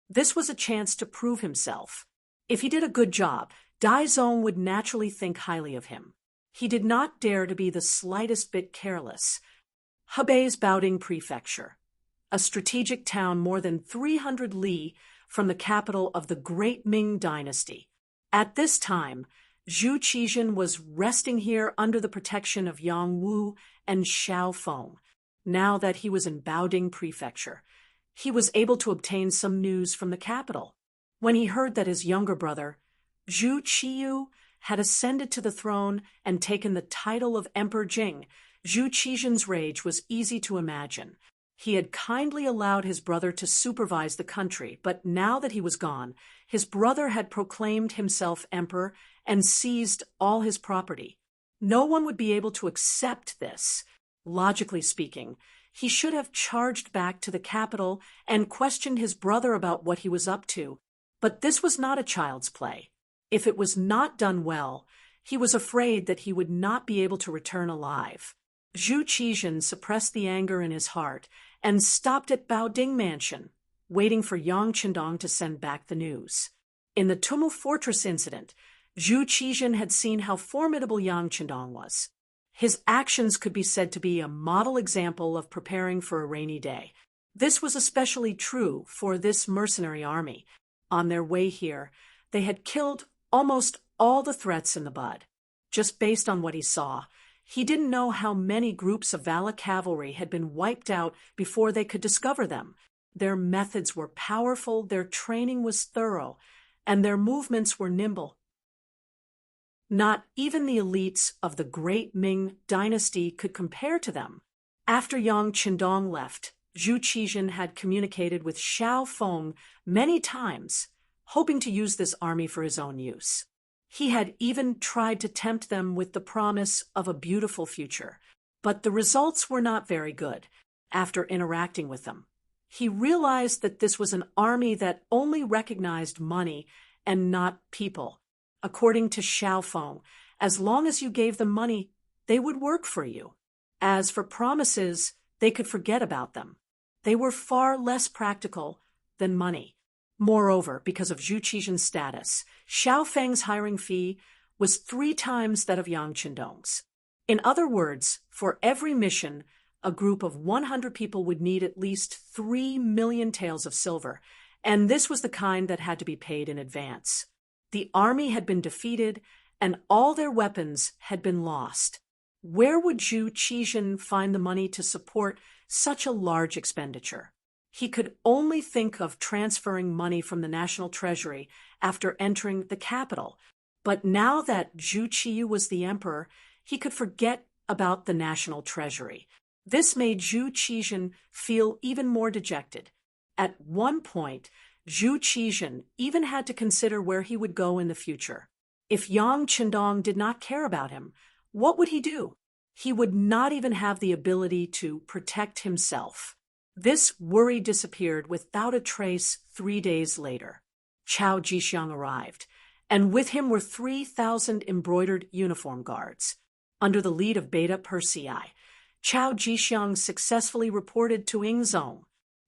This was a chance to prove himself. If he did a good job, Daizong would naturally think highly of him. He did not dare to be the slightest bit careless. Hebei's Baoding Prefecture, a strategic town more than 300 li from the capital of the Great Ming Dynasty. At this time, Zhu Qizhen was resting here under the protection of Yang Wu and Xiao Feng. Now that he was in Baoding Prefecture, he was able to obtain some news from the capital. When he heard that his younger brother, Zhu Qiyu, had ascended to the throne and taken the title of Emperor Jing, Zhu Qizhen's rage was easy to imagine. He had kindly allowed his brother to supervise the country, but now that he was gone, his brother had proclaimed himself emperor and seized all his property. No one would be able to accept this. Logically speaking, he should have charged back to the capital and questioned his brother about what he was up to. But this was not a child's play. If it was not done well, he was afraid that he would not be able to return alive. Zhu Qizhen suppressed the anger in his heart and stopped at Baoding Mansion, waiting for Yang Qindong to send back the news. In the Tumul Fortress incident, Zhu Qizhen had seen how formidable Yang Qindong was. His actions could be said to be a model example of preparing for a rainy day. This was especially true for this mercenary army. On their way here, they had killed almost all the threats in the bud. Just based on what he saw, he didn't know how many groups of Vala cavalry had been wiped out before they could discover them. Their methods were powerful, their training was thorough, and their movements were nimble. Not even the elites of the Great Ming Dynasty could compare to them. After Yang Qindong left, Zhu Qizhen had communicated with Xiao Feng many times, hoping to use this army for his own use. He had even tried to tempt them with the promise of a beautiful future, but the results were not very good. After interacting with them, he realized that this was an army that only recognized money and not people. According to Xiao Feng, as long as you gave them money, they would work for you. As for promises, they could forget about them. They were far less practical than money. Moreover, because of Zhu Qizhen's status, Xiao Feng's hiring fee was 3 times that of Yang Qindong's. In other words, for every mission, a group of 100 people would need at least 3 million taels of silver, and this was the kind that had to be paid in advance. The army had been defeated, and all their weapons had been lost. Where would Zhu Qizhen find the money to support such a large expenditure? He could only think of transferring money from the national treasury after entering the capital. But now that Zhu Qiyu was the emperor, he could forget about the national treasury. This made Zhu Qizhen feel even more dejected. At one point, Zhu Qizhen even had to consider where he would go in the future. If Yang Qindong did not care about him, what would he do? He would not even have the ability to protect himself. This worry disappeared without a trace 3 days later. Chao Jixiang arrived, and with him were 3,000 embroidered uniform guards. Under the lead of Beta Persei, Chao Jixiang successfully reported to Ingzong.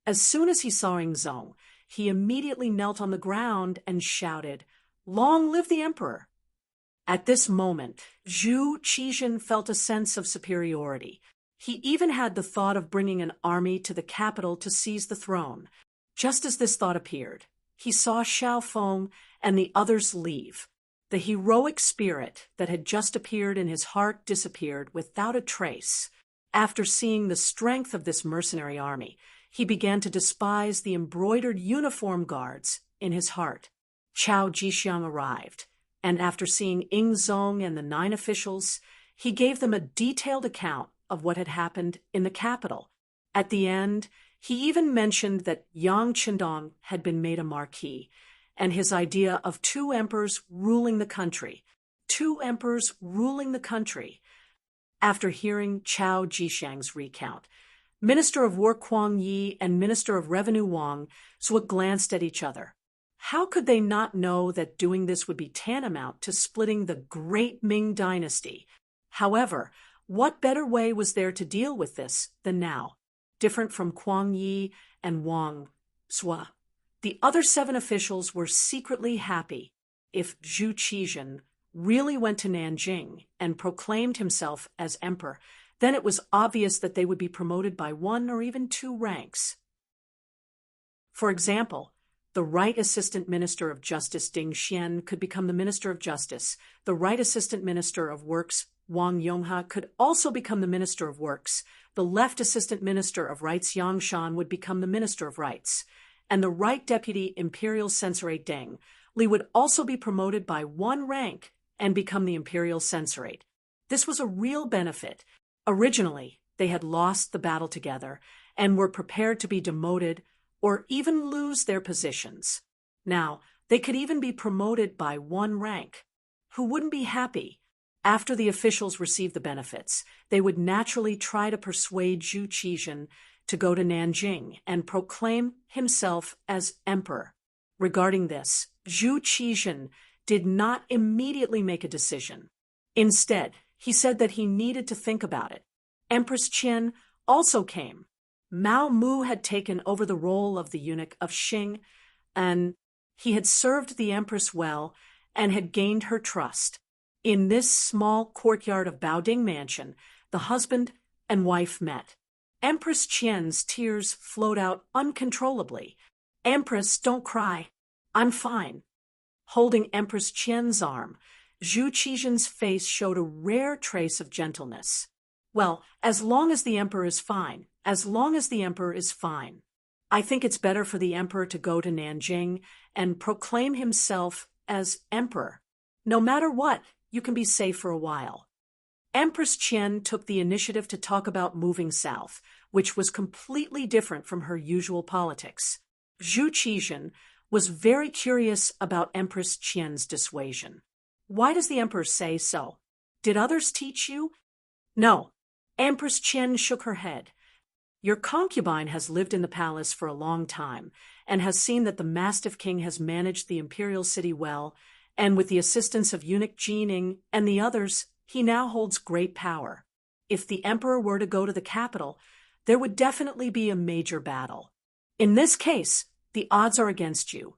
As soon as he saw Ingzong, he immediately knelt on the ground and shouted, "Long live the emperor!" At this moment, Zhu Qizhen felt a sense of superiority. He even had the thought of bringing an army to the capital to seize the throne. Just as this thought appeared, he saw Xiao Feng and the others leave. The heroic spirit that had just appeared in his heart disappeared without a trace. After seeing the strength of this mercenary army, he began to despise the embroidered uniform guards in his heart. Chao Jixiang arrived, and after seeing Ingzong and the 9 officials, he gave them a detailed account of what had happened in the capital. At the end, he even mentioned that Yang Qindong had been made a marquis, and his idea of 2 emperors ruling the country. 2 emperors ruling the country. After hearing Chao Jixiang's recount, Minister of War Kuang Yi and Minister of Revenue Wang Zhuo glanced at each other. How could they not know that doing this would be tantamount to splitting the great Ming dynasty? However, what better way was there to deal with this than now? Different from Kuang Yi and Wang Zhua, the other 7 officials were secretly happy. If Zhu Qizhen really went to Nanjing and proclaimed himself as emperor, then it was obvious that they would be promoted by 1 or even 2 ranks. For example, the Right Assistant Minister of Justice Ding Xian could become the Minister of Justice. The Right Assistant Minister of Works Wang Yonghe could also become the Minister of Works. The Left Assistant Minister of Rights Yang Shan would become the Minister of Rights. And the Right Deputy Imperial Censorate Deng Li would also be promoted by 1 rank and become the Imperial Censorate. This was a real benefit. Originally, they had lost the battle together and were prepared to be demoted or even lose their positions. Now, they could even be promoted by 1 rank. Who wouldn't be happy? After the officials received the benefits, they would naturally try to persuade Zhu Qizhen to go to Nanjing and proclaim himself as emperor. Regarding this, Zhu Qizhen did not immediately make a decision. Instead, he said that he needed to think about it. Empress Qian also came. Mao Mu had taken over the role of the eunuch of Xing, and he had served the empress well and had gained her trust. In this small courtyard of Baoding Mansion, the husband and wife met. Empress Qian's tears flowed out uncontrollably. "Empress, don't cry. I'm fine." Holding Empress Qian's arm, Zhu Qizhen's face showed a rare trace of gentleness. "Well, as long as the emperor is fine, as long as the emperor is fine. I think it's better for the emperor to go to Nanjing and proclaim himself as emperor. No matter what, you can be safe for a while." Empress Qian took the initiative to talk about moving south, which was completely different from her usual politics. Zhu Qizhen was very curious about Empress Qian's dissuasion. "Why does the emperor say so? Did others teach you?" "No." Empress Qian shook her head. "Your concubine has lived in the palace for a long time and has seen that the Mastiff King has managed the imperial city well, and with the assistance of eunuch Jining and the others, he now holds great power. If the emperor were to go to the capital, there would definitely be a major battle. In this case, the odds are against you."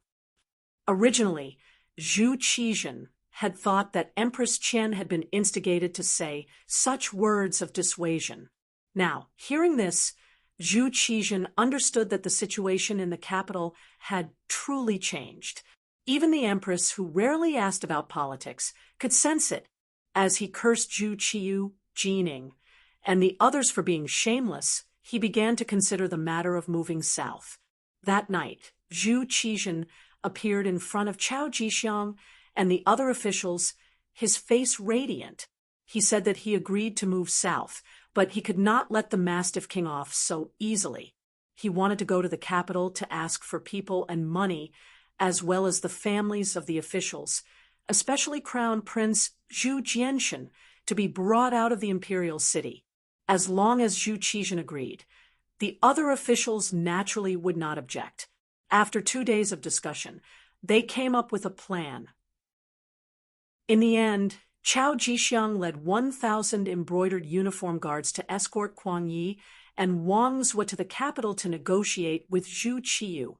Originally, Zhu Qizhen had thought that Empress Qian had been instigated to say such words of dissuasion. Now, hearing this, Zhu Qizhen understood that the situation in the capital had truly changed. Even the empress, who rarely asked about politics, could sense it. As he cursed Zhu Qiyu, Jining, and the others for being shameless, he began to consider the matter of moving south. That night, Zhu Qizhen appeared in front of Chao Jixiang and the other officials, his face radiant. He said that he agreed to move south, but he could not let the Mastiff King off so easily. He wanted to go to the capital to ask for people and money, as well as the families of the officials, especially Crown Prince Zhu Jianshan, to be brought out of the imperial city. As long as Zhu Qizhen agreed, the other officials naturally would not object. After 2 days of discussion, they came up with a plan. In the end, Chao Jixiang led 1,000 embroidered uniform guards to escort Kuang Yi and Wang Zhua to the capital to negotiate with Zhu Qiyu.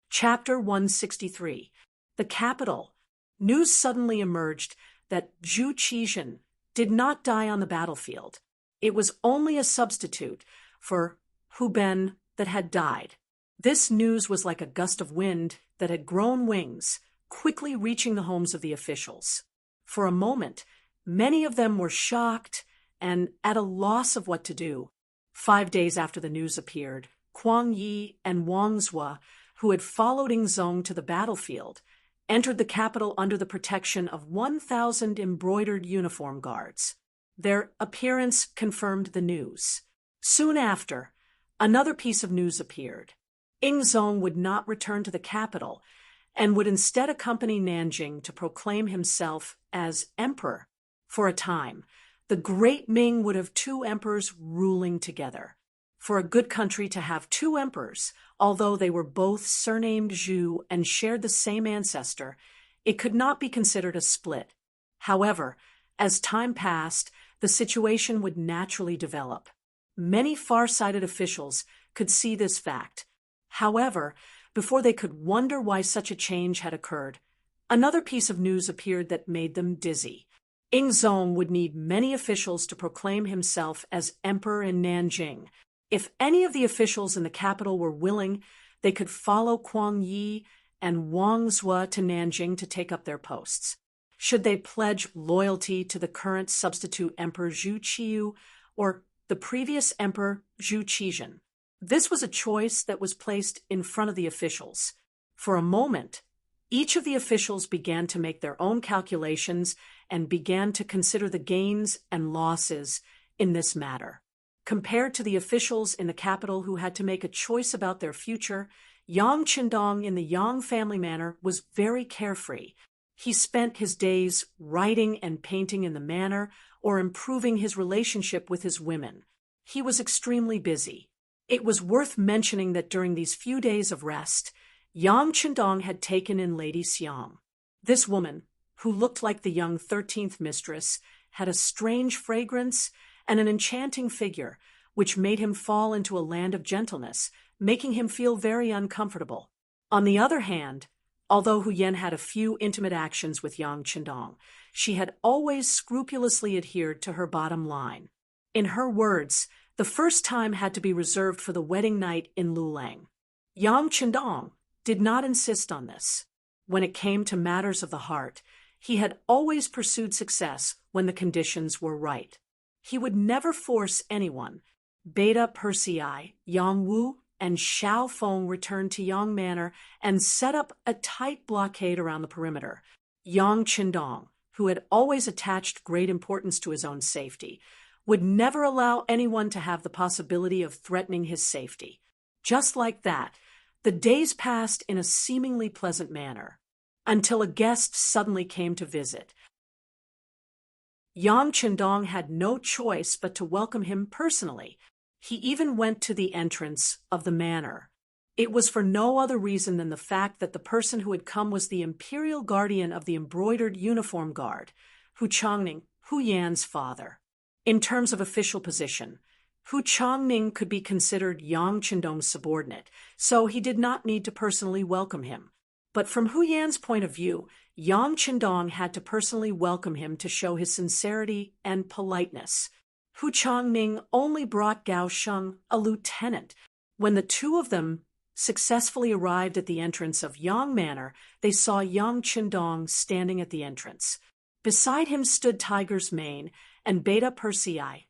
Chapter 163. The capital. News suddenly emerged that Zhu Qizhen did not die on the battlefield. It was only a substitute for Hu Ben that had died. This news was like a gust of wind that had grown wings, quickly reaching the homes of the officials. For a moment, many of them were shocked and at a loss of what to do. 5 days after the news appeared, Kuang Yi and Wang Zhua, who had followed Ingzong to the battlefield, entered the capital under the protection of 1,000 embroidered uniform guards. Their appearance confirmed the news. Soon after, another piece of news appeared. Ingzong would not return to the capital and would instead accompany Nanjing to proclaim himself as emperor. For a time, the great Ming would have 2 emperors ruling together. For a good country to have two emperors, although they were both surnamed Zhu and shared the same ancestor, it could not be considered a split. However, as time passed, the situation would naturally develop. Many far-sighted officials could see this fact. However, before they could wonder why such a change had occurred, another piece of news appeared that made them dizzy. Yingzong would need many officials to proclaim himself as emperor in Nanjing. If any of the officials in the capital were willing, they could follow Kuang Yi and Wang Zhou to Nanjing to take up their posts. Should they pledge loyalty to the current substitute emperor Zhu Qiyu or the previous emperor Zhu Qizhen? This was a choice that was placed in front of the officials. For a moment, each of the officials began to make their own calculations and began to consider the gains and losses in this matter. Compared to the officials in the capital who had to make a choice about their future, Yang Qindong in the Yang family manor was very carefree. He spent his days writing and painting in the manor or improving his relationship with his women. He was extremely busy. It was worth mentioning that during these few days of rest, Yang Qindong had taken in Lady Xiang. This woman, who looked like the young 13th mistress, had a strange fragrance and an enchanting figure, which made him fall into a land of gentleness, making him feel very uncomfortable. On the other hand, although Hu Yan had a few intimate actions with Yang Qindong, she had always scrupulously adhered to her bottom line. In her words, the first time had to be reserved for the wedding night in Lulang. Yang Qindong did not insist on this. When it came to matters of the heart, he had always pursued success when the conditions were right. He would never force anyone. Beta Persei, Yang Wu, and Xiao Feng returned to Yang Manor and set up a tight blockade around the perimeter. Yang Qindong, who had always attached great importance to his own safety, would never allow anyone to have the possibility of threatening his safety. Just like that, the days passed in a seemingly pleasant manner, until a guest suddenly came to visit. Yang Qindong had no choice but to welcome him personally. He even went to the entrance of the manor. It was for no other reason than the fact that the person who had come was the imperial guardian of the embroidered uniform guard, Hu Changning, Hu Yan's father. In terms of official position, Hu Changning could be considered Yang Qindong's subordinate, so he did not need to personally welcome him. But from Hu Yan's point of view, Yang Qindong had to personally welcome him to show his sincerity and politeness. Hu Changning only brought Gao Sheng, a lieutenant. When the two of them successfully arrived at the entrance of Yang Manor, they saw Yang Qindong standing at the entrance. Beside him stood Tiger's Mane and Beta Persei,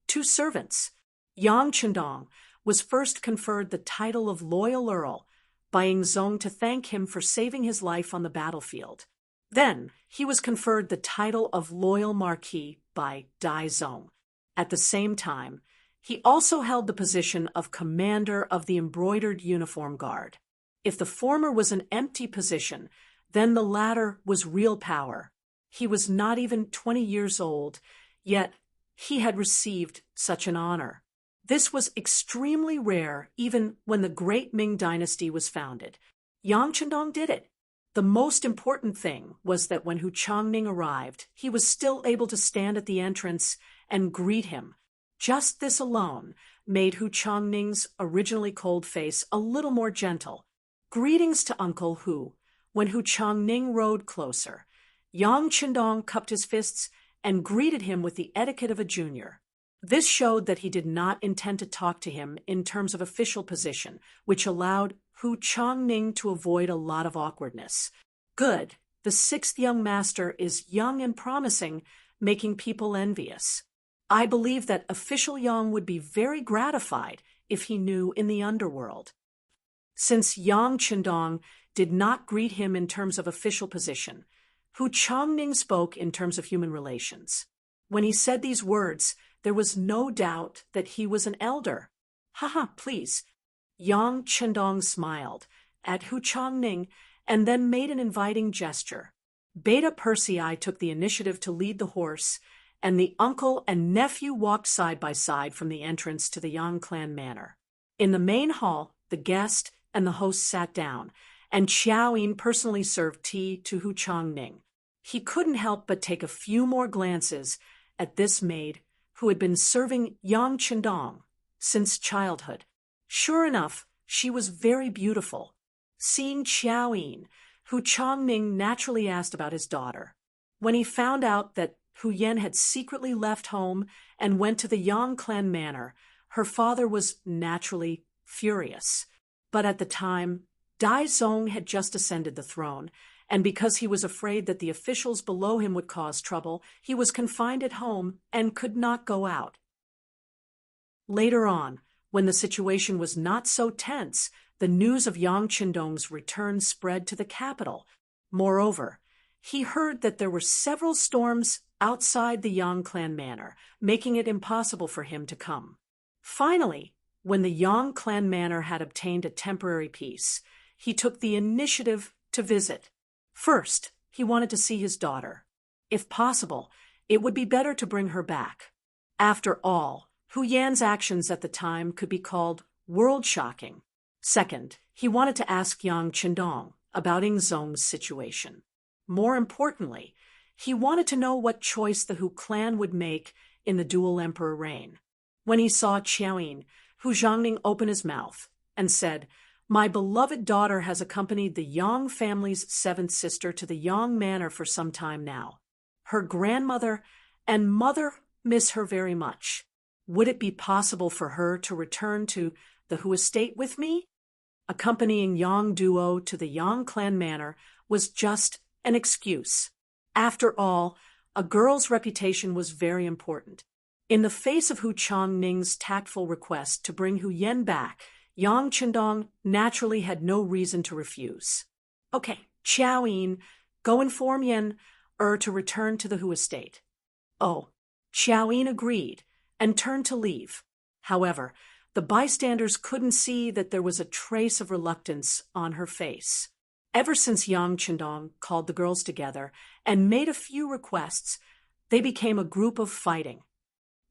two servants. Yang Qindong was first conferred the title of Loyal Earl by Yingzong to thank him for saving his life on the battlefield. Then he was conferred the title of Loyal Marquis by Dai Zong. At the same time, he also held the position of Commander of the Embroidered Uniform Guard. If the former was an empty position, then the latter was real power. He was not even 20 years old, yet he had received such an honor. This was extremely rare even when the great Ming dynasty was founded. Yang Qindong did it. The most important thing was that when Hu Changning arrived, he was still able to stand at the entrance and greet him. Just this alone made Hu Changning's originally cold face a little more gentle. Greetings to Uncle Hu. When Hu Changning rode closer, Yang Qindong cupped his fists and greeted him with the etiquette of a junior. This showed that he did not intend to talk to him in terms of official position, which allowed Hu Changning to avoid a lot of awkwardness. Good, the sixth young master is young and promising, making people envious. I believe that official Yang would be very gratified if he knew in the underworld. Since Yang Qindong did not greet him in terms of official position, Hu Changning spoke in terms of human relations. When he said these words, there was no doubt that he was an elder. Haha, please. Yang Qindong smiled at Hu Changning and then made an inviting gesture. Beta Persei took the initiative to lead the horse, and the uncle and nephew walked side by side from the entrance to the Yang clan manor. In the main hall, the guest and the host sat down, and Xiao Yin personally served tea to Hu Changning. He couldn't help but take a few more glances at this maid who had been serving Yang Chendong since childhood. Sure enough, she was very beautiful. Seeing Xiao Yin, Hu Changning naturally asked about his daughter. When he found out that Hu Yan had secretly left home and went to the Yang clan manor, her father was naturally furious. But at the time, Dai Zong had just ascended the throne, and because he was afraid that the officials below him would cause trouble, he was confined at home and could not go out. Later on, when the situation was not so tense, the news of Yang Chendong's return spread to the capital. Moreover, he heard that there were several storms outside the Yang clan manor, making it impossible for him to come. Finally, when the Yang clan manor had obtained a temporary peace, he took the initiative to visit. First, he wanted to see his daughter. If possible, it would be better to bring her back. After all, Hu Yan's actions at the time could be called world-shocking. Second, he wanted to ask Yang Chendong about Ying Zong's situation. More importantly, he wanted to know what choice the Hu clan would make in the dual emperor reign. When he saw Xiao Yin, Hu Zhangning opened his mouth and said, "My beloved daughter has accompanied the Yang family's seventh sister to the Yang manor for some time now. Her grandmother and mother miss her very much. Would it be possible for her to return to the Hu estate with me?" Accompanying Yang duo to the Yang clan manor was just an excuse. After all, a girl's reputation was very important. In the face of Hu Changning's tactful request to bring Hu Yan back, Yang Chendong naturally had no reason to refuse. "Okay, Xiao Yin, go inform Yan to return to the Hu estate." Oh, Xiao Yin agreed and turned to leave. However, the bystanders couldn't see that there was a trace of reluctance on her face. Ever since Yang Chendong called the girls together and made a few requests, they became a group of fighting.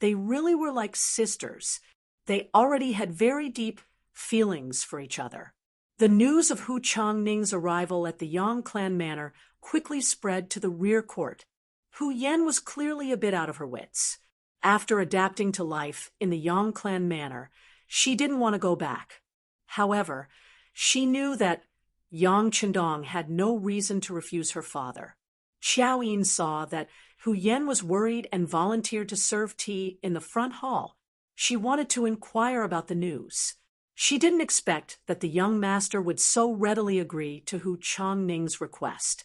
They really were like sisters. They already had very deep feelings for each other. The news of Hu Changning's arrival at the Yang clan manor quickly spread to the rear court. Hu Yan was clearly a bit out of her wits. After adapting to life in the Yang clan manor, she didn't want to go back. However, she knew that Yang Chendong had no reason to refuse her father. Xiao Yin saw that Hu Yan was worried and volunteered to serve tea in the front hall. She wanted to inquire about the news. She didn't expect that the young master would so readily agree to Hu Changning's request.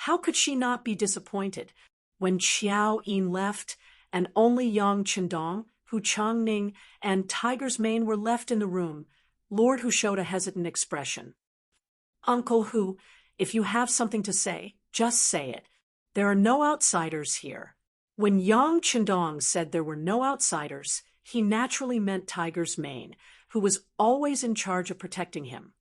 How could she not be disappointed when Xiao Yin left and only Yang Chendong, Hu Changning, and Tiger's Mane were left in the room? Lord Hu showed a hesitant expression. "Uncle Hu, if you have something to say, just say it. There are no outsiders here." When Yang Chendong said there were no outsiders, he naturally meant Tiger's Mane, who was always in charge of protecting him.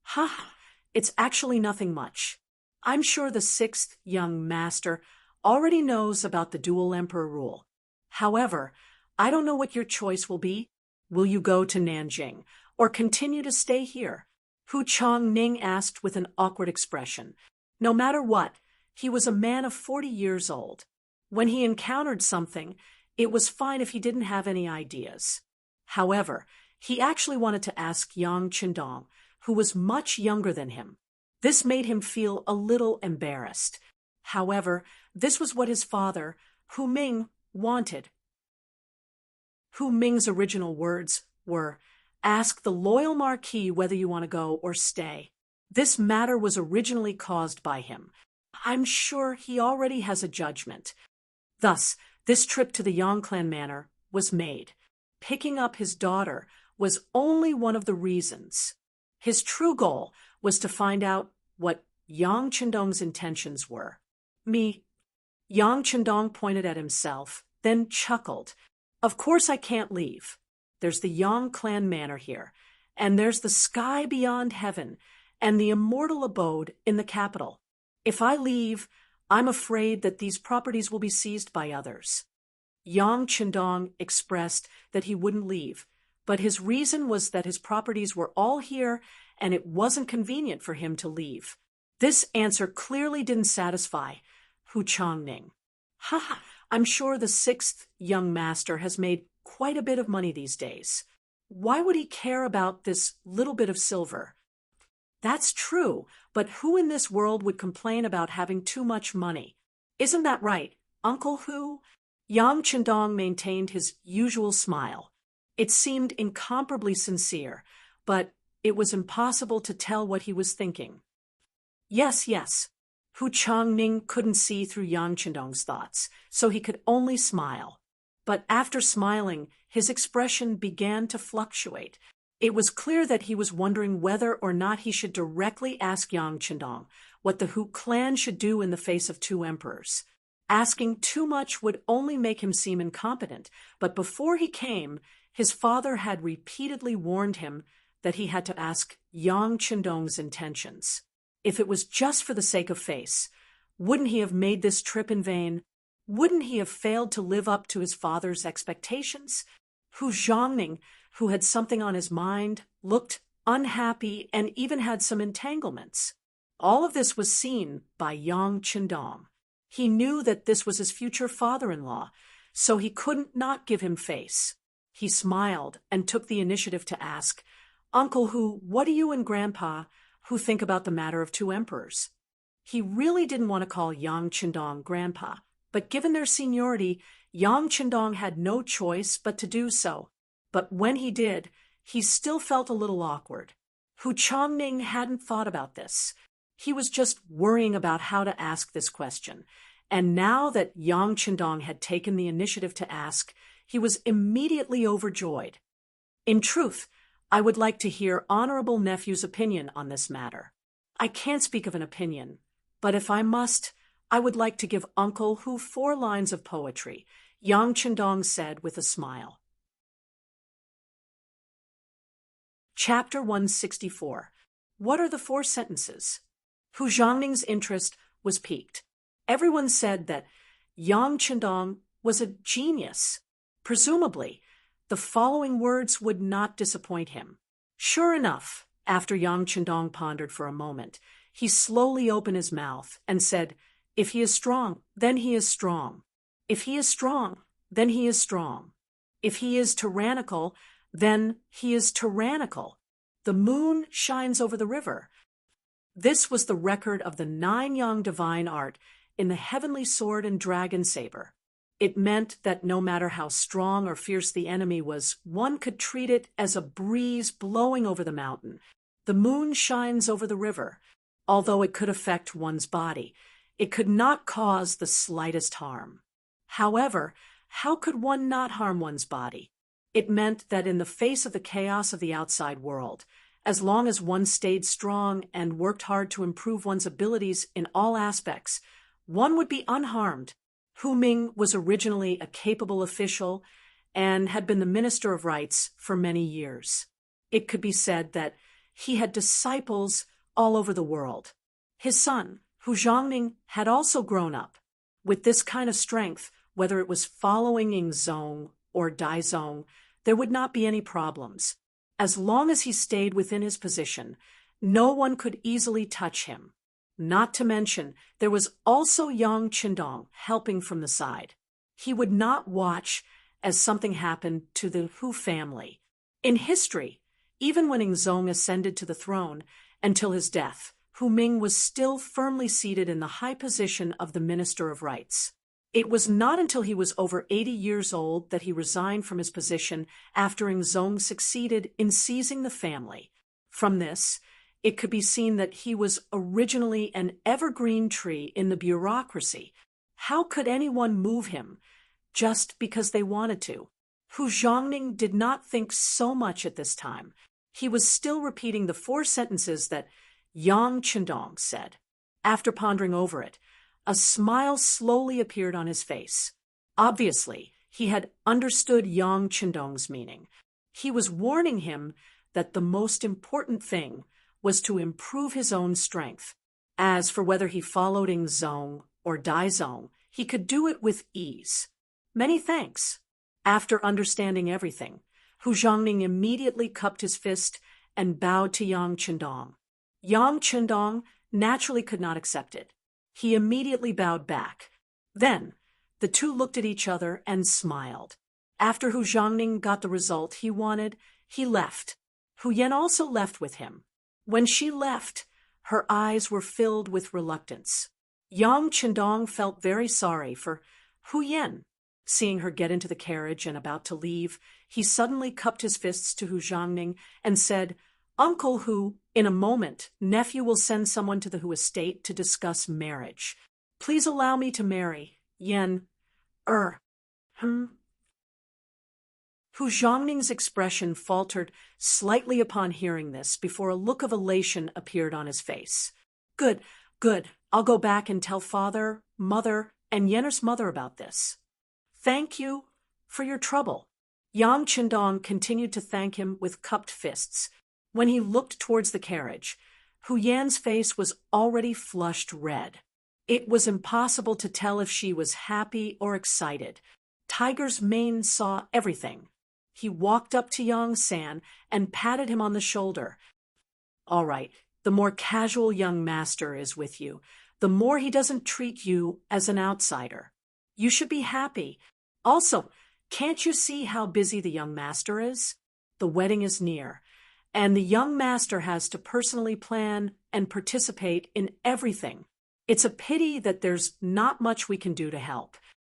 "Ha, it's actually nothing much. I'm sure the sixth young master already knows about the dual emperor rule. However, I don't know what your choice will be. Will you go to Nanjing or continue to stay here?" Hu Changning asked with an awkward expression. No matter what, he was a man of 40 years old. When he encountered something, it was fine if he didn't have any ideas. However, he actually wanted to ask Yang Chendong, who was much younger than him. This made him feel a little embarrassed. However, this was what his father, Hu Ming, wanted. Hu Ming's original words were, "Ask the loyal marquis whether you want to go or stay." This matter was originally caused by him. I'm sure he already has a judgment. Thus, this trip to the Yang clan manor was made. Picking up his daughter was only one of the reasons. His true goal was to find out what Yang Chendong's intentions were. Yang Chendong pointed at himself, then chuckled. "Of course I can't leave. There's the Yang clan manor here, and there's the sky beyond heaven, and the immortal abode in the capital. If I leave, I'm afraid that these properties will be seized by others. Yang Qindong expressed that he wouldn't leave, but his reason was that his properties were all here and it wasn't convenient for him to leave. This answer clearly didn't satisfy Hu Changning. Ha! I'm sure the sixth young master has made quite a bit of money these days. Why would he care about this little bit of silver? That's true, but who in this world would complain about having too much money? Isn't that right, Uncle Hu? Yang Qindong maintained his usual smile. It seemed incomparably sincere, but it was impossible to tell what he was thinking. Yes, yes. Hu Changning couldn't see through Yang Qindong's thoughts, so he could only smile. But after smiling, his expression began to fluctuate. It was clear that he was wondering whether or not he should directly ask Yang Qindong what the Hu clan should do in the face of two emperors. Asking too much would only make him seem incompetent, but before he came, his father had repeatedly warned him that he had to ask Yang Qindong's intentions. If it was just for the sake of face, wouldn't he have made this trip in vain? Wouldn't he have failed to live up to his father's expectations? Hu Zhongning, who had something on his mind, looked unhappy and even had some entanglements. All of this was seen by Yang Qindong. He knew that this was his future father-in-law, so he couldn't not give him face. He smiled and took the initiative to ask, "Uncle Hu, what do you and Grandpa Hu think about the matter of two emperors?" He really didn't want to call Yang Qindong Grandpa, but given their seniority, Yang Qindong had no choice but to do so. But when he did, he still felt a little awkward. Hu Changning hadn't thought about this. He was just worrying about how to ask this question. And now that Yang Qindong had taken the initiative to ask, he was immediately overjoyed. In truth, I would like to hear Honorable Nephew's opinion on this matter. I can't speak of an opinion, but if I must, I would like to give Uncle Hu 4 lines of poetry, Yang Qindong said with a smile. Chapter 164. What are the 4 sentences? Hu Zhongning's interest was piqued. Everyone said that Yang Qindong was a genius. Presumably, the following words would not disappoint him. Sure enough, after Yang Qindong pondered for a moment, he slowly opened his mouth and said, "If he is strong, then he is strong. If he is strong, then he is strong. If he is tyrannical, then he is tyrannical. The moon shines over the river." This was the record of the 9 yang divine art in the heavenly sword and dragon saber. It meant that no matter how strong or fierce the enemy was, one could treat it as a breeze blowing over the mountain. The moon shines over the river. Although it could affect one's body, it could not cause the slightest harm. However, how could one not harm one's body? It meant that in the face of the chaos of the outside world, as long as one stayed strong and worked hard to improve one's abilities in all aspects, one would be unharmed. Hu Ming was originally a capable official and had been the Minister of Rights for many years. It could be said that he had disciples all over the world. His son, Hu Zhongning, had also grown up. With this kind of strength, whether it was following Yingzong or Daizong, there would not be any problems. As long as he stayed within his position, no one could easily touch him. Not to mention, there was also Yang Qindong helping from the side. He would not watch as something happened to the Hu family. In history, even when Yingzong ascended to the throne, until his death, Hu Ming was still firmly seated in the high position of the Minister of Rights. It was not until he was over 80 years old that he resigned from his position after Yingzong succeeded in seizing the family. From this, it could be seen that he was originally an evergreen tree in the bureaucracy. How could anyone move him just because they wanted to? Hu Zhongning did not think so much at this time. He was still repeating the 4 sentences that Yang Qindong said. After pondering over it, a smile slowly appeared on his face. Obviously, he had understood Yang Qindong's meaning. He was warning him that the most important thing was to improve his own strength. As for whether he followed Yingzong or Daizong, he could do it with ease. Many thanks. After understanding everything, Hu Zhongning immediately cupped his fist and bowed to Yang Qindong. Yang Qindong naturally could not accept it. He immediately bowed back. Then, the two looked at each other and smiled. After Hu Zhongning got the result he wanted, he left. Hu Yan also left with him. When she left, her eyes were filled with reluctance. Yang Qindong felt very sorry for Hu Yan. Seeing her get into the carriage and about to leave, he suddenly cupped his fists to Hu Zhongning and said, "Uncle Hu, in a moment, nephew will send someone to the Hu estate to discuss marriage. Please allow me to marry Yan. Hu Zhongning's expression faltered slightly upon hearing this before a look of elation appeared on his face. Good, good. I'll go back and tell father, mother, and Yenner's mother about this. Thank you for your trouble. Yang Qindong continued to thank him with cupped fists. When he looked towards the carriage, Hu Yan's face was already flushed red. It was impossible to tell if she was happy or excited. Tiger's mane saw everything. He walked up to Yang San and patted him on the shoulder. All right, the more casual young master is with you, the more he doesn't treat you as an outsider. You should be happy. Also, can't you see how busy the young master is? The wedding is near, and the young master has to personally plan and participate in everything. It's a pity that there's not much we can do to help.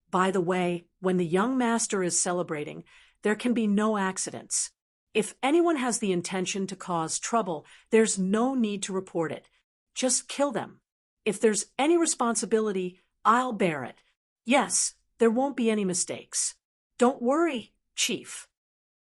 By the way, when the young master is celebrating, there can be no accidents. If anyone has the intention to cause trouble, there's no need to report it. Just kill them. If there's any responsibility, I'll bear it. Yes, there won't be any mistakes. Don't worry, Chief.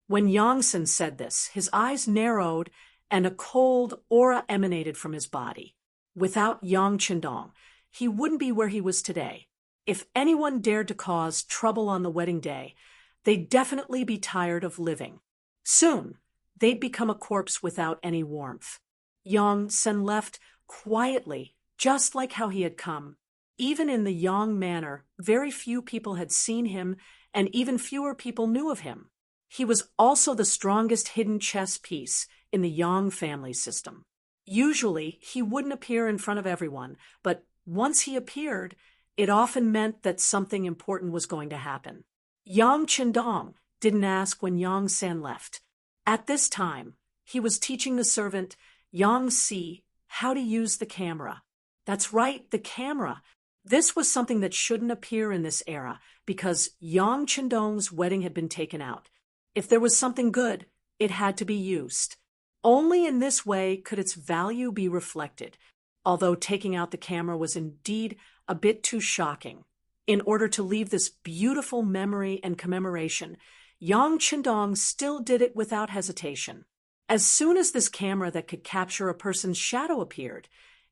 When Yongsan said this, his eyes narrowed and a cold aura emanated from his body. Without Yang Qindong, he wouldn't be where he was today. If anyone dared to cause trouble on the wedding day, they'd definitely be tired of living. Soon, they'd become a corpse without any warmth. Yongsan left quietly, just like how he had come. Even in the Yang manor, very few people had seen him, and even fewer people knew of him. He was also the strongest hidden chess piece in the Yang family system. Usually, he wouldn't appear in front of everyone, but once he appeared, it often meant that something important was going to happen. Yang Qindong didn't ask when Yang San left. At this time, he was teaching the servant Yang Si how to use the camera. That's right, the camera. This was something that shouldn't appear in this era because Yang Qindong's wedding had been taken out. If there was something good, it had to be used. Only in this way could its value be reflected, although taking out the camera was indeed a bit too shocking. In order to leave this beautiful memory and commemoration, Yang Qindong still did it without hesitation. As soon as this camera that could capture a person's shadow appeared,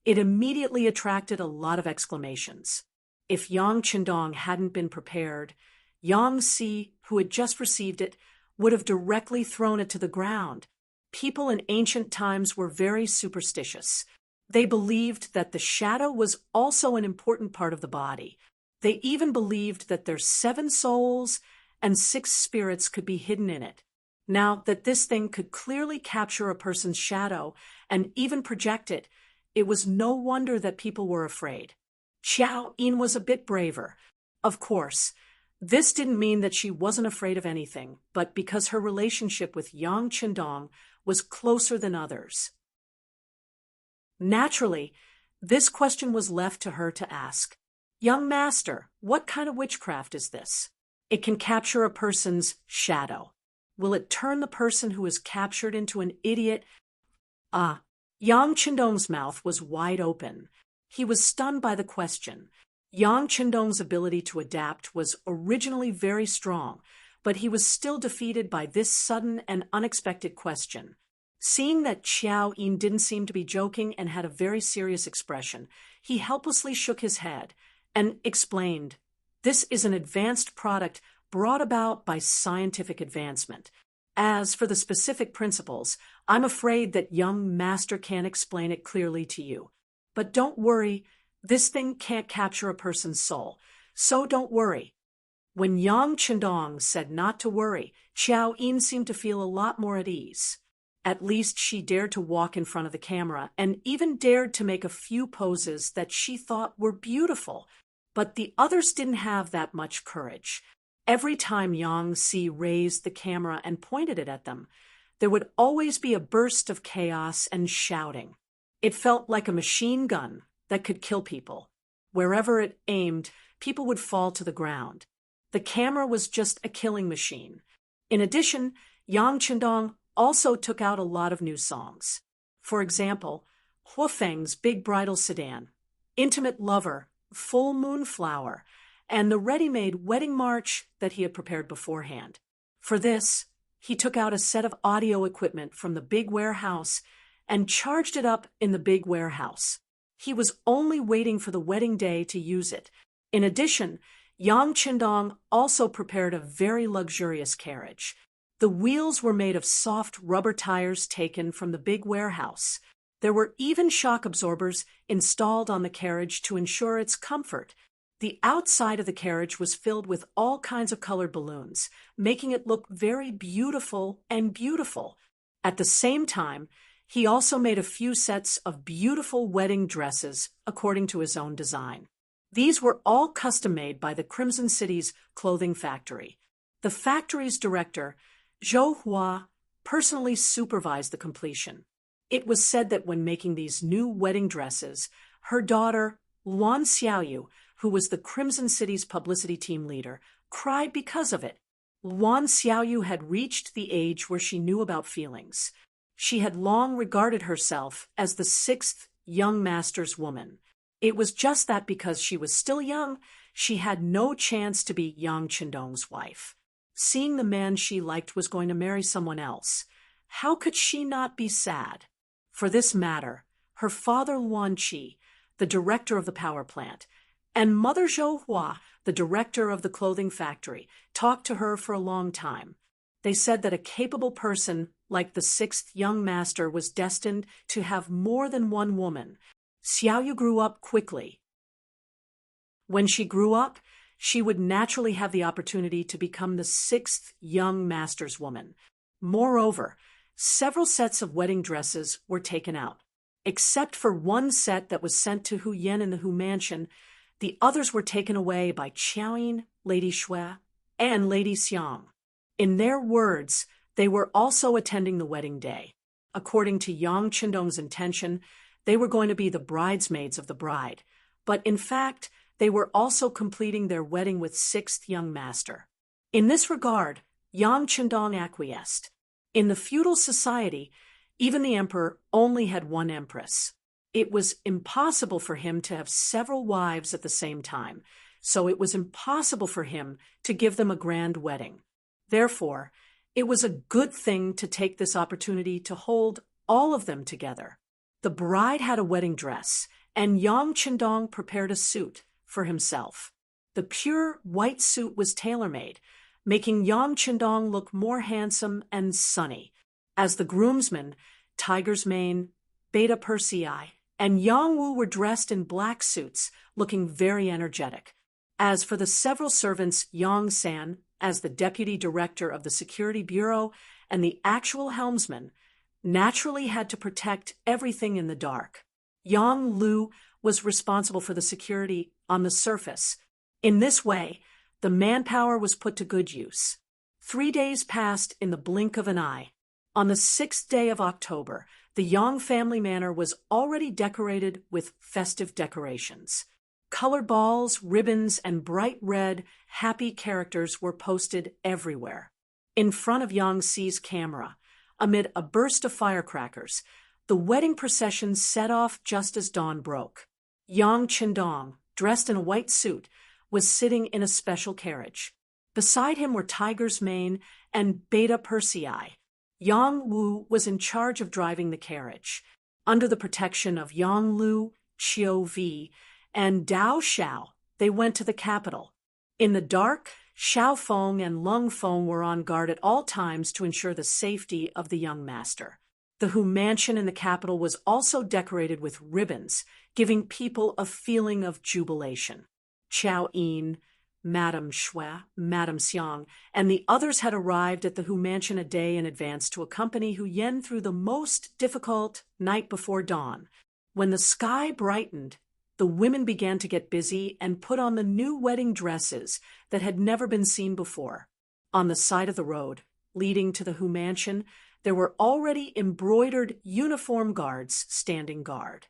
it immediately attracted a lot of exclamations. If Yang Qindong hadn't been prepared, Yang Si, who had just received it, would have directly thrown it to the ground. People in ancient times were very superstitious. They believed that the shadow was also an important part of the body. They even believed that their 7 souls and 6 spirits could be hidden in it. Now that this thing could clearly capture a person's shadow and even project it, it was no wonder that people were afraid. Xiao Yin was a bit braver. Of course, this didn't mean that she wasn't afraid of anything, but because her relationship with Yang Qindong was closer than others. Naturally, this question was left to her to ask. Young master, what kind of witchcraft is this? It can capture a person's shadow. Will it turn the person who is captured into an idiot? Yang Qindong's mouth was wide open. He was stunned by the question. Yang Qindong's ability to adapt was originally very strong, but he was still defeated by this sudden and unexpected question. Seeing that Xiao Yin didn't seem to be joking and had a very serious expression, he helplessly shook his head and explained, "This is an advanced product brought about by scientific advancement. As for the specific principles, I'm afraid that young master can't explain it clearly to you. But don't worry, this thing can't capture a person's soul, so don't worry." When Yang Chendong said not to worry, Xiao Yin seemed to feel a lot more at ease. At least she dared to walk in front of the camera and even dared to make a few poses that she thought were beautiful. But the others didn't have that much courage. Every time Yang Si raised the camera and pointed it at them, there would always be a burst of chaos and shouting. It felt like a machine gun that could kill people. Wherever it aimed, people would fall to the ground. The camera was just a killing machine. In addition, Yang Chendong also took out a lot of new songs. For example, Huofeng's Big Bridal Sedan, Intimate Lover, Full Moon Flower, and the ready-made wedding march that he had prepared beforehand. For this, he took out a set of audio equipment from the big warehouse and charged it up in the big warehouse. He was only waiting for the wedding day to use it. In addition, Yang Chendong also prepared a very luxurious carriage. The wheels were made of soft rubber tires taken from the big warehouse. There were even shock absorbers installed on the carriage to ensure its comfort. The outside of the carriage was filled with all kinds of colored balloons, making it look very beautiful and beautiful. At the same time, he also made a few sets of beautiful wedding dresses according to his own design. These were all custom-made by the Crimson City's clothing factory. The factory's director, Zhou Hua, personally supervised the completion. It was said that when making these new wedding dresses, her daughter, Luan Xiaoyu, who was the Crimson City's publicity team leader, cried because of it. Luan Xiaoyu had reached the age where she knew about feelings. She had long regarded herself as the sixth young master's woman. It was just that because she was still young, she had no chance to be Yang Chendong's wife. Seeing the man she liked was going to marry someone else, how could she not be sad? For this matter, her father Luan Qi, the director of the power plant, and Mother Zhou Hua, the director of the clothing factory, talked to her for a long time. They said that a capable person like the sixth young master was destined to have more than one woman. Xiaoyu grew up quickly. When she grew up, she would naturally have the opportunity to become the sixth young master's woman. Moreover, several sets of wedding dresses were taken out. Except for one set that was sent to Hu Yan in the Hu Mansion, the others were taken away by Qiaoyin, Lady Shui, and Lady Xiang. In their words, they were also attending the wedding day. According to Yang Chendong's intention, they were going to be the bridesmaids of the bride, but in fact, they were also completing their wedding with sixth young master. In this regard, Yang Chendong acquiesced. In the feudal society, even the emperor only had one empress. It was impossible for him to have several wives at the same time, so it was impossible for him to give them a grand wedding. Therefore, it was a good thing to take this opportunity to hold all of them together. The bride had a wedding dress, and Yang Chendong prepared a suit for himself. The pure white suit was tailor-made, making Yang Chendong look more handsome and sunny. As the groomsmen, Tiger's Mane, Beta Persei, and Yang Wu were dressed in black suits, looking very energetic. As for the several servants, Yang San, as the deputy director of the security bureau, and the actual helmsman, naturally had to protect everything in the dark. Yang Lu was responsible for the security on the surface. In this way, the manpower was put to good use. 3 days passed in the blink of an eye. On the 6th day of October, the Yang family manor was already decorated with festive decorations. Colored balls, ribbons, and bright red, happy characters were posted everywhere. In front of Yang Si's camera, amid a burst of firecrackers, the wedding procession set off just as dawn broke. Yang Chendong, dressed in a white suit, was sitting in a special carriage. Beside him were Tiger's Mane and Beta Persei. Yang Wu was in charge of driving the carriage. Under the protection of Yang Lu, Qiu Vi, and Dao Xiao, they went to the capital. In the dark, Xiao Feng and Lung Feng were on guard at all times to ensure the safety of the young master. The Hu Mansion in the capital was also decorated with ribbons, giving people a feeling of jubilation. Qiao Yin, Madame Shui, Madame Xiang, and the others had arrived at the Hu mansion a day in advance to accompany Hu Yan through the most difficult night before dawn. When the sky brightened, the women began to get busy and put on the new wedding dresses that had never been seen before. On the side of the road leading to the Hu mansion, there were already embroidered uniform guards standing guard.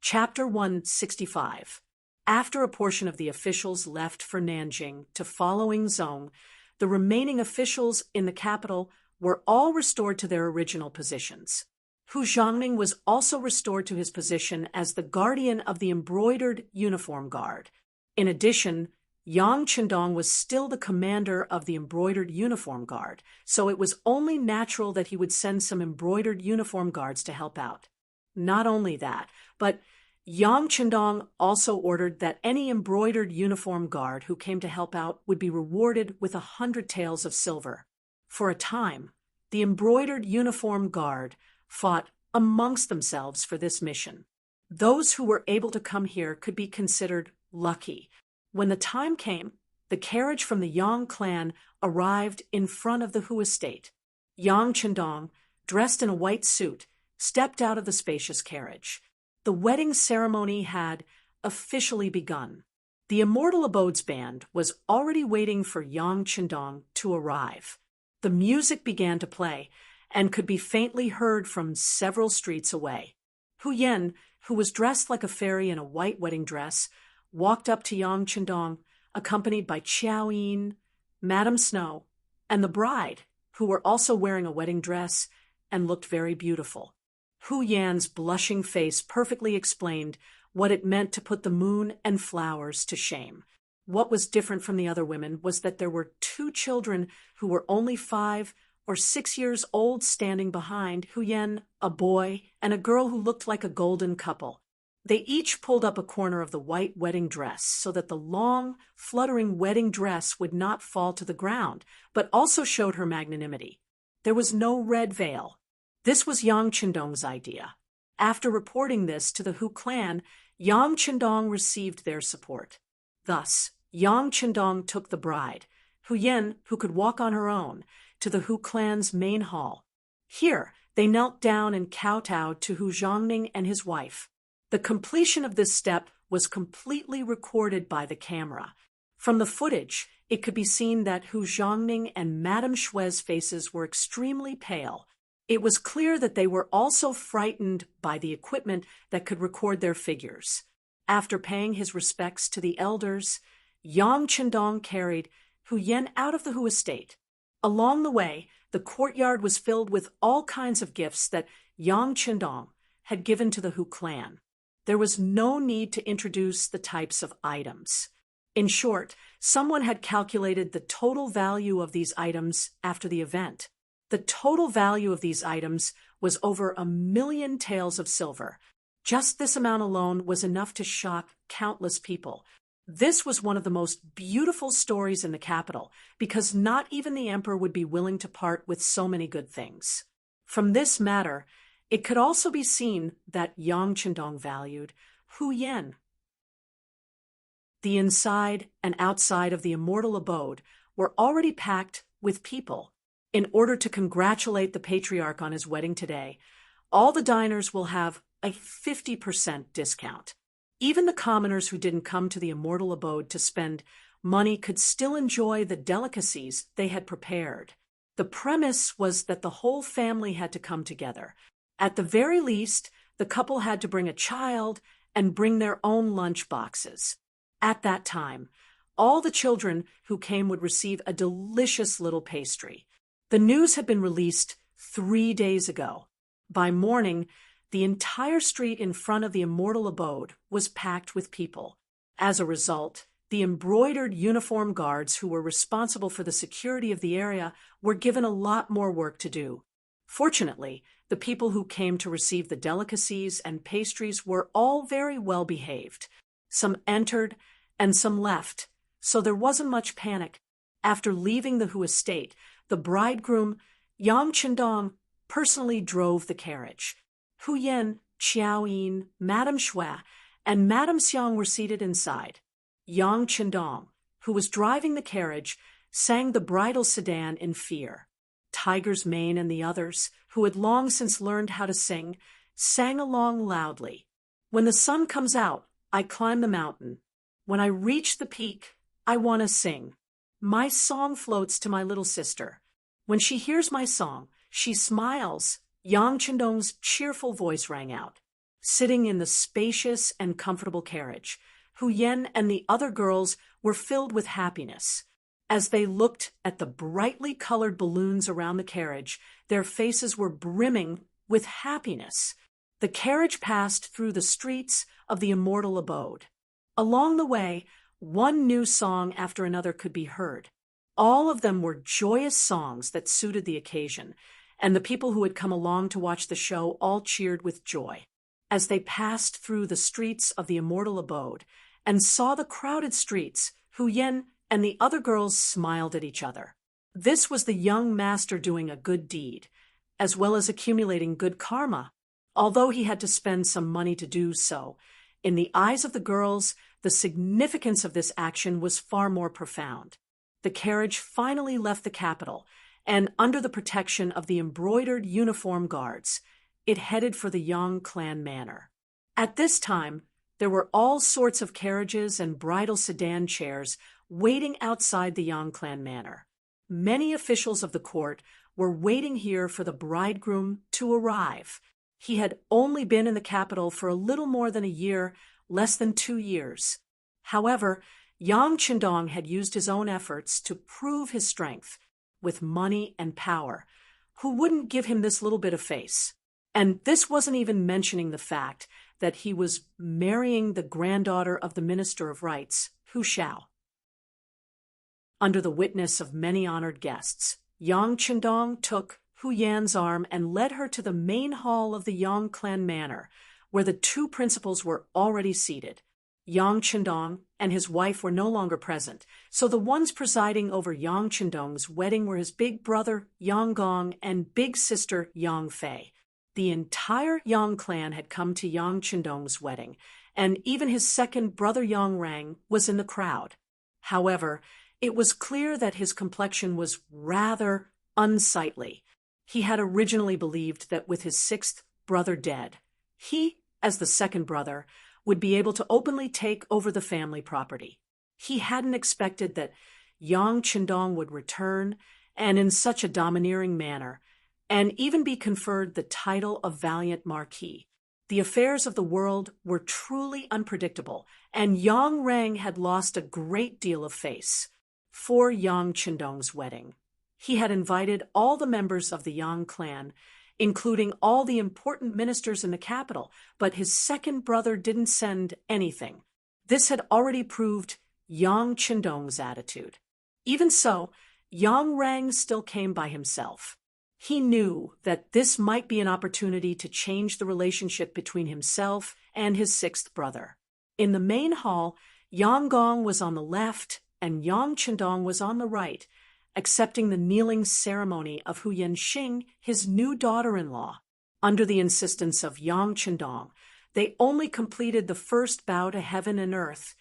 Chapter 165. After a portion of the officials left for Nanjing to follow Yingzong, the remaining officials in the capital were all restored to their original positions. Hu Zhongming was also restored to his position as the guardian of the embroidered uniform guard. In addition, Yang Qindong was still the commander of the embroidered uniform guard, so it was only natural that he would send some embroidered uniform guards to help out. Not only that, but Yang Qindong also ordered that any embroidered uniform guard who came to help out would be rewarded with 100 taels of silver. For a time, the embroidered uniform guard fought amongst themselves for this mission. Those who were able to come here could be considered lucky. When the time came, the carriage from the Yang clan arrived in front of the Hu estate. Yang Qindong, dressed in a white suit, stepped out of the spacious carriage. The wedding ceremony had officially begun. The Immortal Abodes band was already waiting for Yang Qindong to arrive. The music began to play and could be faintly heard from several streets away. Hu Yan, who was dressed like a fairy in a white wedding dress, walked up to Yang Qindong, accompanied by Qiao Yin, Madame Snow, and the bride, who were also wearing a wedding dress and looked very beautiful. Hu Yan's blushing face perfectly explained what it meant to put the moon and flowers to shame. What was different from the other women was that there were 2 children who were only 5 or 6 years old standing behind Hu Yan, a boy, and a girl who looked like a golden couple. They each pulled up a corner of the white wedding dress so that the long, fluttering wedding dress would not fall to the ground, but also showed her magnanimity. There was no red veil. This was Yang Qindong's idea. After reporting this to the Hu clan, Yang Qindong received their support. Thus, Yang Qindong took the bride, Hu Yan, who could walk on her own, to the Hu clan's main hall. Here, they knelt down and kowtowed to Hu Zhongming and his wife. The completion of this step was completely recorded by the camera. From the footage, it could be seen that Hu Zhongming and Madame Shui's faces were extremely pale. It was clear that they were also frightened by the equipment that could record their figures. After paying his respects to the elders, Yang Qindong carried Hu Yan out of the Hu estate. Along the way, the courtyard was filled with all kinds of gifts that Yang Qindong had given to the Hu clan. There was no need to introduce the types of items. In short, someone had calculated the total value of these items after the event. The total value of these items was over 1,000,000 taels of silver. Just this amount alone was enough to shock countless people. This was one of the most beautiful stories in the capital, because not even the emperor would be willing to part with so many good things. From this matter, it could also be seen that Yang Qindong valued Hu Yan. The inside and outside of the Immortal Abode were already packed with people. In order to congratulate the patriarch on his wedding today, all the diners will have a 50% discount. Even the commoners who didn't come to the Immortal Abode to spend money could still enjoy the delicacies they had prepared. The premise was that the whole family had to come together. At the very least, the couple had to bring a child and bring their own lunch boxes. At that time, all the children who came would receive a delicious little pastry. The news had been released 3 days ago. By morning, the entire street in front of the Immortal Abode was packed with people. As a result, the embroidered uniform guards who were responsible for the security of the area were given a lot more work to do. Fortunately, the people who came to receive the delicacies and pastries were all very well behaved. Some entered and some left, so there wasn't much panic. After leaving the Hu estate, the bridegroom, Yang Qindong, personally drove the carriage. Hu Yan, Qiao Yin, Madame Shui, and Madame Xiang were seated inside. Yang Qindong, who was driving the carriage, sang the bridal sedan in fear. Tiger's Mane and the others, who had long since learned how to sing, sang along loudly. When the sun comes out, I climb the mountain. When I reach the peak, I want to sing. My song floats to my little sister. When she hears my song, she smiles. Yang Qindong's cheerful voice rang out. Sitting in the spacious and comfortable carriage, Hu Yan and the other girls were filled with happiness. As they looked at the brightly colored balloons around the carriage, their faces were brimming with happiness. The carriage passed through the streets of the immortal abode. Along the way, one new song after another could be heard. All of them were joyous songs that suited the occasion, and the people who had come along to watch the show all cheered with joy. As they passed through the streets of the immortal abode and saw the crowded streets, Hu Yan and the other girls smiled at each other. This was the young master doing a good deed, as well as accumulating good karma. Although he had to spend some money to do so, in the eyes of the girls, the significance of this action was far more profound. The carriage finally left the capital, and under the protection of the embroidered uniform guards, it headed for the Yang clan manor. At this time, there were all sorts of carriages and bridal sedan chairs waiting outside the Yang clan manor. Many officials of the court were waiting here for the bridegroom to arrive. He had only been in the capital for a little more than a year, less than 2 years. However, Yang Qindong had used his own efforts to prove his strength. With money and power, who wouldn't give him this little bit of face? And this wasn't even mentioning the fact that he was marrying the granddaughter of the Minister of Rights, Hu Xiao. Under the witness of many honored guests, Yang Qindong took Hu Yan's arm and led her to the main hall of the Yang clan manor, where the two principals were already seated. Yang Qindong and his wife were no longer present, so the ones presiding over Yang Qindong's wedding were his big brother Yang Gong and big sister Yang Fei. The entire Yang clan had come to Yang Qindong's wedding, and even his second brother Yang Rang was in the crowd. However, it was clear that his complexion was rather unsightly. He had originally believed that with his sixth brother dead, he, as the second brother, would be able to openly take over the family property. He hadn't expected that Yang Qindong would return, and in such a domineering manner, and even be conferred the title of Valiant Marquis. The affairs of the world were truly unpredictable, and Yang Rang had lost a great deal of face. For Yang Qindong's wedding, he had invited all the members of the Yang clan, including all the important ministers in the capital, but his second brother didn't send anything. This had already proved Yang Qindong's attitude. Even so, Yang Rang still came by himself. He knew that this might be an opportunity to change the relationship between himself and his sixth brother. In the main hall, Yang Gong was on the left and Yang Qindong was on the right, accepting the kneeling ceremony of Hu Yanxing, his new daughter-in-law. Under the insistence of Yang Qindong, they only completed the first bow to heaven and earth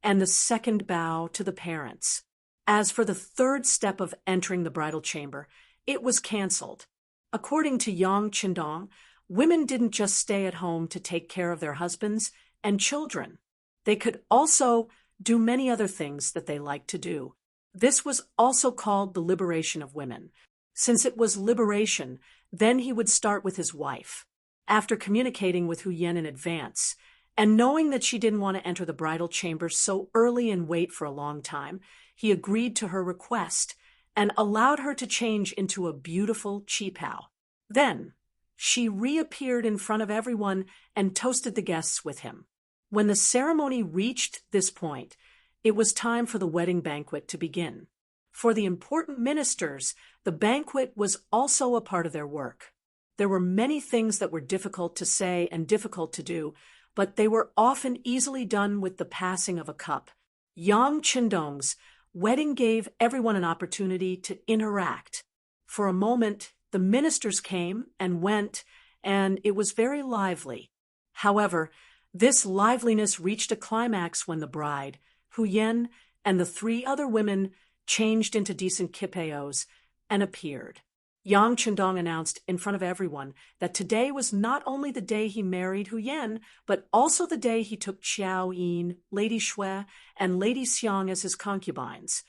and the second bow to the parents. As for the third step of entering the bridal chamber, it was canceled. According to Yang Qindong, women didn't just stay at home to take care of their husbands and children. They could also do many other things that they liked to do. This was also called the liberation of women. Since it was liberation, then he would start with his wife. After communicating with Hu Yan in advance, and knowing that she didn't want to enter the bridal chamber so early and wait for a long time, he agreed to her request and allowed her to change into a beautiful qipao. Then, she reappeared in front of everyone and toasted the guests with him. When the ceremony reached this point, it was time for the wedding banquet to begin. For the important ministers, the banquet was also a part of their work. There were many things that were difficult to say and difficult to do, but they were often easily done with the passing of a cup. Yang Qindong's wedding gave everyone an opportunity to interact. For a moment, the ministers came and went, and it was very lively. However, This liveliness reached a climax when the bride, Hu Yen, and the 3 other women changed into decent kipeos and appeared. Yang Chendong announced in front of everyone that today was not only the day he married Hu Yen, but also the day he took Qiao Yin, Lady Shui, and Lady Xiang as his concubines.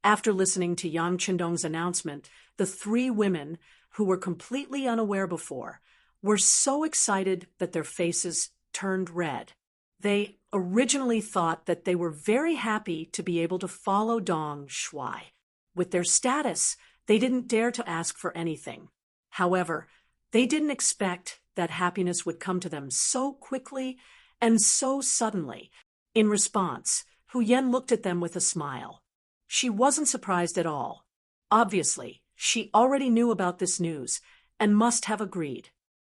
After listening to Yang Chendong's announcement, the 3 women, who were completely unaware before, were so excited that their faces turned red. They originally thought that they were very happy to be able to follow Dong Shui. With their status, they didn't dare to ask for anything. However, they didn't expect that happiness would come to them so quickly and so suddenly. In response, Hu Yen looked at them with a smile. She wasn't surprised at all. Obviously, she already knew about this news and must have agreed.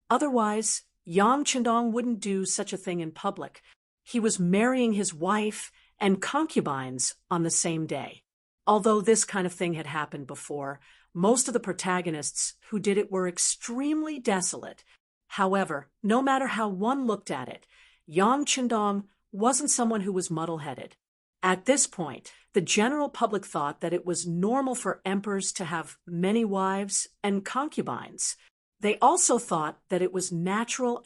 Otherwise, Yang Chendong wouldn't do such a thing in public. He was marrying his wife and concubines on the same day. Although this kind of thing had happened before, most of the protagonists who did it were extremely desolate. However, no matter how one looked at it, Yang Chendong wasn't someone who was muddle-headed. At this point, the general public thought that it was normal for emperors to have many wives and concubines. They also thought that it was natural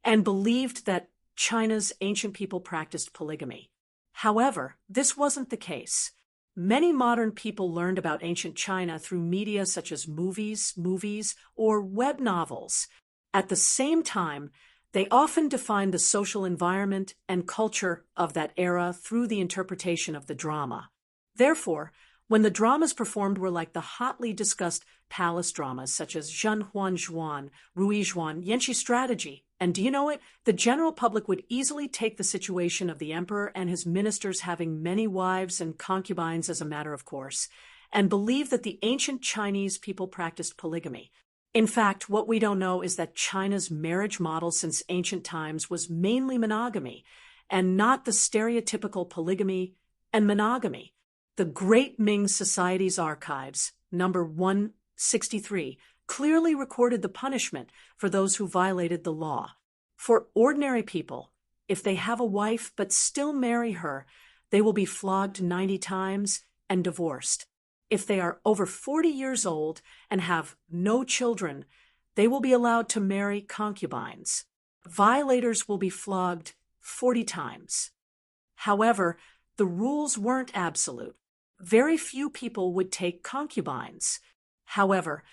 and believed that China's ancient people practiced polygamy. However, this wasn't the case. Many modern people learned about ancient China through media such as movies, or web novels. At the same time, they often defined the social environment and culture of that era through the interpretation of the drama. Therefore, when the dramas performed were like the hotly discussed palace dramas such as Zhen Huan Zhuan, Rui Zhuan, Yanqi Strategy, and do you know it? The general public would easily take the situation of the emperor and his ministers having many wives and concubines as a matter of course, and believe that the ancient Chinese people practiced polygamy. In fact, what we don't know is that China's marriage model since ancient times was mainly monogamy, and not the stereotypical polygamy and monogamy. The Great Ming Society's archives, number 163, clearly recorded the punishment for those who violated the law. For ordinary people, if they have a wife but still marry her, they will be flogged 90 times and divorced. If they are over 40 years old and have no children, they will be allowed to marry concubines. Violators will be flogged 40 times. However, the rules weren't absolute. Very few people would take concubines. However,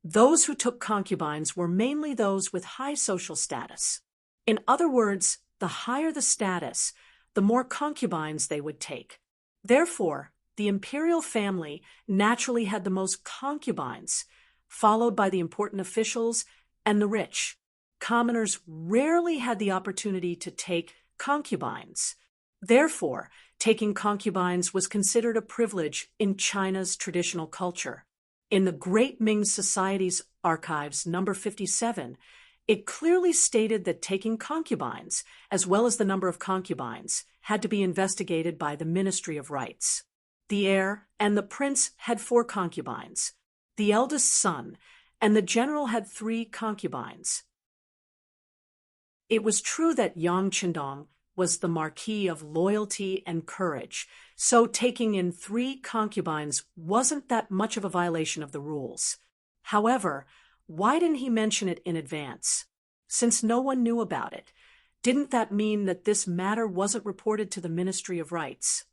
those who took concubines were mainly those with high social status. In other words, the higher the status, the more concubines they would take. Therefore, the imperial family naturally had the most concubines, followed by the important officials and the rich. Commoners rarely had the opportunity to take concubines. Therefore, taking concubines was considered a privilege in China's traditional culture. In the Great Ming Society's archives, number 57, it clearly stated that taking concubines, as well as the number of concubines, had to be investigated by the Ministry of Rights. The heir and the prince had 4 concubines. The eldest son and the general had 3 concubines. It was true that Yang Chendong was the marquis of loyalty and courage, so taking in 3 concubines wasn't that much of a violation of the rules. However, why didn't he mention it in advance? Since no one knew about it, didn't that mean that this matter wasn't reported to the Ministry of Rights?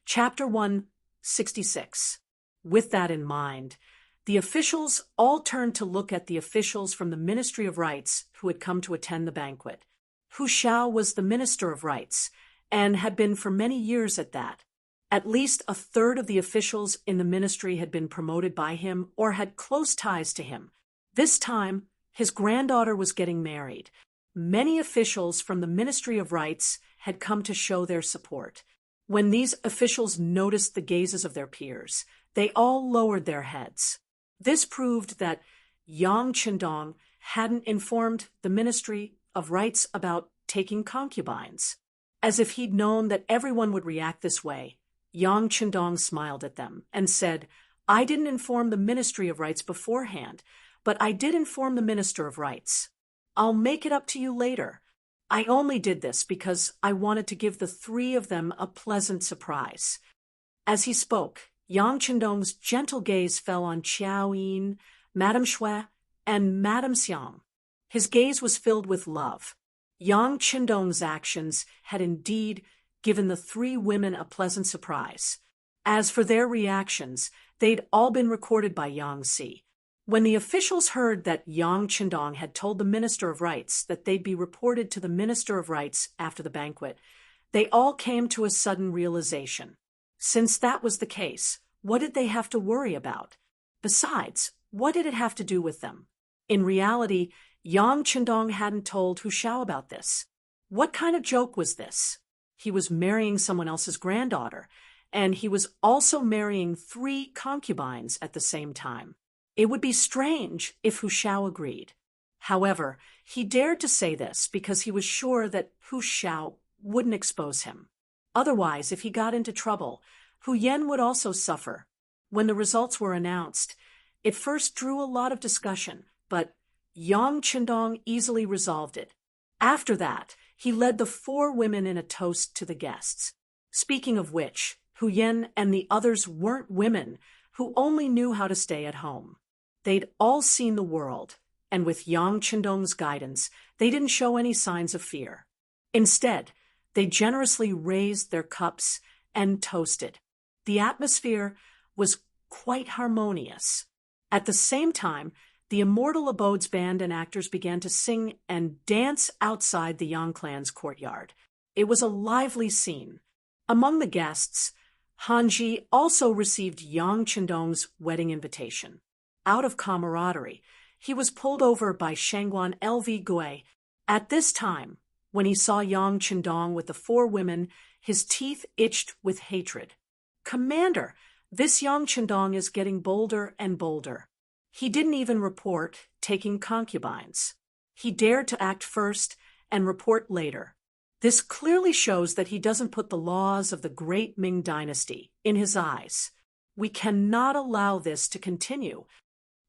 Chapter 166. With that in mind, the officials all turned to look at the officials from the Ministry of Rights who had come to attend the banquet. Hu Xiao was the Minister of Rights, and had been for many years at that. At least a third of the officials in the ministry had been promoted by him or had close ties to him. This time, his granddaughter was getting married. Many officials from the Ministry of Rights had come to show their support. When these officials noticed the gazes of their peers, they all lowered their heads. This proved that Yang Chendong hadn't informed the Ministry of Rights about taking concubines. As if he'd known that everyone would react this way, Yang Chendong smiled at them and said, "I didn't inform the Ministry of Rights beforehand, but I did inform the Minister of Rights. I'll make it up to you later. I only did this because I wanted to give the three of them a pleasant surprise." As he spoke, Yang Chendong's gentle gaze fell on Qiao Yin, Madame Shui, and Madame Xiang. His gaze was filled with love. Yang Chendong's actions had indeed given the three women a pleasant surprise. As for their reactions, they'd all been recorded by Yang Si. When the officials heard that Yang Chendong had told the Minister of Rights that they'd be reported to the Minister of Rights after the banquet, they all came to a sudden realization. Since that was the case, what did they have to worry about? Besides, what did it have to do with them? In reality, Yang Chendong hadn't told Hu Shao about this. What kind of joke was this? He was marrying someone else's granddaughter, and he was also marrying 3 concubines at the same time. It would be strange if Hu Shao agreed. However, he dared to say this because he was sure that Hu Shao wouldn't expose him. Otherwise, if he got into trouble, Hu Yen would also suffer. When the results were announced, it first drew a lot of discussion, but Yang Chendong easily resolved it. After that, he led the 4 women in a toast to the guests. Speaking of which, Hu Yen and the others weren't women who only knew how to stay at home. They'd all seen the world, and with Yang Chendong's guidance, they didn't show any signs of fear. Instead, they generously raised their cups and toasted. The atmosphere was quite harmonious. At the same time, the Immortal Abodes band and actors began to sing and dance outside the Yang clan's courtyard. It was a lively scene. Among the guests, Han Ji also received Yang Chendong's wedding invitation. Out of camaraderie, he was pulled over by Shangguan LV Gui. At this time, when he saw Yang Chendong with the 4 women, his teeth itched with hatred. "Commander, this Yang Chendong is getting bolder and bolder. He didn't even report taking concubines. He dared to act first and report later. This clearly shows that he doesn't put the laws of the great Ming dynasty in his eyes. We cannot allow this to continue."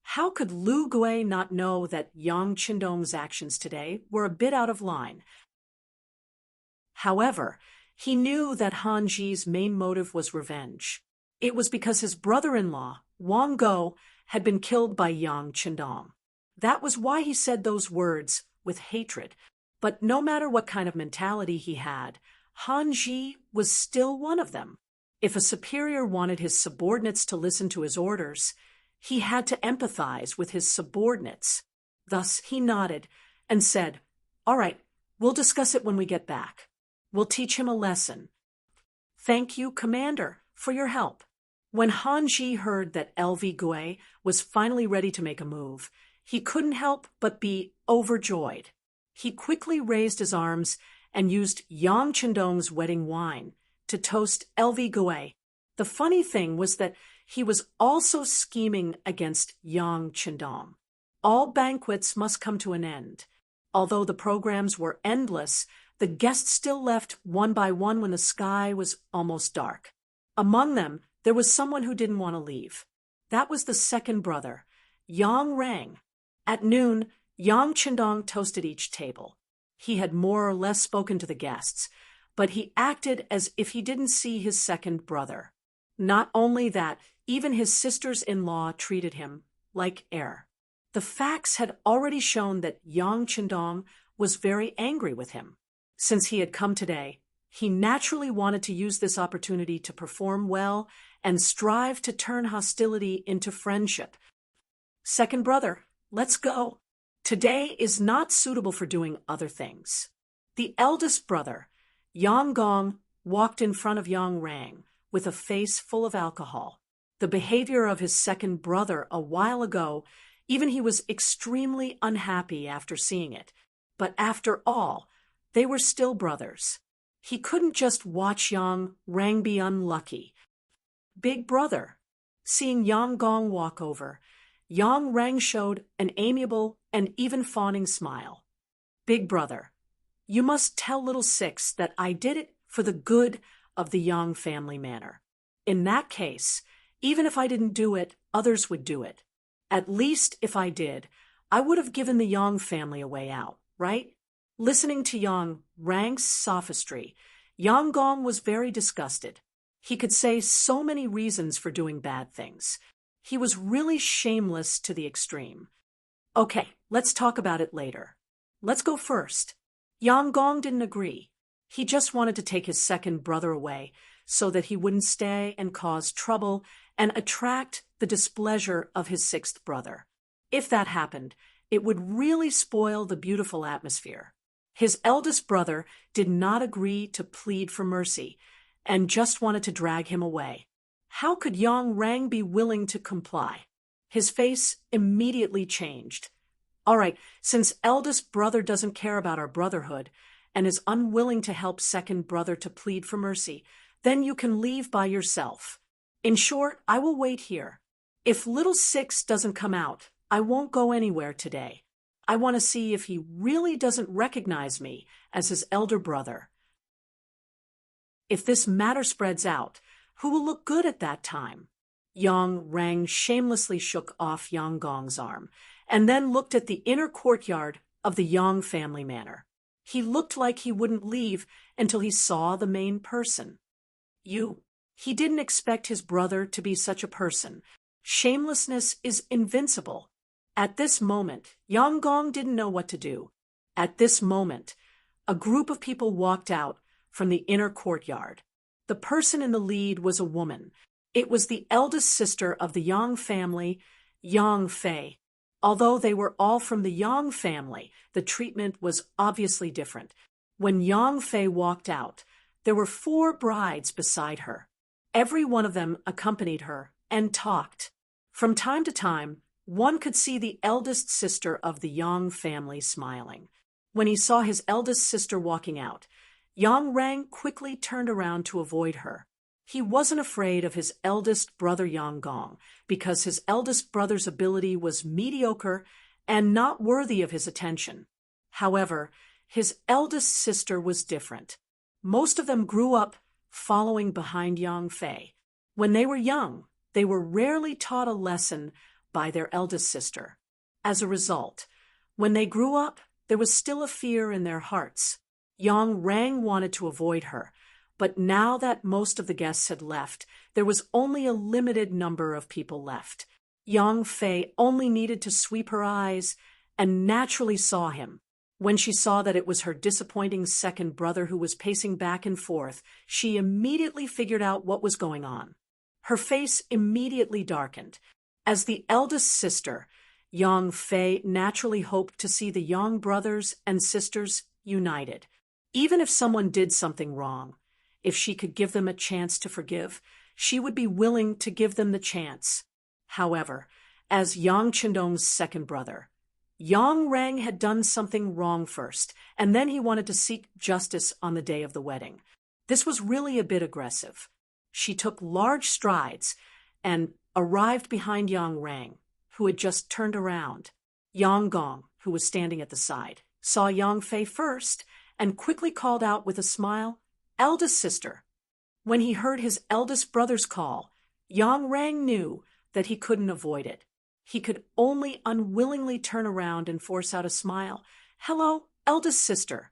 How could Lu Gui not know that Yang Chendong's actions today were a bit out of line? However, he knew that Han Ji's main motive was revenge. It was because his brother-in-law, Wang Go, had been killed by Yang Chendong. That was why he said those words with hatred. But no matter what kind of mentality he had, Han Ji was still one of them. If a superior wanted his subordinates to listen to his orders, he had to empathize with his subordinates. Thus, he nodded and said, "All right, we'll discuss it when we get back. We'll teach him a lesson." "Thank you, Commander, for your help." When Han Ji heard that LV Gui was finally ready to make a move, he couldn't help but be overjoyed. He quickly raised his arms and used Yang Chendong's wedding wine to toast LV Gui. The funny thing was that he was also scheming against Yang Chendong. All banquets must come to an end. Although the programs were endless, the guests still left one by one when the sky was almost dark. Among them, there was someone who didn't want to leave. That was the second brother, Yang Rang. At noon, Yang Chendong toasted each table. He had more or less spoken to the guests, but he acted as if he didn't see his second brother. Not only that, even his sisters-in-law treated him like heir. The facts had already shown that Yang Chendong was very angry with him. Since he had come today, he naturally wanted to use this opportunity to perform well and strive to turn hostility into friendship. "Second brother, let's go. Today is not suitable for doing other things." The eldest brother, Yang Gong, walked in front of Yang Rang with a face full of alcohol. The behavior of his second brother a while ago, even he was extremely unhappy after seeing it. But after all, they were still brothers. He couldn't just watch Yang Rang be unlucky. "Big brother." Seeing Yang Gong walk over, Yang Rang showed an amiable and even fawning smile. "Big brother, you must tell little Six that I did it for the good of the Yang family manor. In that case, even if I didn't do it, others would do it. At least if I did, I would have given the Yang family a way out, right? Listening to Yang Rang's sophistry, Yang Gong was very disgusted. He could say so many reasons for doing bad things. He was really shameless to the extreme. Okay, let's talk about it later. Let's go first. Yang Gong didn't agree. He just wanted to take his second brother away so that he wouldn't stay and cause trouble and attract the displeasure of his sixth brother. If that happened, it would really spoil the beautiful atmosphere. His eldest brother did not agree to plead for mercy and just wanted to drag him away. How could Yang Rang be willing to comply? His face immediately changed. All right, since eldest brother doesn't care about our brotherhood and is unwilling to help second brother to plead for mercy, then you can leave by yourself. In short, I will wait here. If little six doesn't come out, I won't go anywhere today. I want to see if he really doesn't recognize me as his elder brother. If this matter spreads out, who will look good at that time? Yang Rang shamelessly shook off Yang Gong's arm and then looked at the inner courtyard of the Yang family manor. He looked like he wouldn't leave until he saw the main person. He didn't expect his brother to be such a person. Shamelessness is invincible. At this moment, Yang Gong didn't know what to do. At this moment, a group of people walked out from the inner courtyard. The person in the lead was a woman. It was the eldest sister of the Yang family, Yang Fei. Although they were all from the Yang family, the treatment was obviously different. When Yang Fei walked out, there were 4 brides beside her. Every one of them accompanied her and talked. From time to time, one could see the eldest sister of the Yang family smiling. When he saw his eldest sister walking out, Yang Rang quickly turned around to avoid her. He wasn't afraid of his eldest brother Yang Gong because his eldest brother's ability was mediocre and not worthy of his attention. However, his eldest sister was different. Most of them grew up following behind Yang Fei. When they were young, they were rarely taught a lesson by their eldest sister. As a result, when they grew up, there was still a fear in their hearts. Yang Rang wanted to avoid her, but now that most of the guests had left, there was only a limited number of people left. Yang Fei only needed to sweep her eyes and naturally saw him. When she saw that it was her disappointing second brother who was pacing back and forth, she immediately figured out what was going on. Her face immediately darkened. As the eldest sister, Yang Fei naturally hoped to see the Yang brothers and sisters united. Even if someone did something wrong, if she could give them a chance to forgive, she would be willing to give them the chance. However, as Yang Chendong's second brother, Yang Rang had done something wrong first, and then he wanted to seek justice on the day of the wedding. This was really a bit aggressive. She took large strides and arrived behind Yang Rang, who had just turned around. Yang Gong, who was standing at the side, saw Yang Fei first and quickly called out with a smile, "Eldest sister." When he heard his eldest brother's call, Yang Rang knew that he couldn't avoid it. He could only unwillingly turn around and force out a smile. "Hello, eldest sister."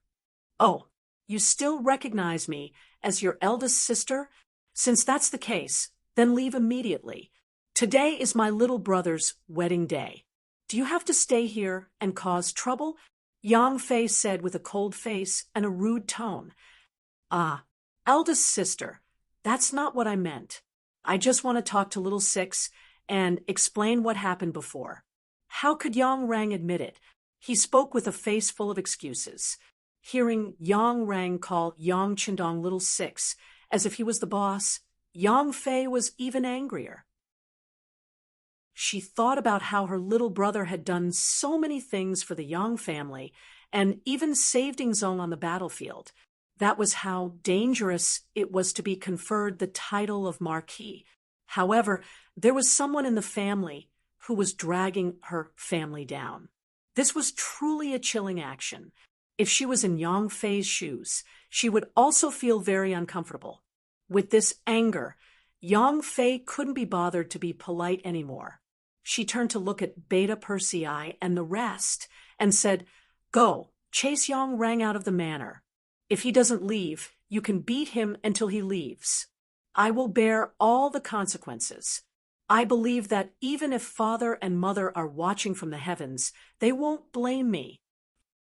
"Oh, you still recognize me as your eldest sister? Since that's the case, then leave immediately. Today is my little brother's wedding day. Do you have to stay here and cause trouble?" Yang Fei said with a cold face and a rude tone. "Ah, eldest sister, that's not what I meant. I just want to talk to little six and explain what happened before." How could Yang Rang admit it? He spoke with a face full of excuses. Hearing Yang Rang call Yang Chendong little six as if he was the boss, Yang Fei was even angrier. She thought about how her little brother had done so many things for the Yang family and even saved Ingzong on the battlefield. That was how dangerous it was to be conferred the title of Marquis. However, there was someone in the family who was dragging her family down. This was truly a chilling action. If she was in Yang Fei's shoes, she would also feel very uncomfortable. With this anger, Yang Fei couldn't be bothered to be polite anymore. She turned to look at Beta Persei and the rest and said, "Go, chase Yang Rang out of the manor. If he doesn't leave, you can beat him until he leaves. I will bear all the consequences. I believe that even if father and mother are watching from the heavens, they won't blame me."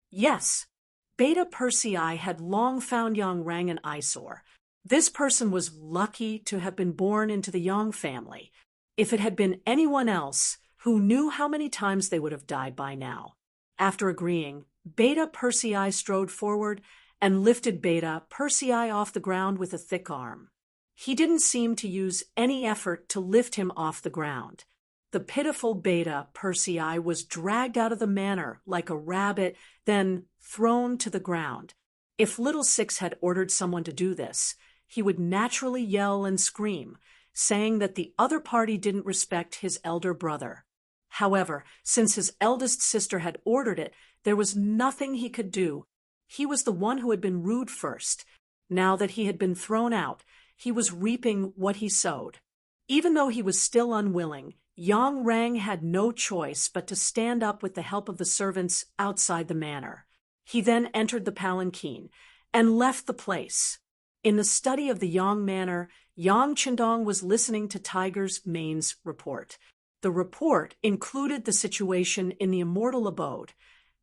Yes, Beta Persei had long found Yang Rang an eyesore. This person was lucky to have been born into the Yang family. If it had been anyone else, who knew how many times they would have died by now? After agreeing, Beta Persei strode forward and lifted Beta Persei off the ground with a thick arm. He didn't seem to use any effort to lift him off the ground. The pitiful Beta Persei was dragged out of the manor like a rabbit, then thrown to the ground. If Little Six had ordered someone to do this, he would naturally yell and scream, saying that the other party didn't respect his elder brother. However, since his eldest sister had ordered it, there was nothing he could do. He was the one who had been rude first. Now that he had been thrown out, he was reaping what he sowed. Even though he was still unwilling, Yang Rang had no choice but to stand up with the help of the servants outside the manor. He then entered the palanquin and left the place. In the study of the Yang manor, Yang Chendong was listening to Tiger's Main's report. The report included the situation in the immortal abode,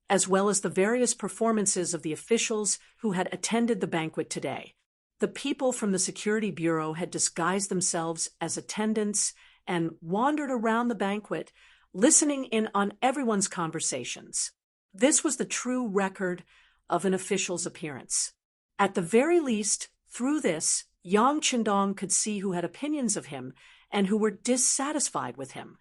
as well as the various performances of the officials who had attended the banquet today. The people from the Security Bureau had disguised themselves as attendants and wandered around the banquet, listening in on everyone's conversations. This was the true record of an official's appearance. At the very least, through this, Yang Chendong could see who had opinions of him and who were dissatisfied with him.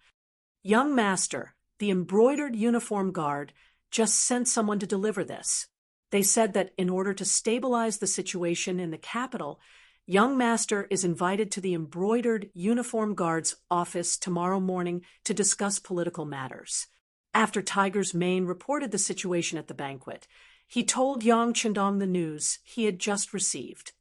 Young Master, the embroidered uniform guard, just sent someone to deliver this. They said that in order to stabilize the situation in the capital, Young Master is invited to the embroidered uniform guard's office tomorrow morning to discuss political matters. After Tiger's Mane reported the situation at the banquet, he told Yang Chendong the news he had just received.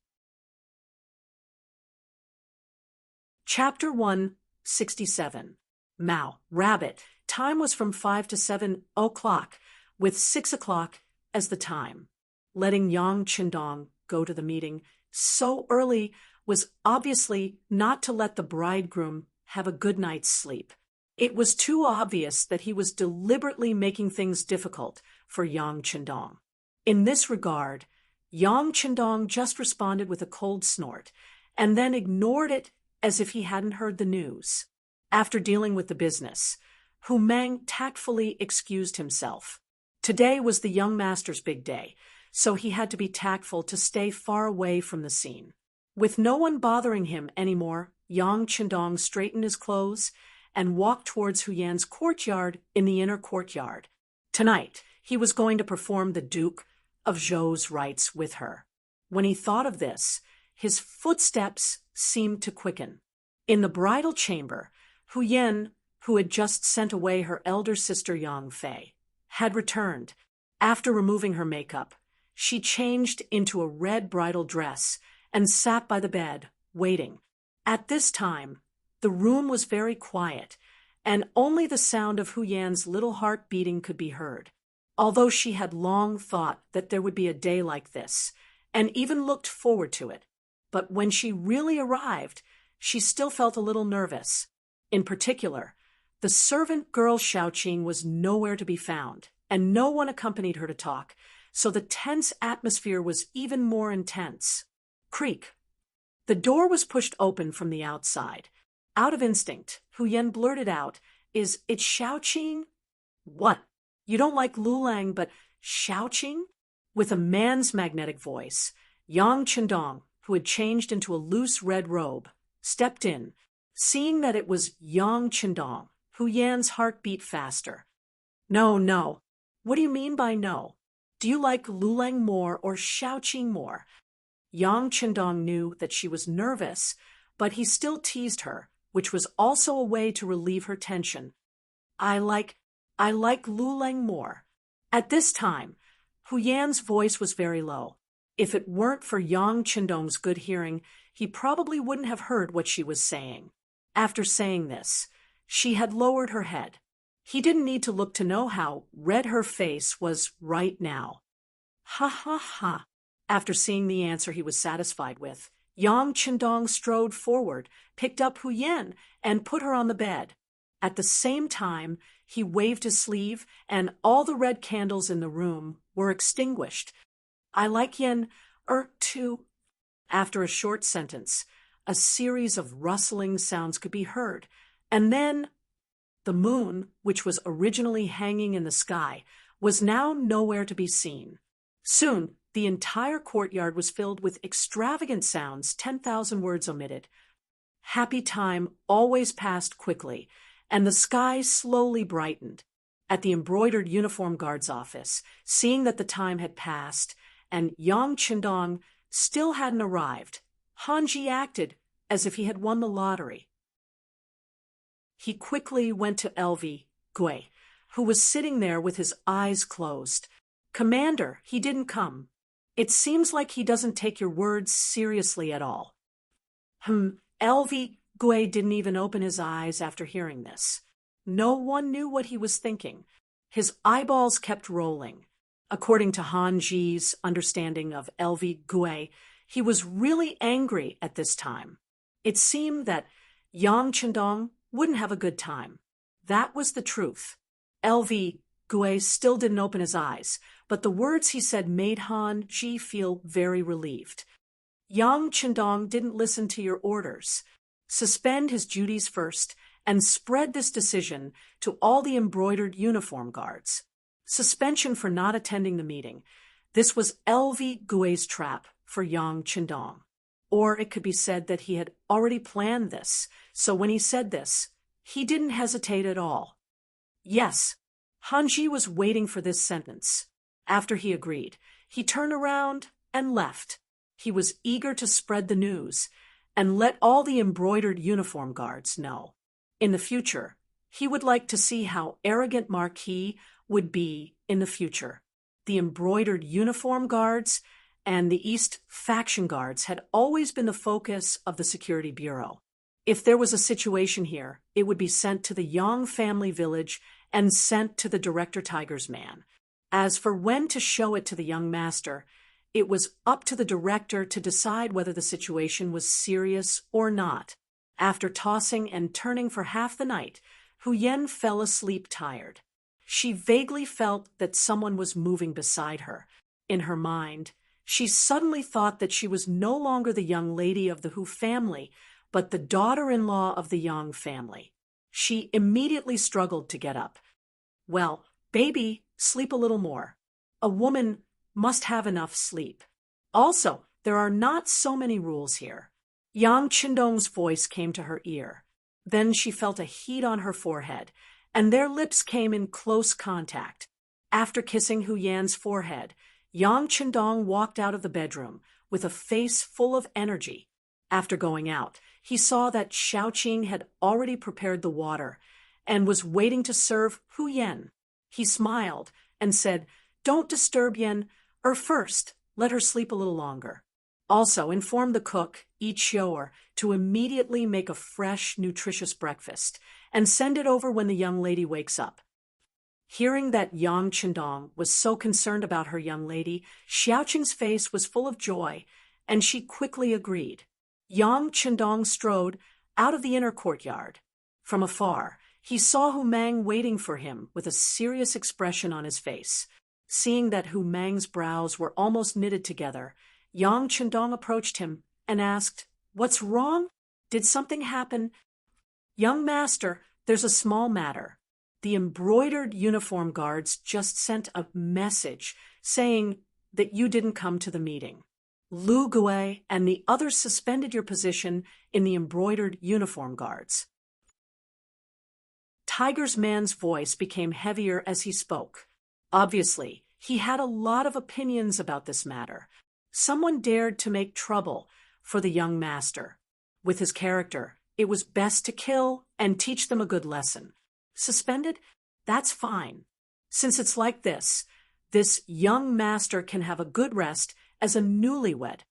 Chapter 167. Mao, Rabbit. Time was from 5 to 7 o'clock, with 6 o'clock as the time. Letting Yang Chendong go to the meeting so early was obviously not to let the bridegroom have a good night's sleep. It was too obvious that he was deliberately making things difficult for Yang Chendong. In this regard, Yang Chendong just responded with a cold snort, and then ignored it as if he hadn't heard the news. After dealing with the business, Hu Meng tactfully excused himself. Today was the young master's big day, so he had to be tactful to stay far away from the scene. With no one bothering him anymore, Yang Chendong straightened his clothes and walked towards Huyan's courtyard in the inner courtyard. Tonight, he was going to perform the Duke of Zhou's rites with her. When he thought of this, his footsteps seemed to quicken. In the bridal chamber, Huyan, who had just sent away her elder sister Yang Fei, had returned. After removing her makeup, she changed into a red bridal dress and sat by the bed, waiting. At this time, the room was very quiet, and only the sound of Huyan's little heart beating could be heard. Although she had long thought that there would be a day like this, and even looked forward to it, but when she really arrived, she still felt a little nervous. In particular, the servant girl Xiaoqing was nowhere to be found, and no one accompanied her to talk, so the tense atmosphere was even more intense. Creak. The door was pushed open from the outside. Out of instinct, Huyan blurted out, "Is it Xiaoqing?" "What? You don't like Lulang, but Xiaoqing?" With a man's magnetic voice, Yang Chendong, who had changed into a loose red robe, stepped in. Seeing that it was Yang Chendong, Huyan's heart beat faster. "No, no. What do you mean by no? Do you like Lulang more or Xiaoqing more?" Yang Chendong knew that she was nervous, but he still teased her, which was also a way to relieve her tension. I like Lulang more." At this time, Huyan's voice was very low. If it weren't for Yang Chendong's good hearing, he probably wouldn't have heard what she was saying. After saying this, She had lowered her head. He didn't need to look to know how red her face was right now. Ha ha ha. After seeing the answer he was satisfied with, Yang Qindong strode forward, picked up Hu Yan, and put her on the bed. At the same time, he waved his sleeve, and all the red candles in the room were extinguished. I like Yen, too. After a short sentence, a series of rustling sounds could be heard, and then the moon, which was originally hanging in the sky, was now nowhere to be seen. Soon, the entire courtyard was filled with extravagant sounds, 10,000 words omitted. Happy time always passed quickly, and the sky slowly brightened. At the embroidered uniform guard's office, seeing that the time had passed and Yang Qindong still hadn't arrived, Hanji acted as if he had won the lottery. He quickly went to Elvi Gui, who was sitting there with his eyes closed. "Commander, he didn't come. It seems like he doesn't take your words seriously at all." Elvi Gui didn't even open his eyes after hearing this. No one knew what he was thinking. His eyeballs kept rolling. According to Han Ji's understanding of Elvi Gui, he was really angry at this time. It seemed that Yang Qindong wouldn't have a good time. That was the truth. Elvi Gui still didn't open his eyes, but the words he said made Han Ji feel very relieved. Yang Qindong didn't listen to your orders. Suspend his duties first and spread this decision to all the embroidered uniform guards. Suspension for not attending the meeting. This was Elvi Gui's trap for Yang Qindong. Or it could be said that he had already planned this, so when he said this, he didn't hesitate at all. Yes, Hanji was waiting for this sentence. After he agreed, he turned around and left. He was eager to spread the news and let all the embroidered uniform guards know. In the future, he would like to see how arrogant Marquis would be in the future. The embroidered uniform guards and the East faction guards had always been the focus of the Security Bureau. If there was a situation here, it would be sent to the Yang family village and sent to the Director Tiger's man. As for when to show it to the young master, it was up to the director to decide whether the situation was serious or not. After tossing and turning for half the night, Hu Yan fell asleep tired. She vaguely felt that someone was moving beside her. In her mind, she suddenly thought that she was no longer the young lady of the Hu family, but the daughter-in-law of the Yang family. She immediately struggled to get up. Well, baby, sleep a little more. A woman must have enough sleep. Also, there are not so many rules here. Yang Qindong's voice came to her ear. Then she felt a heat on her forehead, and their lips came in close contact. After kissing Hu Yan's forehead, Yang Qindong walked out of the bedroom with a face full of energy. After going out, he saw that Xiaoqing had already prepared the water and was waiting to serve Hu Yan. He smiled and said, "Don't disturb Yan, first, let her sleep a little longer. Also, inform the cook, Yi Qiu'er, to immediately make a fresh, nutritious breakfast and send it over when the young lady wakes up." Hearing that Yang Qindong was so concerned about her young lady, Xiaoqing's face was full of joy, and she quickly agreed. Yang Qindong strode out of the inner courtyard. From afar, he saw Hu Mang waiting for him with a serious expression on his face. Seeing that Hu Mang's brows were almost knitted together, Yang Qindong approached him and asked, "What's wrong? Did something happen?" "Young master, there's a small matter. The embroidered uniform guards just sent a message saying that you didn't come to the meeting. Lu Gui and the others suspended your position in the embroidered uniform guards." Tiger's man's voice became heavier as he spoke. Obviously, he had a lot of opinions about this matter. Someone dared to make trouble for the young master. With his character, it was best to kill and teach them a good lesson. Suspended? That's fine. Since it's like this young master can have a good rest as a newlywed.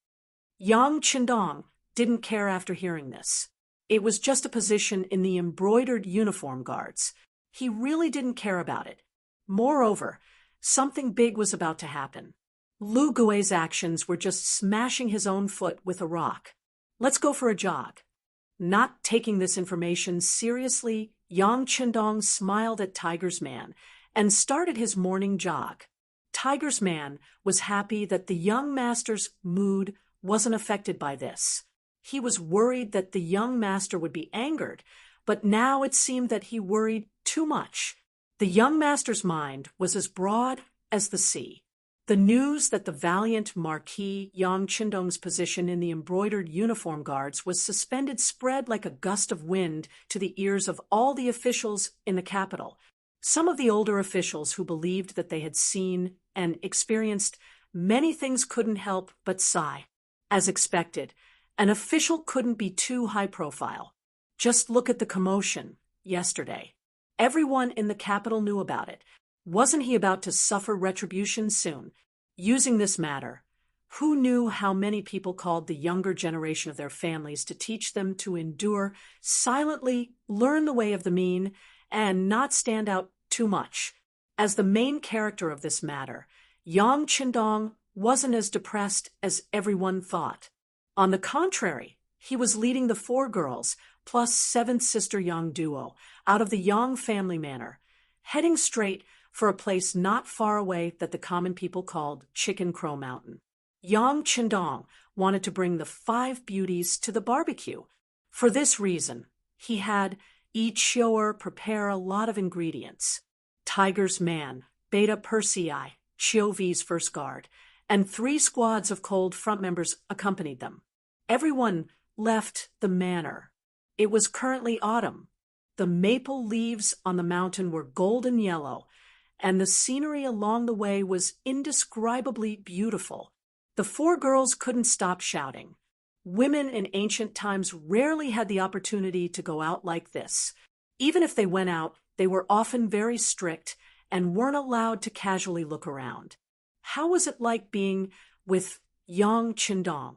Yang Qindong didn't care after hearing this. It was just a position in the embroidered uniform guards. He really didn't care about it. Moreover, something big was about to happen. Lu Gui's actions were just smashing his own foot with a rock. Let's go for a jog. Not taking this information seriously, Yang Qindong smiled at Tiger's Man and started his morning jog. Tiger's Man was happy that the young master's mood wasn't affected by this. He was worried that the young master would be angered, but now it seemed that he worried too much. The young master's mind was as broad as the sea. The news that the valiant Marquis Yang Qindong's position in the embroidered uniform guards was suspended spread like a gust of wind to the ears of all the officials in the capital. Some of the older officials who believed that they had seen and experienced many things couldn't help but sigh. As expected, an official couldn't be too high profile. Just look at the commotion yesterday. Everyone in the capital knew about it. Wasn't he about to suffer retribution soon? Using this matter, who knew how many people called the younger generation of their families to teach them to endure, silently learn the way of the mean, and not stand out too much? As the main character of this matter, Yang Qindong wasn't as depressed as everyone thought. On the contrary, he was leading the 4 girls, plus 7th sister Yang Duo, out of the Yang family manor, heading straight for a place not far away that the common people called Chicken Crow Mountain. Yang Qindong wanted to bring the 5 beauties to the barbecue. For this reason, he had each shower prepare a lot of ingredients. Tiger's Man, Beta Persei, Chiovi's first guard, and 3 squads of cold front members accompanied them. Everyone left the manor. It was currently autumn. The maple leaves on the mountain were golden yellow, and the scenery along the way was indescribably beautiful. The 4 girls couldn't stop shouting. Women in ancient times rarely had the opportunity to go out like this. Even if they went out, they were often very strict and weren't allowed to casually look around. How was it like being with Yang Qindong,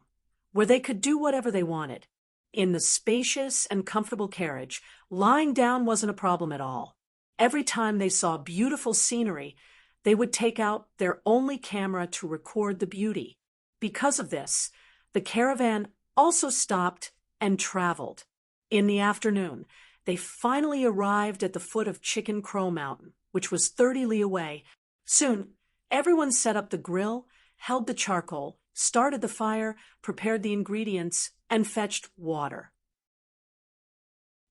where they could do whatever they wanted? In the spacious and comfortable carriage, lying down wasn't a problem at all. Every time they saw beautiful scenery, they would take out their only camera to record the beauty. Because of this, the caravan also stopped and traveled. In the afternoon, they finally arrived at the foot of Chicken Crow Mountain, which was 30 li away. Soon, everyone set up the grill, held the charcoal, started the fire, prepared the ingredients, and fetched water.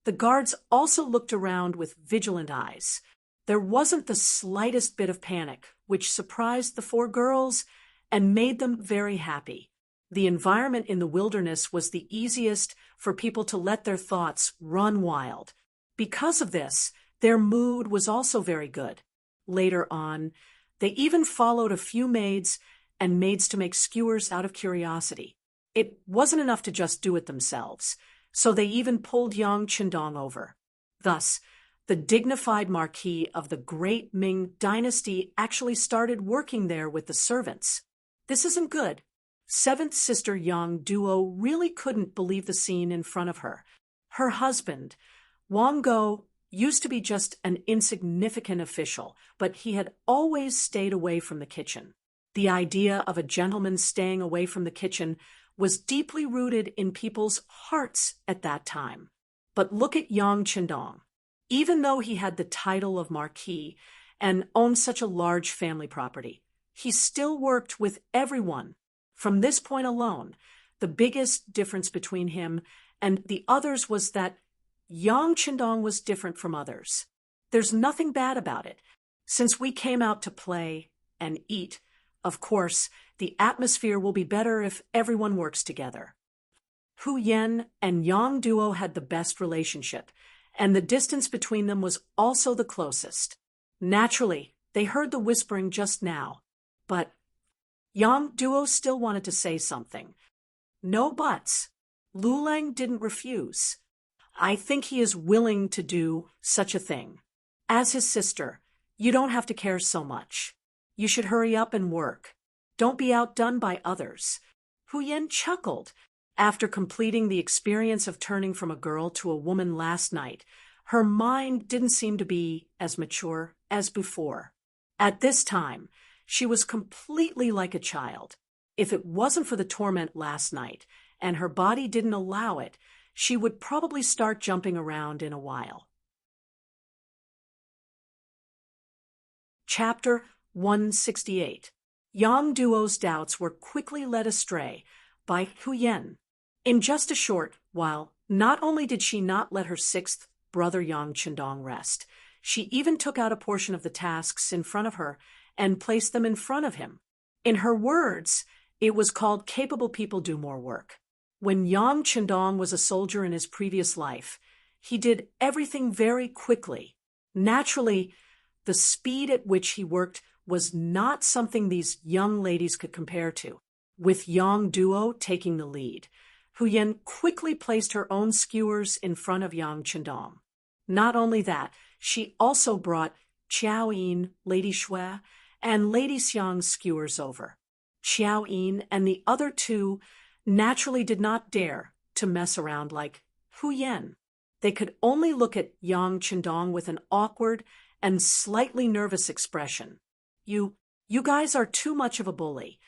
The guards also looked around with vigilant eyes. There wasn't the slightest bit of panic, which surprised the 4 girls and made them very happy. The environment in the wilderness was the easiest for people to let their thoughts run wild. Because of this, their mood was also very good. Later on, they even followed a few maids and maids to make skewers out of curiosity. It wasn't enough to just do it themselves, so they even pulled Yang Qindong over. Thus, the dignified marquis of the great Ming dynasty actually started working there with the servants. This isn't good. 7th sister Yang Duo really couldn't believe the scene in front of her. Her husband, Wang Go, used to be just an insignificant official, but he had always stayed away from the kitchen. The idea of a gentleman staying away from the kitchen was deeply rooted in people's hearts at that time. But look at Yang Qindong. Even though he had the title of marquis and owned such a large family property, he still worked with everyone. From this point alone, the biggest difference between him and the others was that Yang Qindong was different from others. There's nothing bad about it. Since we came out to play and eat, of course, the atmosphere will be better if everyone works together. Hu Yan and Yang Duo had the best relationship, and the distance between them was also the closest. Naturally, they heard the whispering just now, but Yang Duo still wanted to say something. No buts. Lu Lang didn't refuse. I think he is willing to do such a thing. As his sister, you don't have to care so much. You should hurry up and work. Don't be outdone by others. Hu Yan chuckled. After completing the experience of turning from a girl to a woman last night, her mind didn't seem to be as mature as before. At this time, she was completely like a child. If it wasn't for the torment last night, and her body didn't allow it, she would probably start jumping around in a while. Chapter 168. Yang Duo's doubts were quickly led astray by Huyen. In just a short while, not only did she not let her sixth brother Yang Chendong rest, she even took out a portion of the tasks in front of her and placed them in front of him. In her words, it was called capable people do more work. When Yang Chendong was a soldier in his previous life, he did everything very quickly. Naturally, the speed at which he worked was not something these young ladies could compare to. With Yang Duo taking the lead, Huyen quickly placed her own skewers in front of Yang Chendong. Not only that, she also brought Qiao Yin, Lady Shui, and Lady Xiang's skewers over. Qiao Yin and the other two naturally did not dare to mess around like Huyen. They could only look at Yang Chendong with an awkward and slightly nervous expression. You guys are too much of a bully.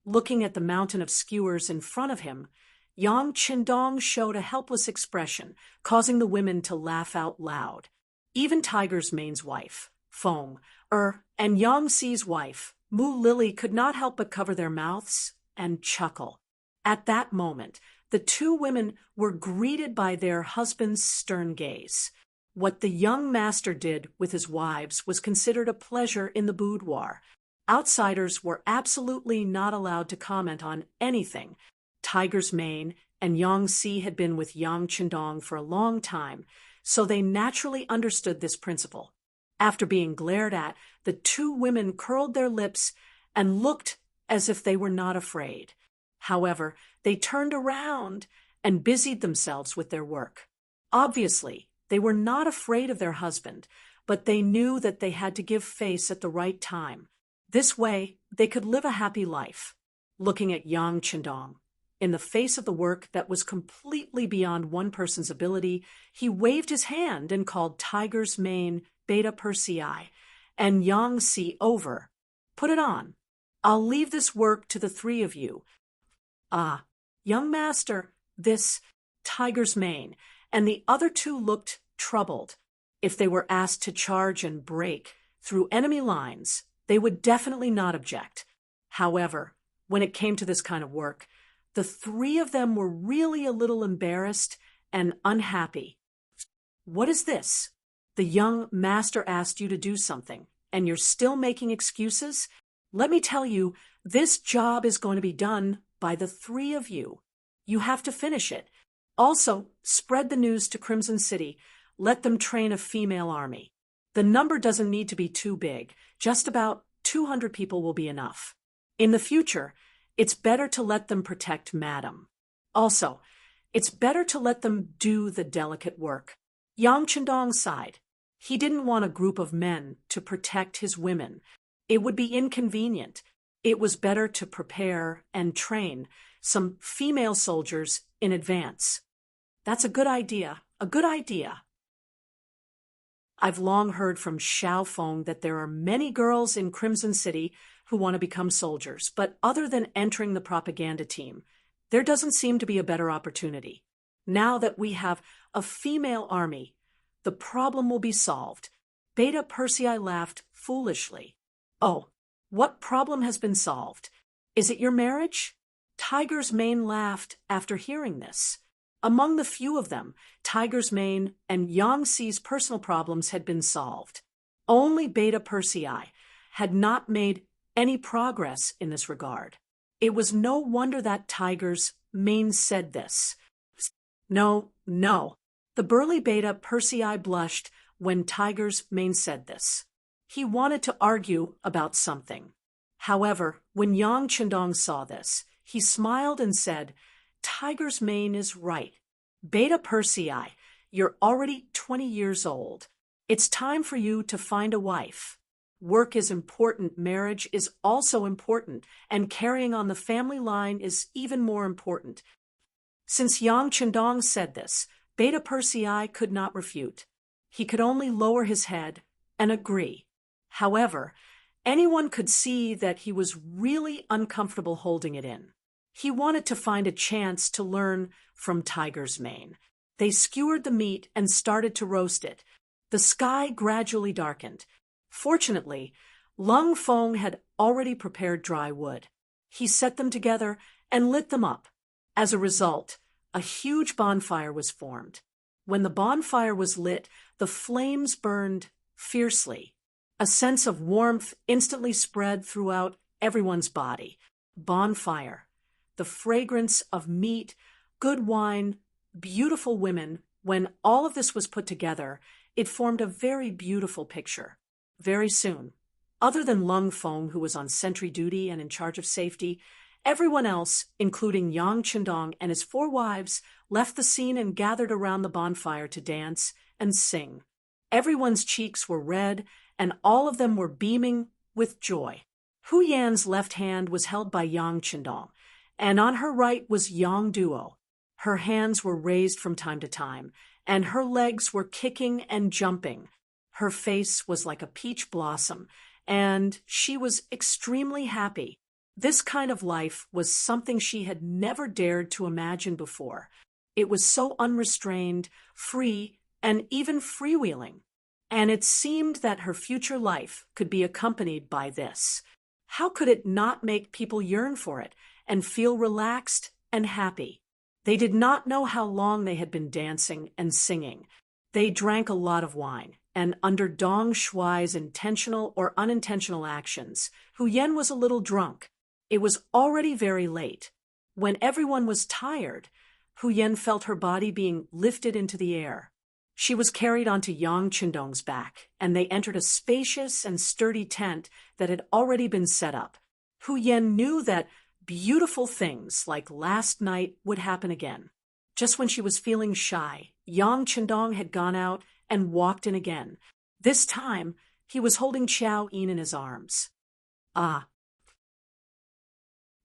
Looking at the mountain of skewers in front of him, Yang Chendong showed a helpless expression, causing the women to laugh out loud. Even Tiger's Mane's wife, Feng, and Yang Xi's wife, Mu Lily, could not help but cover their mouths and chuckle. At that moment, the two women were greeted by their husband's stern gaze. What the young master did with his wives was considered a pleasure in the boudoir. Outsiders were absolutely not allowed to comment on anything. Tiger's Mane and Yang Xi had been with Yang Chendong for a long time, so they naturally understood this principle. After being glared at, the two women curled their lips and looked as if they were not afraid. However, they turned around and busied themselves with their work. Obviously, they were not afraid of their husband, but they knew that they had to give face at the right time. This way, they could live a happy life. Looking at Yang Chendong, in the face of the work that was completely beyond one person's ability, he waved his hand and called Tiger's Mane Beta Persei and Yang Xi over. Put it on. I'll leave this work to the three of you. Ah, young master, this Tiger's Mane, and the other two looked troubled. If they were asked to charge and break through enemy lines, they would definitely not object. However, when it came to this kind of work, the three of them were really a little embarrassed and unhappy. What is this? The young master asked you to do something, and you're still making excuses? Let me tell you, this job is going to be done by the three of you. You have to finish it. Also, spread the news to Crimson City. Let them train a female army. The number doesn't need to be too big. Just about 200 people will be enough. In the future, it's better to let them protect Madam. Also, it's better to let them do the delicate work. Yang Chendong sighed. He didn't want a group of men to protect his women. It would be inconvenient. It was better to prepare and train some female soldiers in advance. That's a good idea, a good idea. I've long heard from Xiao Feng that there are many girls in Crimson City who want to become soldiers, but other than entering the propaganda team, there doesn't seem to be a better opportunity. Now that we have a female army, the problem will be solved. Beta Persei laughed foolishly. Oh, what problem has been solved? Is it your marriage? Tiger's Mane laughed after hearing this. Among the few of them, Tiger's Mane and Yang Xi's personal problems had been solved. Only Beta Persei had not made any progress in this regard. It was no wonder that Tiger's Mane said this. No. The burly Beta Persei blushed when Tiger's Mane said this. He wanted to argue about something. However, when Yang Chendong saw this, he smiled and said, Tiger's Mane is right. Beta Persei, you're already 20 years old. It's time for you to find a wife. Work is important, marriage is also important, and carrying on the family line is even more important. Since Yang Chendong said this, Beta Persei could not refute. He could only lower his head and agree. However, anyone could see that he was really uncomfortable holding it in. He wanted to find a chance to learn from Tiger's Mane. They skewered the meat and started to roast it. The sky gradually darkened. Fortunately, Lung Feng had already prepared dry wood. He set them together and lit them up. As a result, a huge bonfire was formed. When the bonfire was lit, the flames burned fiercely. A sense of warmth instantly spread throughout everyone's body. Bonfire, the fragrance of meat, good wine, beautiful women. When all of this was put together, it formed a very beautiful picture. Very soon, other than Lung Feng, who was on sentry duty and in charge of safety, everyone else, including Yang Chendong and his 4 wives, left the scene and gathered around the bonfire to dance and sing. Everyone's cheeks were red, and all of them were beaming with joy. Hu Yan's left hand was held by Yang Chendong, and on her right was Yang Duo. Her hands were raised from time to time, and her legs were kicking and jumping. Her face was like a peach blossom, and she was extremely happy. This kind of life was something she had never dared to imagine before. It was so unrestrained, free, and even freewheeling. And it seemed that her future life could be accompanied by this. How could it not make people yearn for it and feel relaxed and happy? They did not know how long they had been dancing and singing. They drank a lot of wine, and under Dong Shuai's intentional or unintentional actions, Hu Yan was a little drunk. It was already very late. When everyone was tired, Hu Yan felt her body being lifted into the air. She was carried onto Yang Chendong's back, and they entered a spacious and sturdy tent that had already been set up. Hu Yan knew that beautiful things like last night would happen again. Just when she was feeling shy, Yang Chendong had gone out and walked in again. This time, he was holding Qiao Yin in his arms. Ah!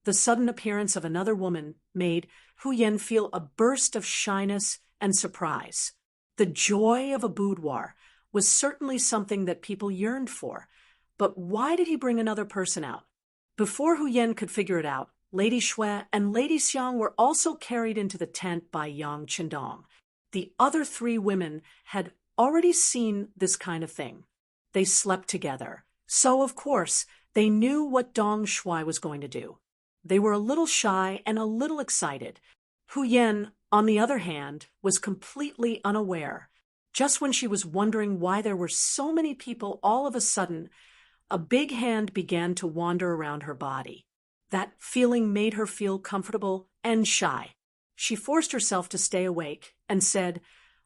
The sudden appearance of another woman made Hu Yan feel a burst of shyness and surprise. The joy of a boudoir was certainly something that people yearned for, but why did he bring another person out? Before Hu Yan could figure it out, Lady Shui and Lady Xiang were also carried into the tent by Yang Chendong. The other 3 women had already seen this kind of thing. They slept together, so of course they knew what Dong Shui was going to do. They were a little shy and a little excited. Hu Yan, on the other hand, was completely unaware. Just when she was wondering why there were so many people, all of a sudden, a big hand began to wander around her body. That feeling made her feel comfortable and shy. She forced herself to stay awake and said,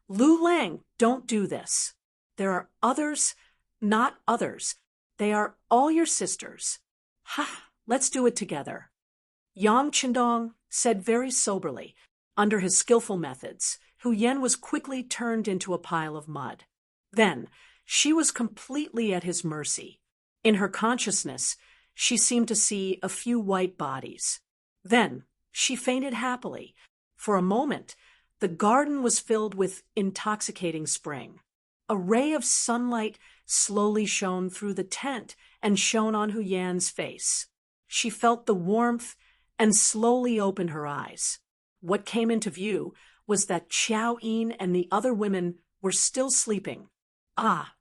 "Lu Lang, don't do this. There are others, not others. They are all your sisters. Ha, let's do it together." Yang Chendong said very soberly. Under his skillful methods, Hu Yan was quickly turned into a pile of mud. Then, she was completely at his mercy. In her consciousness, she seemed to see a few white bodies. Then, she fainted happily. For a moment, the garden was filled with intoxicating spring. A ray of sunlight slowly shone through the tent and shone on Hu Yan's face. She felt the warmth and slowly opened her eyes. What came into view was that Qiao Yin and the other women were still sleeping. Ah!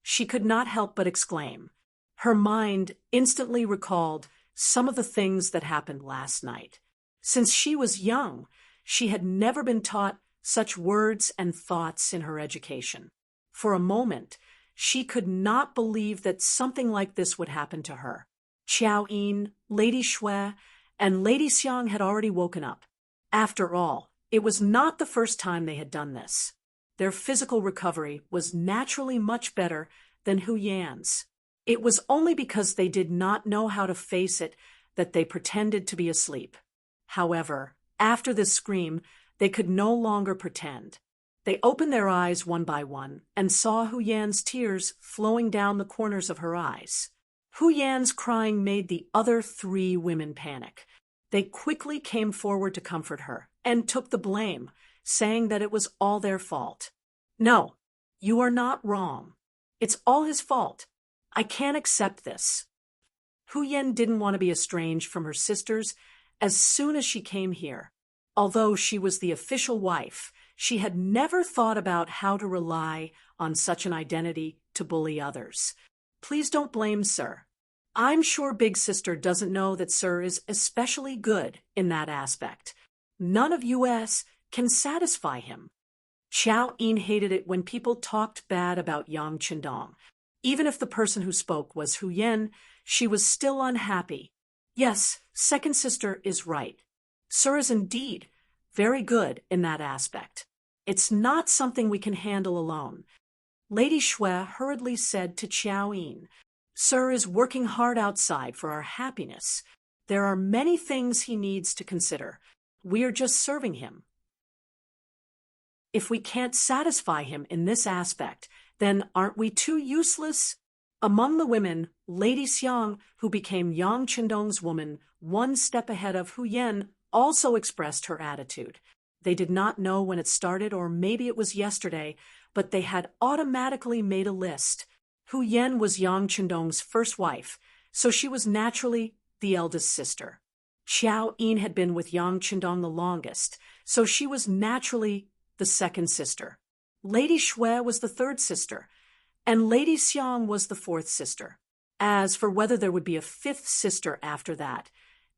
She could not help but exclaim. Her mind instantly recalled some of the things that happened last night. Since she was young, she had never been taught such words and thoughts in her education. For a moment, she could not believe that something like this would happen to her. Qiao Yin, Lady Shui, and Lady Xiang had already woken up. After all, it was not the first time they had done this. Their physical recovery was naturally much better than Hu Yan's. It was only because they did not know how to face it that they pretended to be asleep. However, after this scream, they could no longer pretend. They opened their eyes one by one and saw Hu Yan's tears flowing down the corners of her eyes. Hu Yan's crying made the other 3 women panic. They quickly came forward to comfort her and took the blame, saying that it was all their fault. No, you are not wrong. It's all his fault. I can't accept this. Hu Yen didn't want to be estranged from her sisters as soon as she came here. Although she was the official wife, she had never thought about how to rely on such an identity to bully others. Please don't blame Sir. I'm sure Big Sister doesn't know that Sir is especially good in that aspect. None of US can satisfy him. Xiao Yin hated it when people talked bad about Yang Qindong. Even if the person who spoke was Hu Yen, she was still unhappy. Yes, second sister is right. Sir is indeed very good in that aspect. It's not something we can handle alone. Lady Xue hurriedly said to Xiao Yin, Sir is working hard outside for our happiness. There are many things he needs to consider. We are just serving him. If we can't satisfy him in this aspect, then aren't we too useless? Among the women, Lady Xiang, who became Yang Qindong's woman, one step ahead of Hu Yen, also expressed her attitude. They did not know when it started, or maybe it was yesterday, but they had automatically made a list. Hu Yen was Yang Qindong's first wife, so she was naturally the eldest sister. Xiao Yin had been with Yang Qindong the longest, so she was naturally the second sister. Lady Xue was the third sister, and Lady Xiang was the fourth sister. As for whether there would be a fifth sister after that,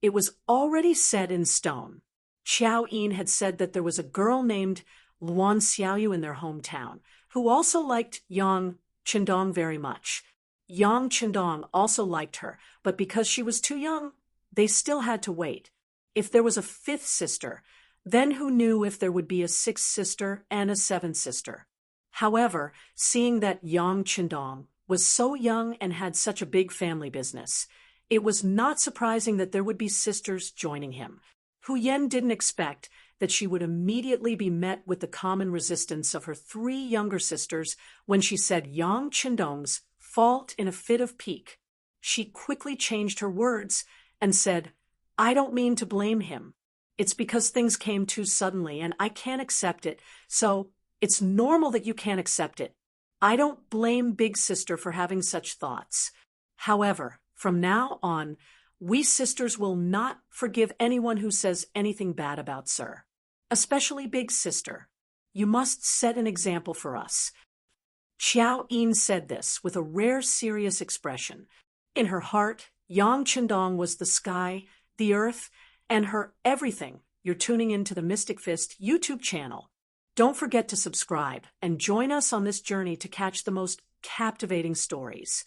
it was already set in stone. Xiao Yin had said that there was a girl named Luan Xiaoyu in their hometown, who also liked Yang Qindong very much. Yang Qindong also liked her, but because she was too young, they still had to wait. If there was a fifth sister, then who knew if there would be a sixth sister and a seventh sister? However, seeing that Yang Qindong was so young and had such a big family business, it was not surprising that there would be sisters joining him. Hu Yen didn't expect that she would immediately be met with the common resistance of her three younger sisters when she said Yang Qindong's fault in a fit of pique. She quickly changed her words and said, I don't mean to blame him. It's because things came too suddenly and I can't accept it, so it's normal that you can't accept it. I don't blame Big Sister for having such thoughts. However, from now on, we sisters will not forgive anyone who says anything bad about Sir. Especially Big Sister. You must set an example for us. Xiao Yin said this with a rare serious expression. In her heart, Yang Qindong was the sky, the earth, and her everything. You're tuning into the Mystic Fist YouTube channel. Don't forget to subscribe and join us on this journey to catch the most captivating stories.